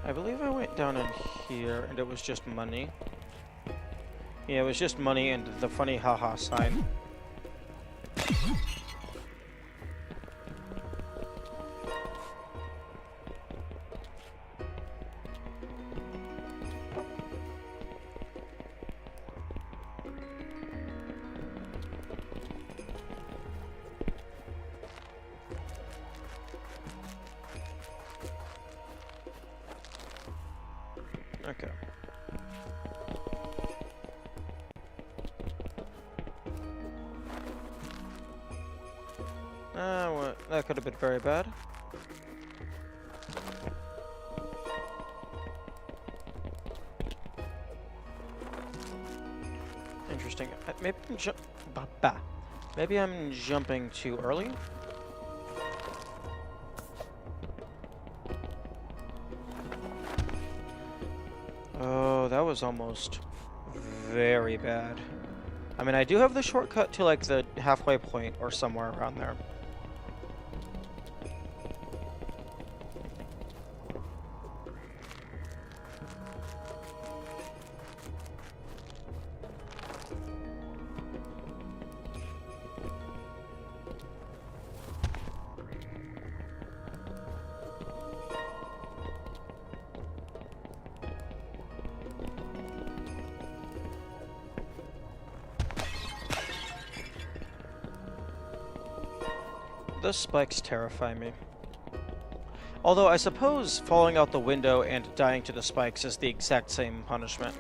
I believe I went down in here and it was just money. Yeah, it was just money and the funny haha sign. Okay. Well, that could have been very bad. Interesting. Maybe I'm maybe I'm jumping too early. Oh, that was almost very bad. I mean, I do have the shortcut to, like, the halfway point or somewhere around there. The spikes terrify me. Although I suppose falling out the window and dying to the spikes is the exact same punishment.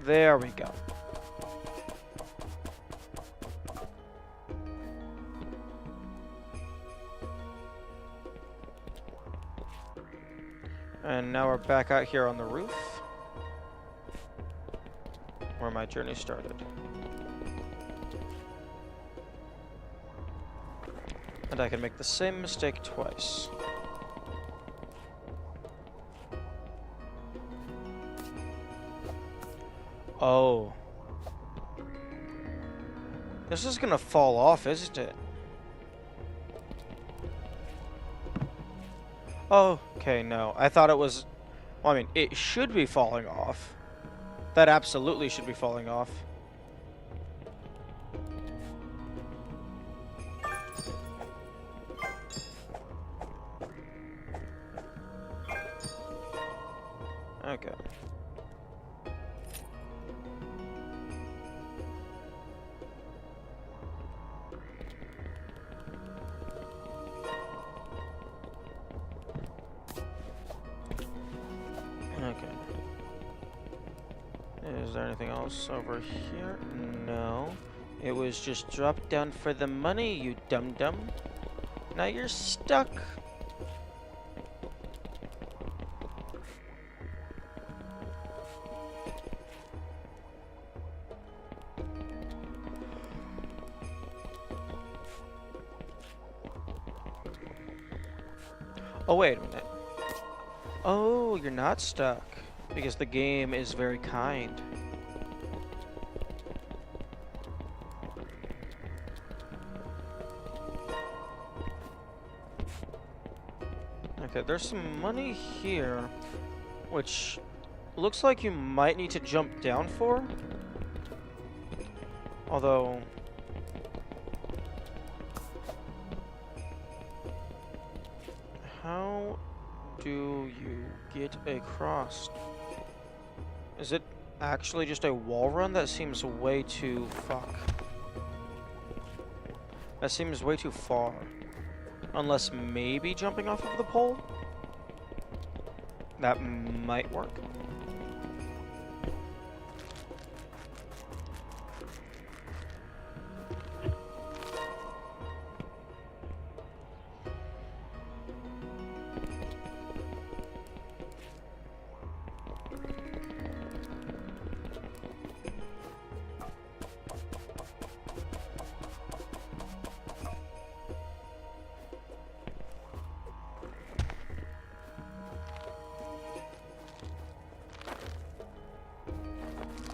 There we go. And now we're back out here on the roof, where my journey started. And I can make the same mistake twice. Oh. This is gonna fall off, isn't it? Oh, okay, no. I thought it was... Well, I mean, it should be falling off. That absolutely should be falling off. Okay. Okay. Is there anything else over here? No. It was just drop down for the money, you dum-dum. Now you're stuck. Oh, wait a minute. Oh, you're not stuck. Because the game is very kind. Okay, there's some money here, which looks like you might need to jump down for. Although... How do you get across? Is it actually just a wall run? That seems way too... fuck. That seems way too far. Unless maybe jumping off of the pole? That might work.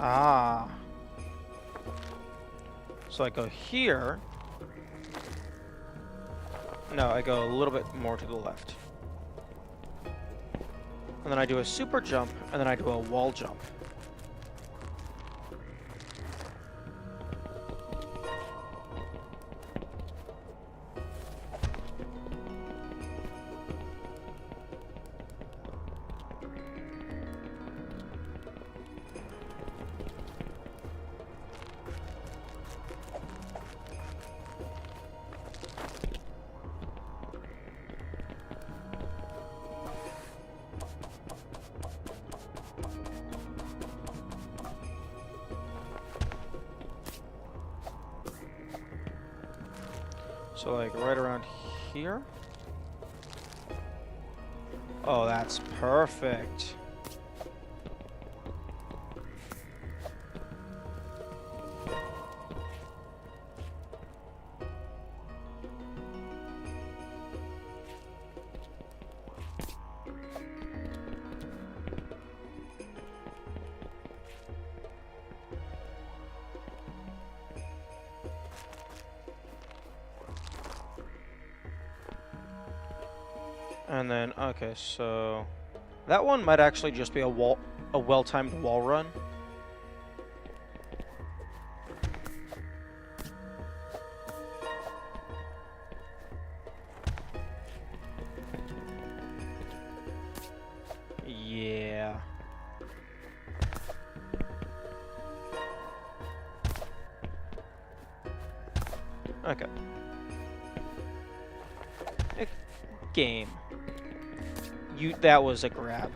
Ah. So I go here. No, I go a little bit more to the left. And then I do a super jump, and then I do a wall jump. So like right around here. Oh, that's perfect. And then, okay, so that one might actually just be a well-timed wall run. Okay. Game. That was a grab.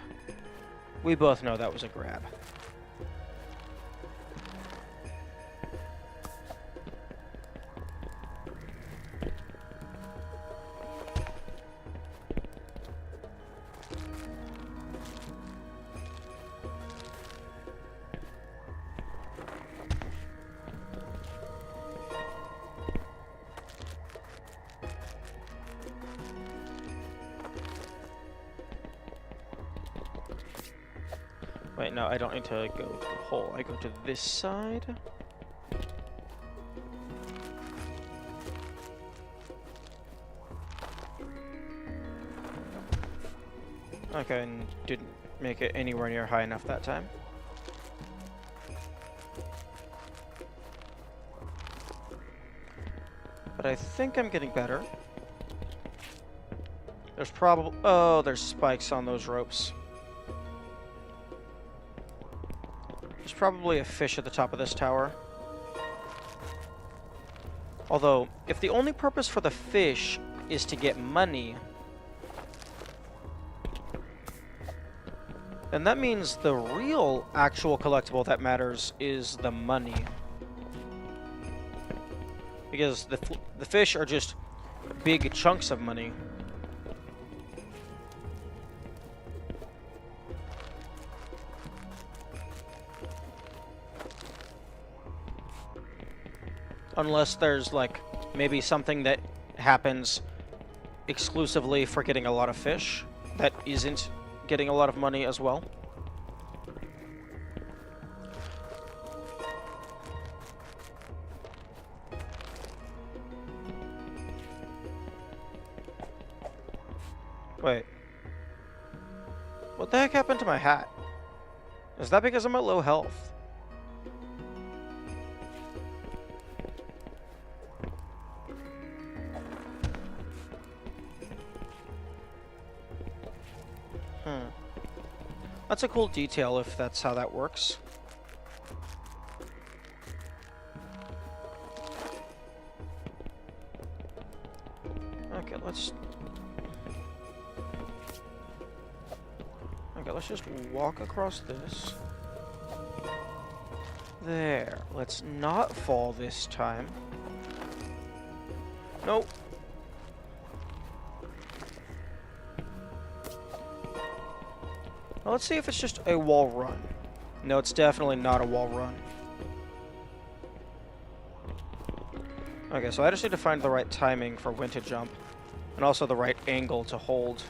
We both know that was a grab. Wait, no, I don't need to go to the hole. I go to this side. Okay, and didn't make it anywhere near high enough that time. But I think I'm getting better. There's probably... Oh, there's spikes on those ropes. There's probably a fish at the top of this tower. Although, if the only purpose for the fish is to get money, then that means the real actual collectible that matters is the money. Because the fish are just big chunks of money. Unless there's, like, maybe something that happens exclusively for getting a lot of fish that isn't getting a lot of money as well. Wait. What the heck happened to my hat? Is that because I'm at low health? That's a cool detail if that's how that works. Okay, let's just walk across this. There. Let's not fall this time. Nope. Well, let's see if it's just a wall run. No, it's definitely not a wall run. Okay, so I just need to find the right timing for when to jump, and also the right angle to hold.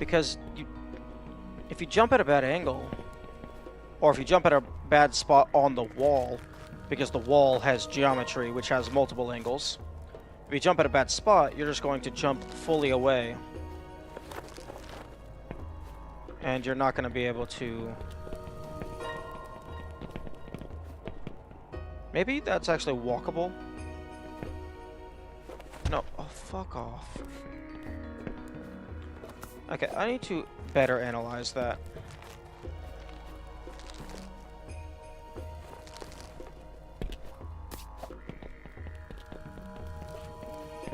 Because if you jump at a bad angle, or if you jump at a bad spot on the wall, because the wall has geometry which has multiple angles, if you jump at a bad spot, you're just going to jump fully away. And you're not going to be able to... Maybe that's actually walkable? No. Oh, fuck off. Okay, I need to better analyze that.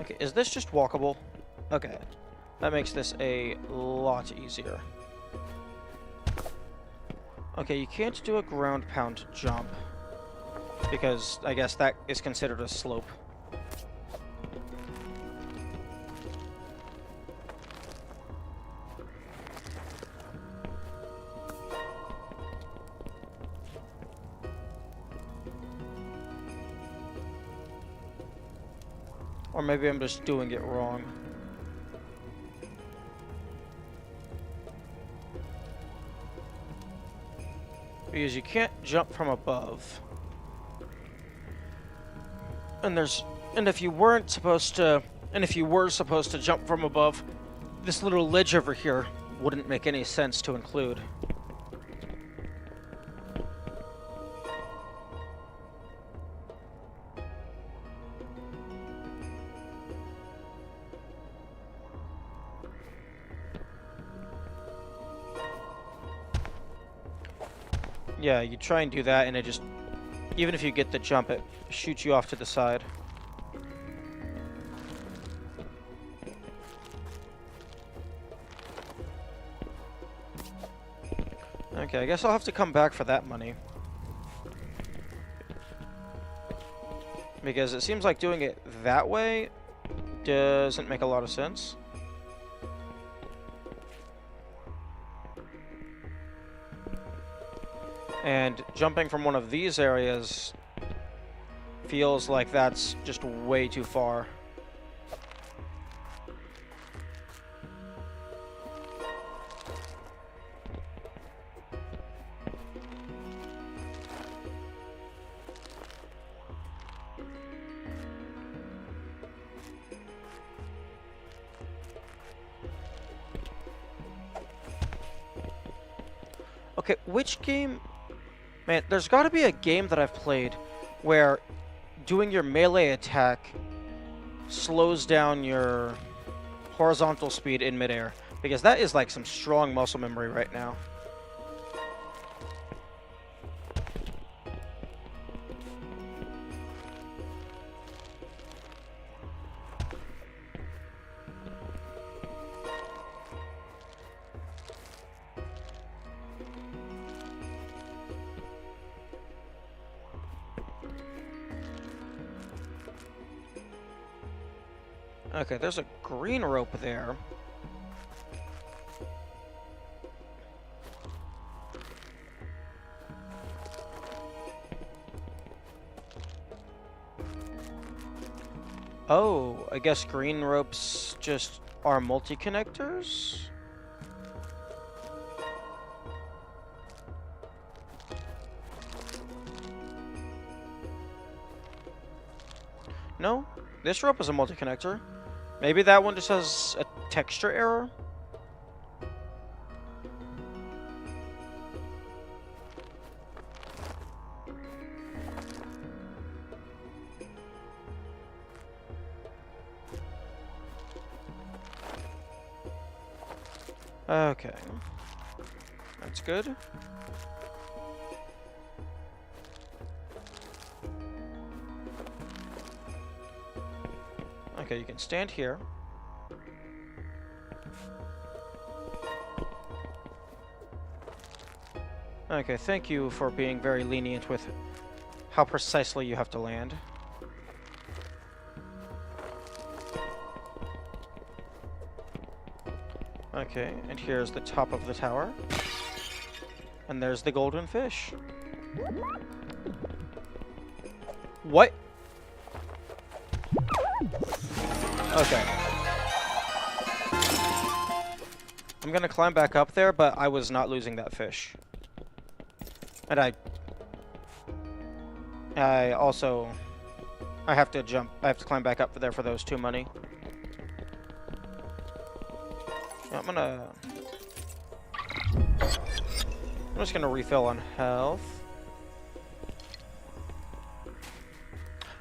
Okay, is this just walkable? Okay, that makes this a lot easier. Okay, you can't do a ground pound jump, because I guess that is considered a slope. Or maybe I'm just doing it wrong. Because you can't jump from above. And if you were supposed to jump from above, this little ledge over here wouldn't make any sense to include. Yeah, you try and do that, and it just... Even if you get the jump, it shoots you off to the side. Okay, I guess I'll have to come back for that money. Because it seems like doing it that way doesn't make a lot of sense. And jumping from one of these areas feels like that's just way too far. Okay, which game... Man, there's got to be a game that I've played where doing your melee attack slows down your horizontal speed in midair. Because that is like some strong muscle memory right now. Okay, there's a green rope there. Oh, I guess green ropes just are multi-connectors? No, this rope is a multi-connector. Maybe that one just has a texture error? Okay. That's good. Okay, you can stand here. Okay, thank you for being very lenient with how precisely you have to land. Okay, and here's the top of the tower. And there's the golden fish. What? Okay. I'm gonna climb back up there, but I was not losing that fish. And I have to jump. I have to climb back up there for those 2 money. I'm just gonna refill on health.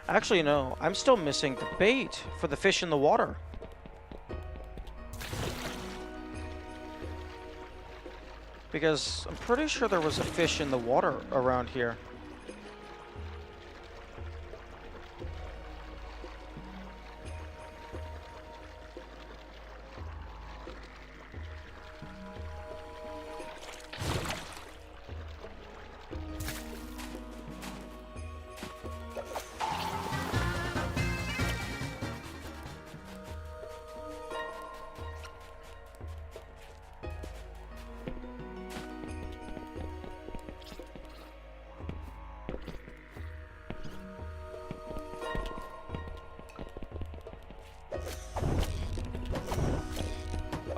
Actually, no. I'm still missing the bait for the fish in the water. Because I'm pretty sure there was a fish in the water around here.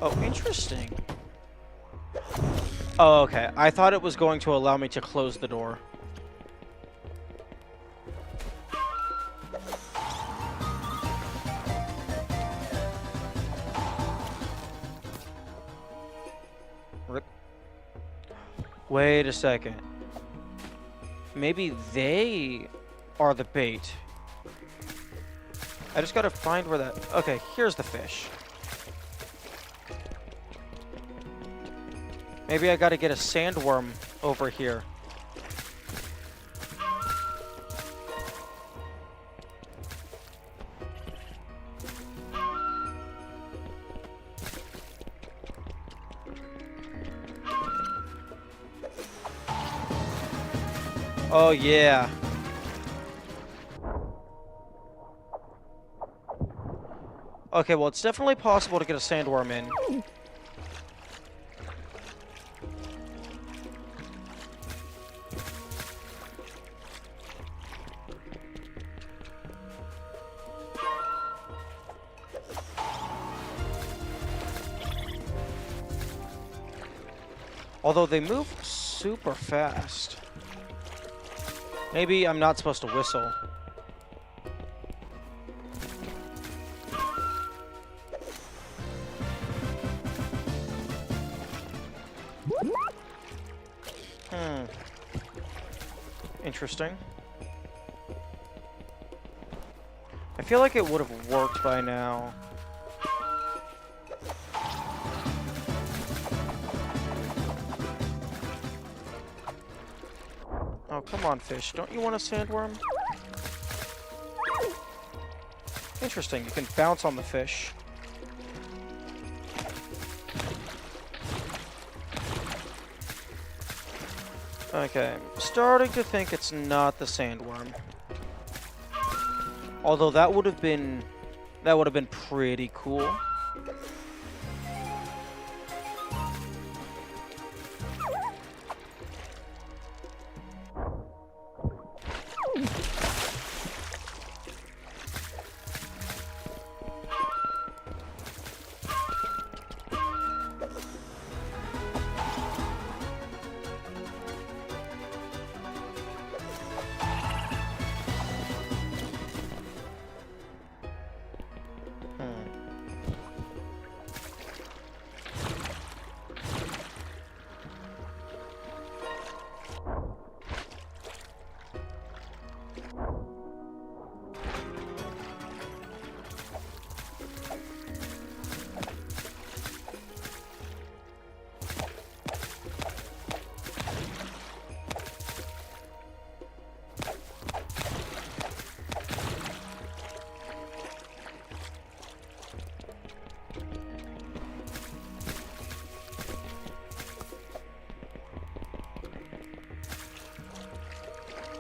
Oh, interesting. Oh, okay. I thought it was going to allow me to close the door. Rip. Wait a second. Maybe they are the bait. I just gotta find where that... Okay, here's the fish. Maybe I gotta get a sandworm over here. Oh, yeah. Okay, well, it's definitely possible to get a sandworm in. Although they move super fast. Maybe I'm not supposed to whistle. Interesting. I feel like it would have worked by now. Oh, come on, fish. Don't you want a sandworm? Interesting. You can bounce on the fish. Okay, I'm starting to think it's not the sandworm. Although that would have been pretty cool.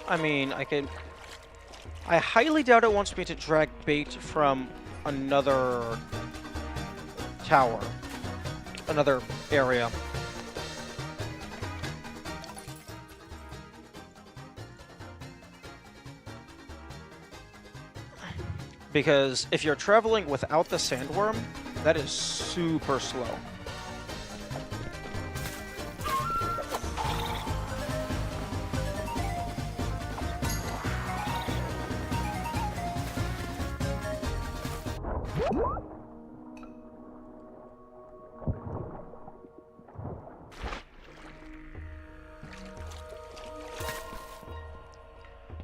I mean, I highly doubt it wants me to drag bait from another tower, another area. Because if you're traveling without the sandworm, that is super slow.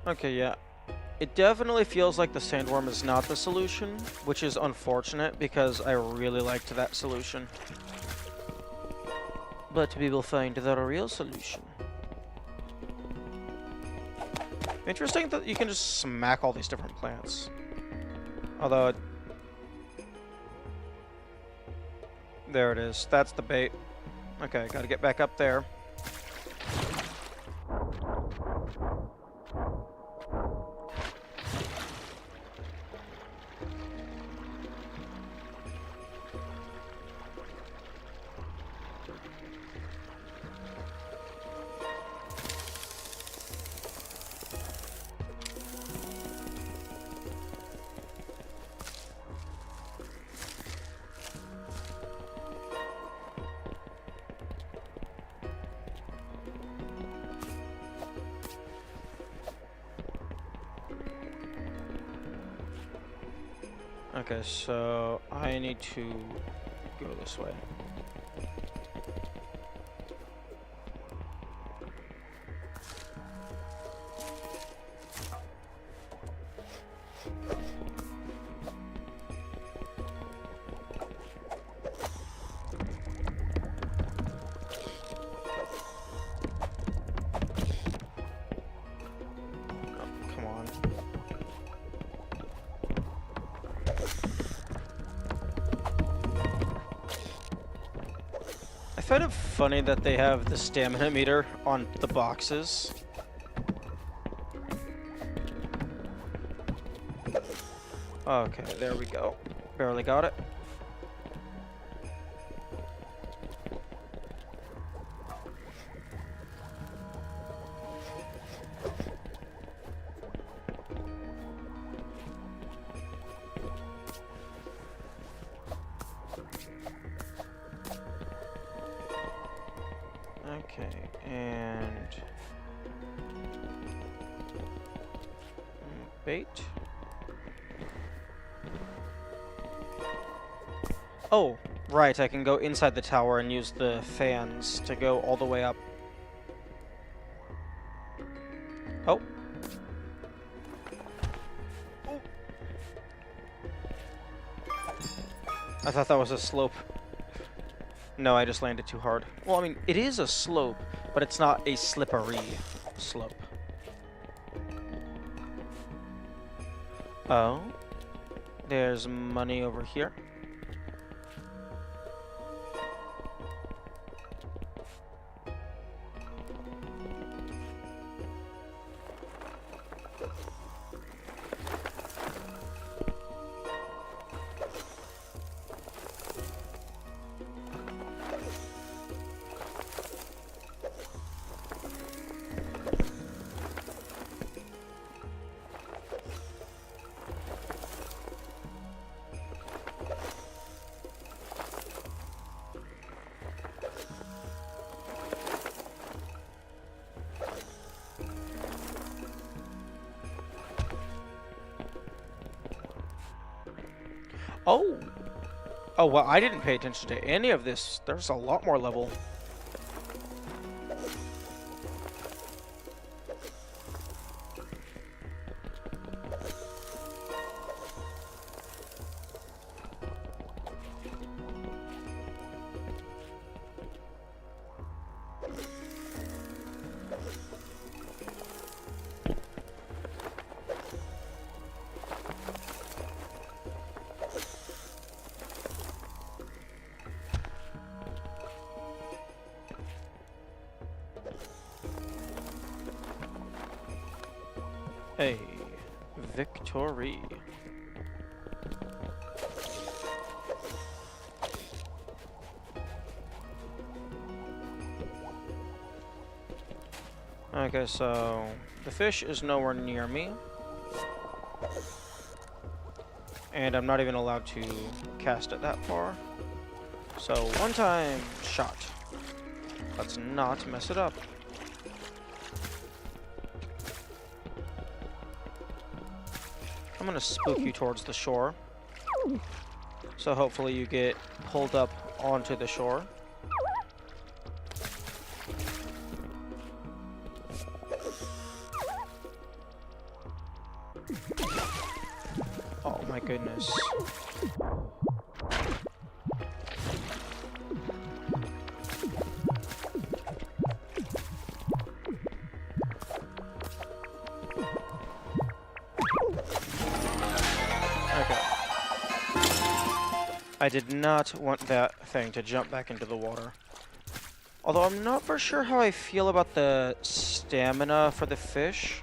Okay, yeah. It definitely feels like the sandworm is not the solution, which is unfortunate because I really liked that solution. But we will find the real solution. Interesting that you can just smack all these different plants. Although... There it is. That's the bait. Okay, gotta get back up there. Okay, so I need to go this way. I find it funny that they have the stamina meter on the boxes. Okay, there we go. Barely got it. Okay, and bait. Oh, right, I can go inside the tower and use the fans to go all the way up. Oh. I thought that was a slope. No, I just landed too hard. Well, I mean, it is a slope, but it's not a slippery slope. Oh. There's money over here. Oh! Oh, well, I didn't pay attention to any of this. There's a lot more level. Hey, victory. Okay, so the fish is nowhere near me. And I'm not even allowed to cast it that far. So, one time shot. Let's not mess it up. I'm gonna spook you towards the shore. So hopefully you get pulled up onto the shore. Oh my goodness. I did not want that thing to jump back into the water. Although I'm not for sure how I feel about the stamina for the fish.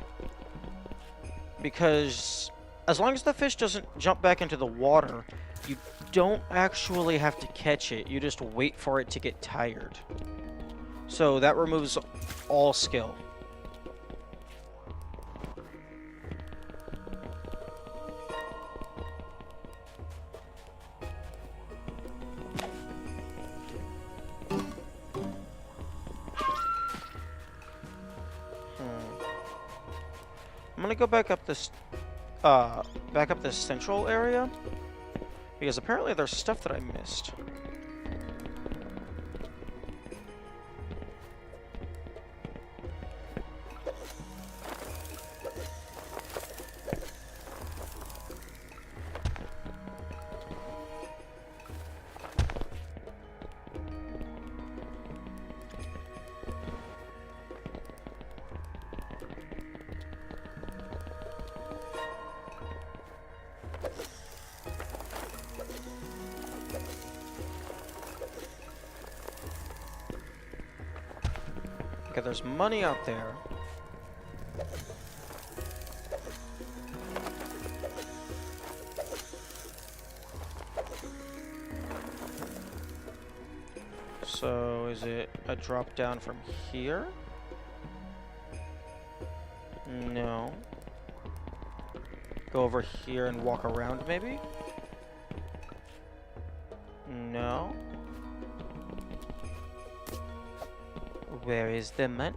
Because as long as the fish doesn't jump back into the water, you don't actually have to catch it. You just wait for it to get tired. So that removes all skill. I'm gonna go back up this central area, because apparently there's stuff that I missed. Okay, there's money out there. So is it a drop down from here? No. Go over here and walk around, maybe? No. Where is the money?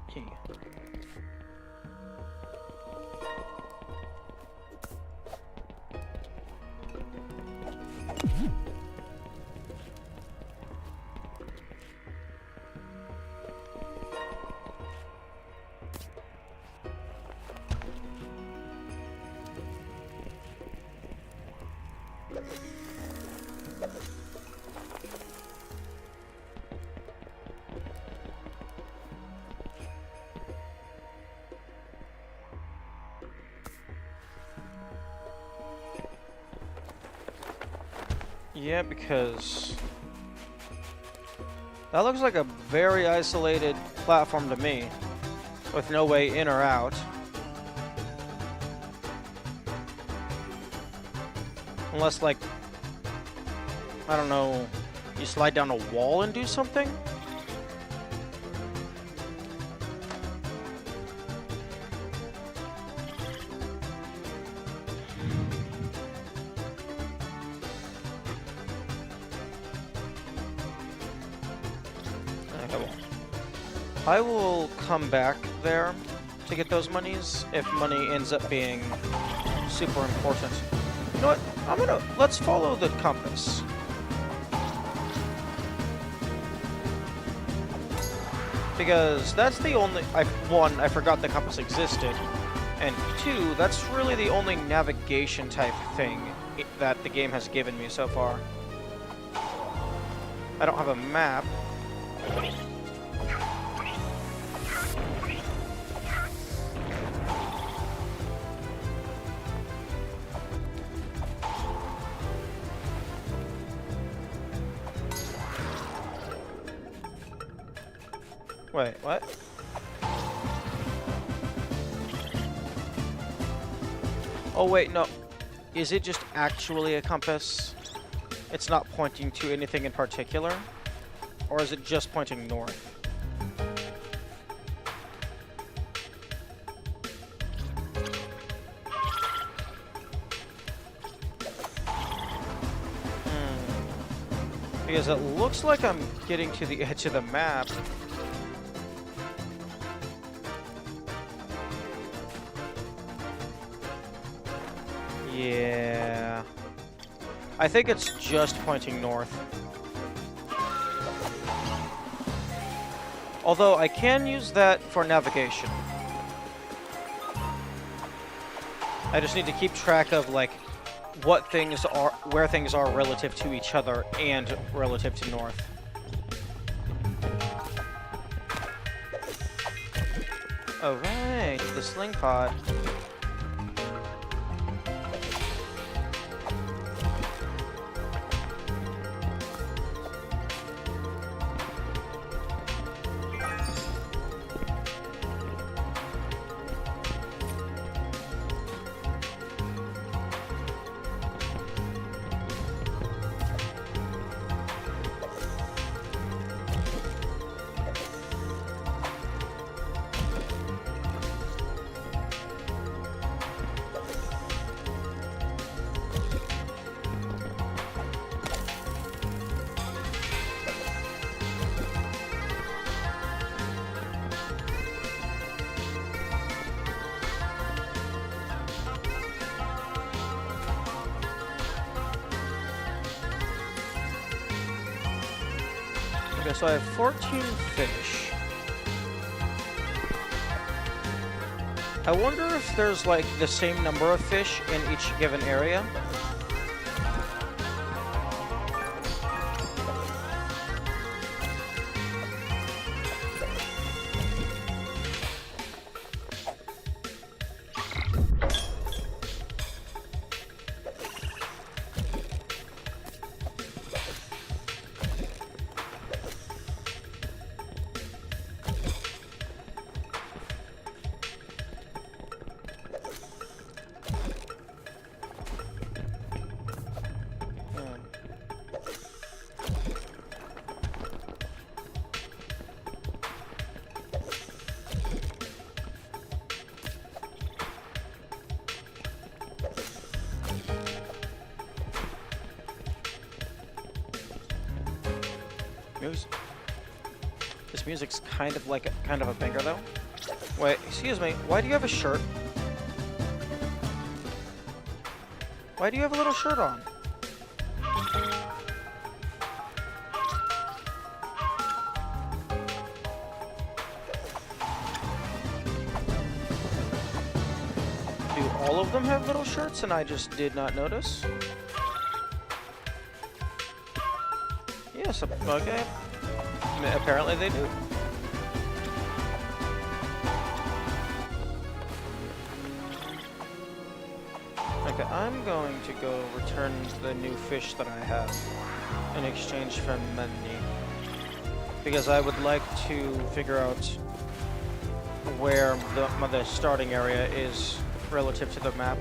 Yeah, because that looks like a very isolated platform to me, with no way in or out. Unless, like, I don't know, you slide down a wall and do something? I will come back there to get those monies if money ends up being super important. You know what? Let's follow the compass. Because that's the only, one, I forgot the compass existed, and two, that's really the only navigation type thing that the game has given me so far. I don't have a map. Wait, what? Oh wait, no. Is it just actually a compass? It's not pointing to anything in particular? Or is it just pointing north? Because it looks like I'm getting to the edge of the map. Yeah. I think it's just pointing north. Although I can use that for navigation. I just need to keep track of, like, what things are, where things are relative to each other and relative to north. Alright, the sling pod. Okay, so I have 14 fish. I wonder if there's, like, the same number of fish in each given area. This music's kind of a banger though. Wait, excuse me. Why do you have a shirt? Why do you have a little shirt on? Do all of them have little shirts and I just did not notice? Yes, okay. Apparently they do. Okay, I'm going to go return the new fish that I have in exchange for money. Because I would like to figure out where the starting area is relative to the map.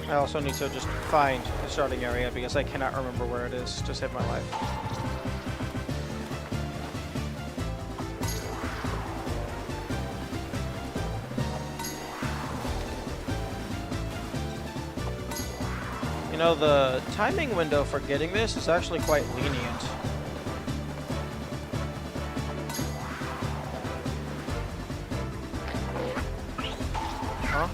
I also need to just find the starting area because I cannot remember where it is to save my life. You know, the timing window for getting this is actually quite lenient. Huh?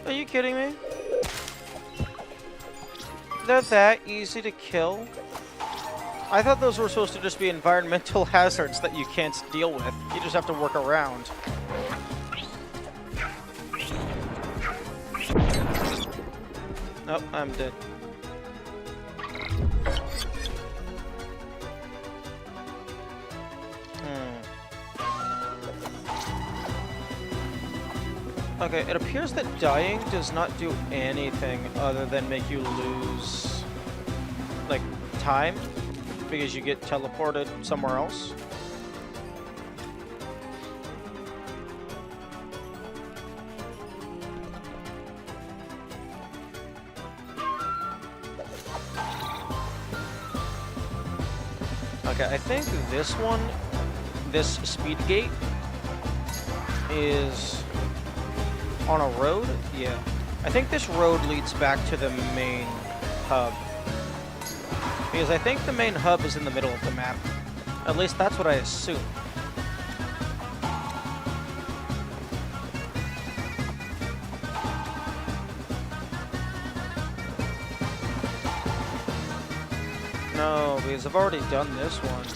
Are you kidding me? They're that easy to kill? I thought those were supposed to just be environmental hazards that you can't deal with. You just have to work around. Nope, I'm dead. Okay, it appears that dying does not do anything other than make you lose, like, time, because you get teleported somewhere else. Okay, I think this one, this speed gate, is on a road? Yeah. I think this road leads back to the main hub. Because I think the main hub is in the middle of the map. At least that's what I assume. No, because I've already done this one.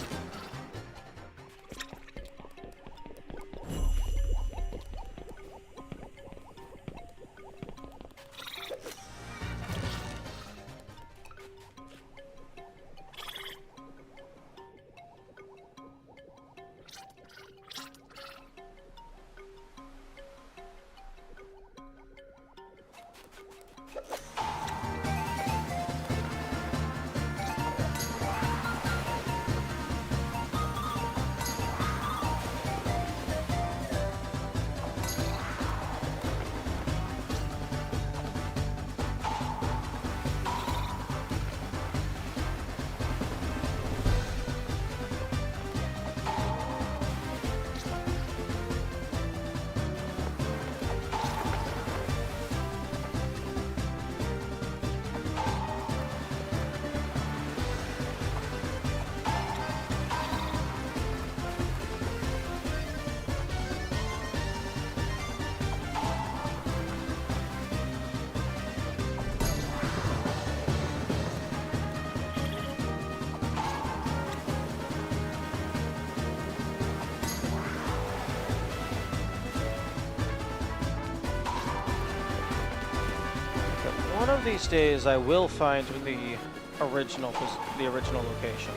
One of these days, I will find the original location.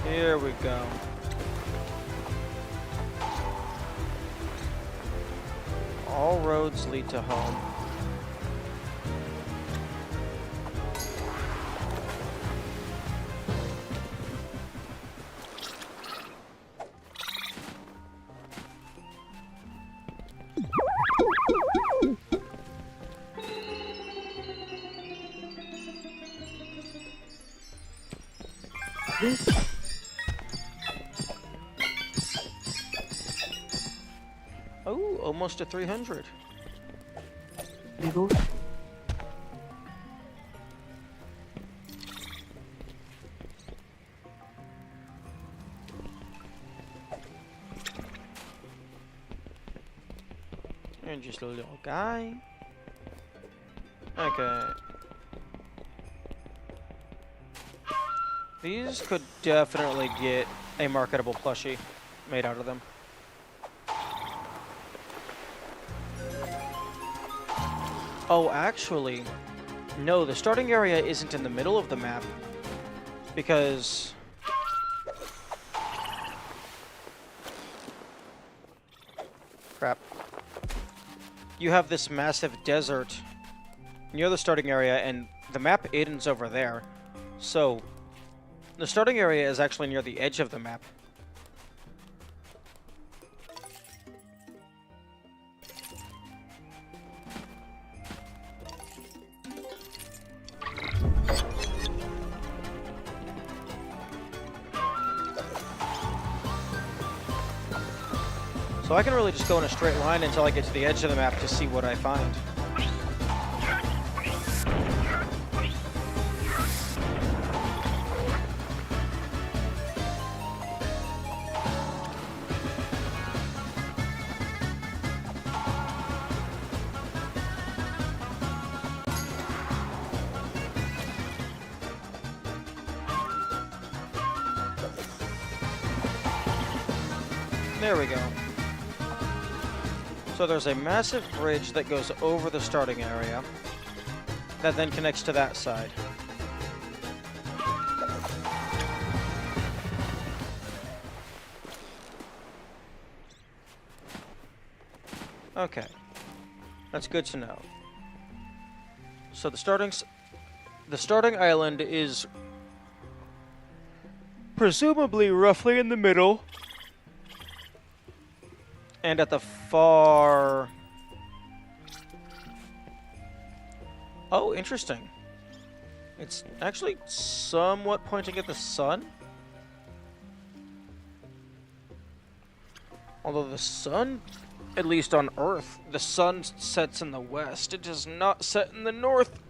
Here we go. All roads lead to home. ¿Ves? Oh, almost to 300. De 2. And just a little guy. Okay. These could definitely get a marketable plushie made out of them. Oh, actually, no, the starting area isn't in the middle of the map because crap. You have this massive desert near the starting area, and the map ends over there. So, the starting area is actually near the edge of the map. So I can really just go in a straight line until I get to the edge of the map to see what I find. There we go. So there's a massive bridge that goes over the starting area that then connects to that side. Okay. That's good to know. So the starting island is presumably roughly in the middle. And at the far... Oh, interesting. It's actually somewhat pointing at the sun. Although the sun, at least on Earth, the sun sets in the west. It does not set in the north.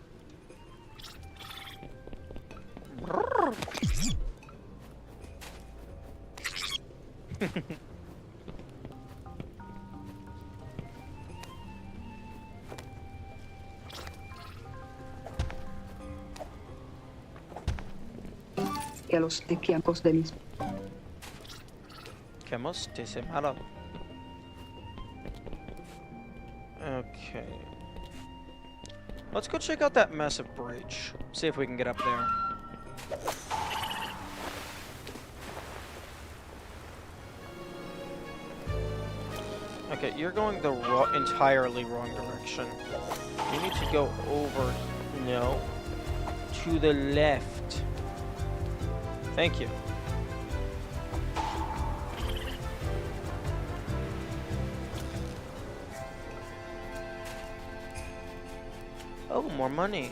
Y a los equiancos de mis. ¿Qué más te se mala? Okay. Let's go check out that massive bridge. See if we can get up there. Okay, you're going the entirely wrong direction. You need to go over... No. To the left. Thank you. Oh, more money.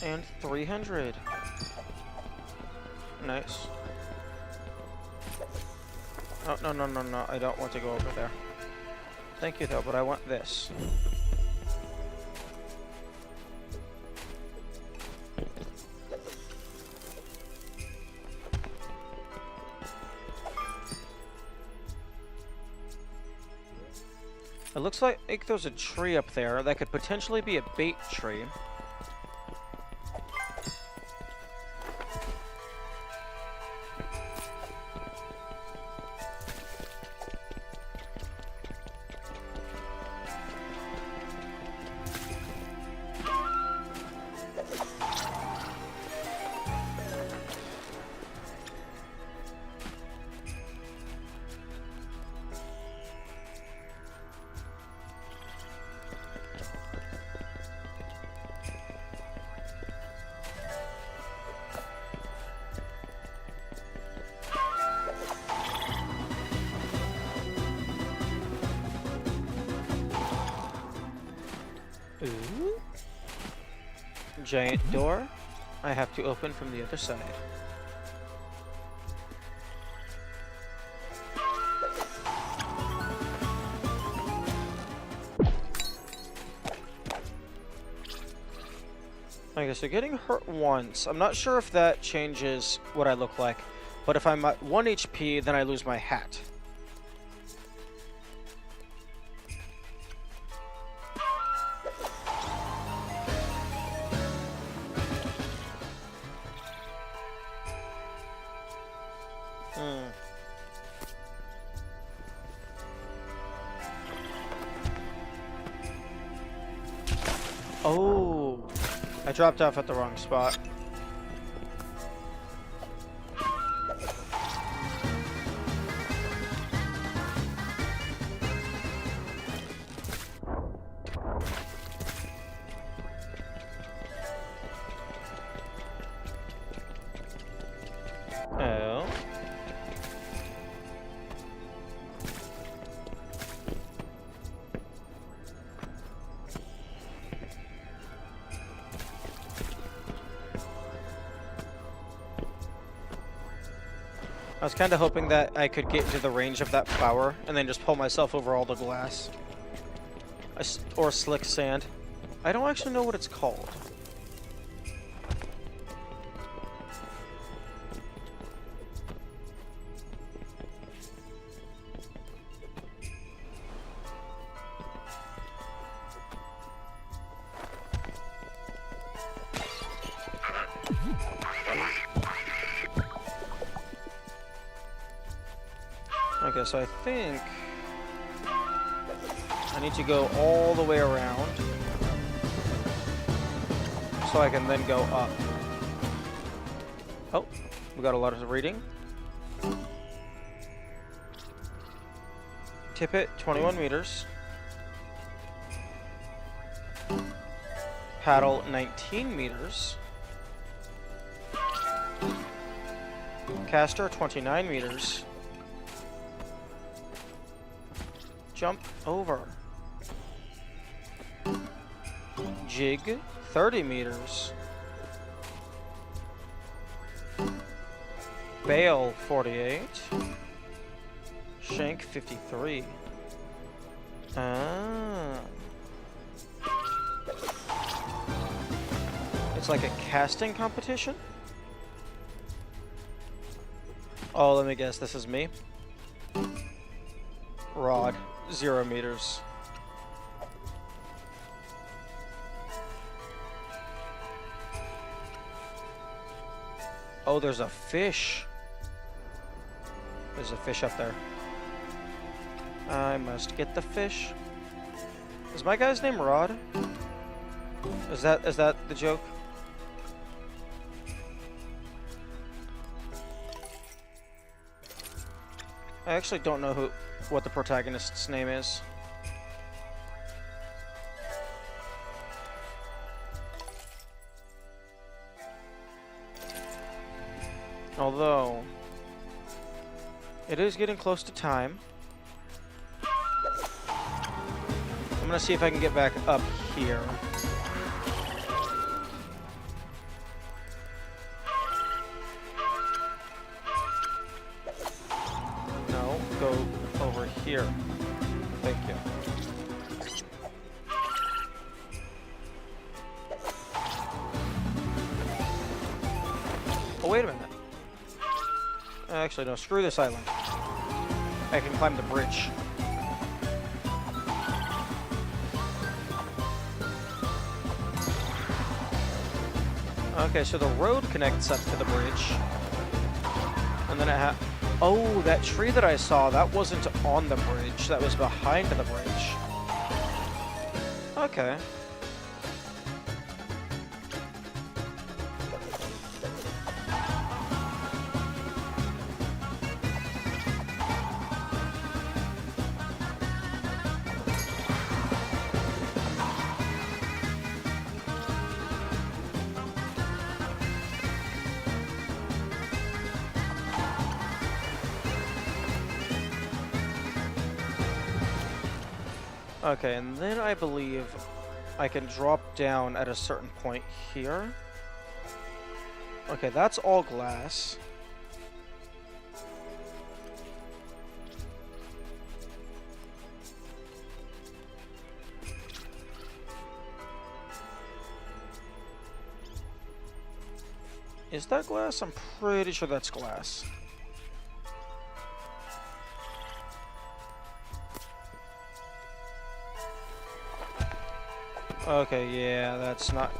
And 300. Nice. Oh, no, no, no, no. I don't want to go over there. Thank you, though, but I want this. It looks like there's a tree up there that could potentially be a bait tree. Ooh. Giant door. I have to open from the other side. Okay, so getting hurt once. I'm not sure if that changes what I look like, but if I'm at 1 HP, then I lose my hat. Oh, I dropped off at the wrong spot. Oh. I was kind of hoping that I could get into the range of that flower and then just pull myself over all the glass. Or slick sand. I don't actually know what it's called. Okay, so I think I need to go all the way around so I can then go up. Oh, we got a lot of reading. Tippet, 21 meters. Paddle, 19 meters. Caster, 29 meters. Jump over. Jig, 30 meters. Bail, 48. Shank, 53. Ah. It's like a casting competition? Oh, let me guess, this is me. Rod, 0 meters. Oh, there's a fish. There's a fish up there. I must get the fish. Is my guy's name Rod? Is that the joke? I actually don't know what the protagonist's name is. Although it is getting close to time. I'm gonna see if I can get back up here. No, go over here. Thank you. Oh, wait a minute. Actually, no, screw this island. I can climb the bridge. Okay, so the road connects up to the bridge. And then oh, that tree that I saw, that wasn't on the bridge. That was behind the bridge. Okay. Okay, and then I believe I can drop down at a certain point here. Okay, that's all glass. Is that glass? I'm pretty sure that's glass. Okay, yeah, that's not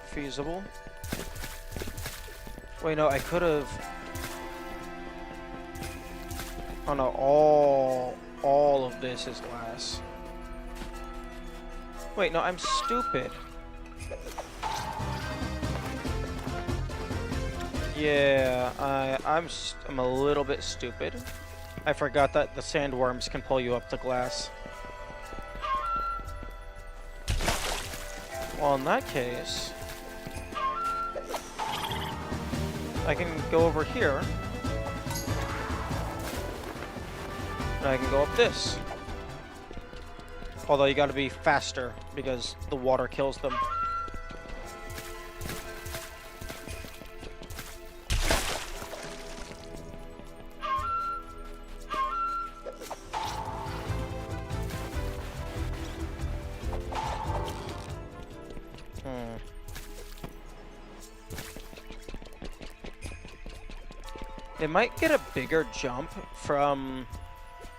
feasible. Wait, no, I could have... Oh no, all of this is glass. Wait, no, I'm stupid. Yeah, I'm a little bit stupid. I forgot that the sandworms can pull you up to glass. Well, in that case, I can go over here. And I can go up this. Although you gotta be faster because the water kills them. They might get a bigger jump from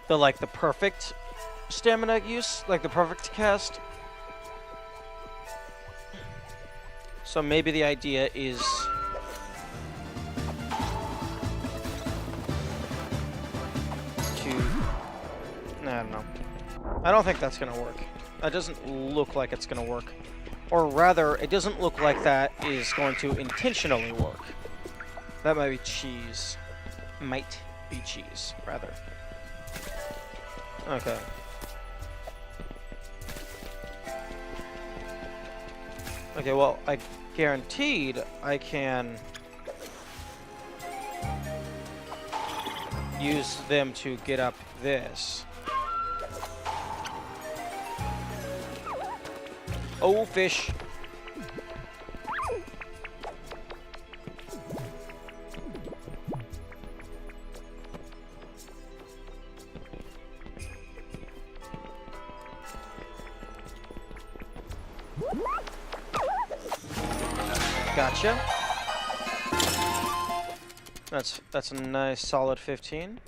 the perfect stamina use, like the perfect cast. So maybe the idea is to... I don't know. I don't think that's gonna work. That doesn't look like it's gonna work. Or rather, it doesn't look like that is going to intentionally work. That might be cheese. Might be cheese, rather. Okay. Okay, well, I guaranteed I can use them to get up this. Oh, fish. Gotcha. That's a nice solid 15.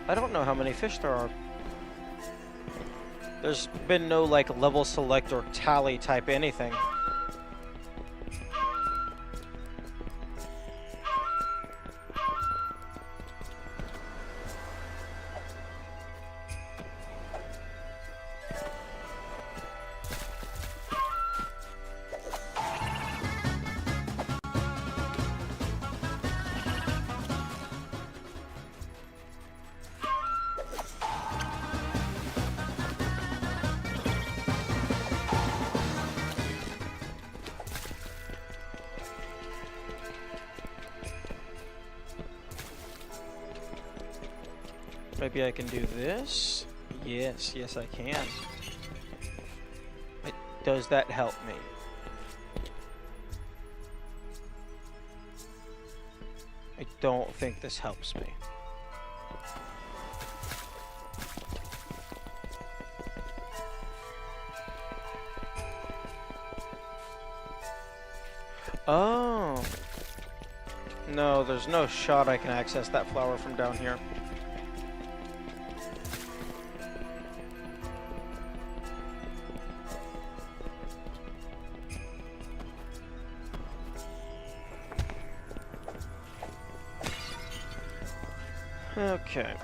I don't know how many fish there are. There's been no like level select or tally type anything. Maybe I can do this? Yes, yes I can. Does that help me? I don't think this helps me. Oh. No, there's no shot I can access that flower from down here. Okay.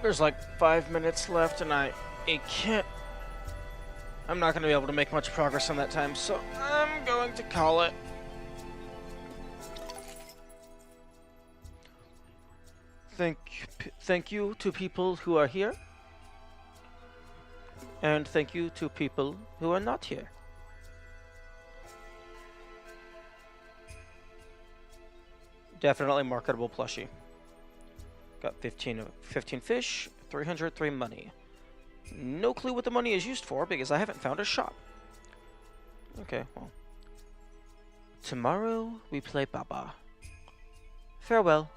There's like 5 minutes left and I can't... I'm not going to be able to make much progress on that time, so I'm going to call it. Thank you to people who are here. And thank you to people who are not here. Definitely marketable plushie. Got 15 fish, 303 money. No clue what the money is used for because I haven't found a shop. Okay, well. Tomorrow we play Baba. Farewell.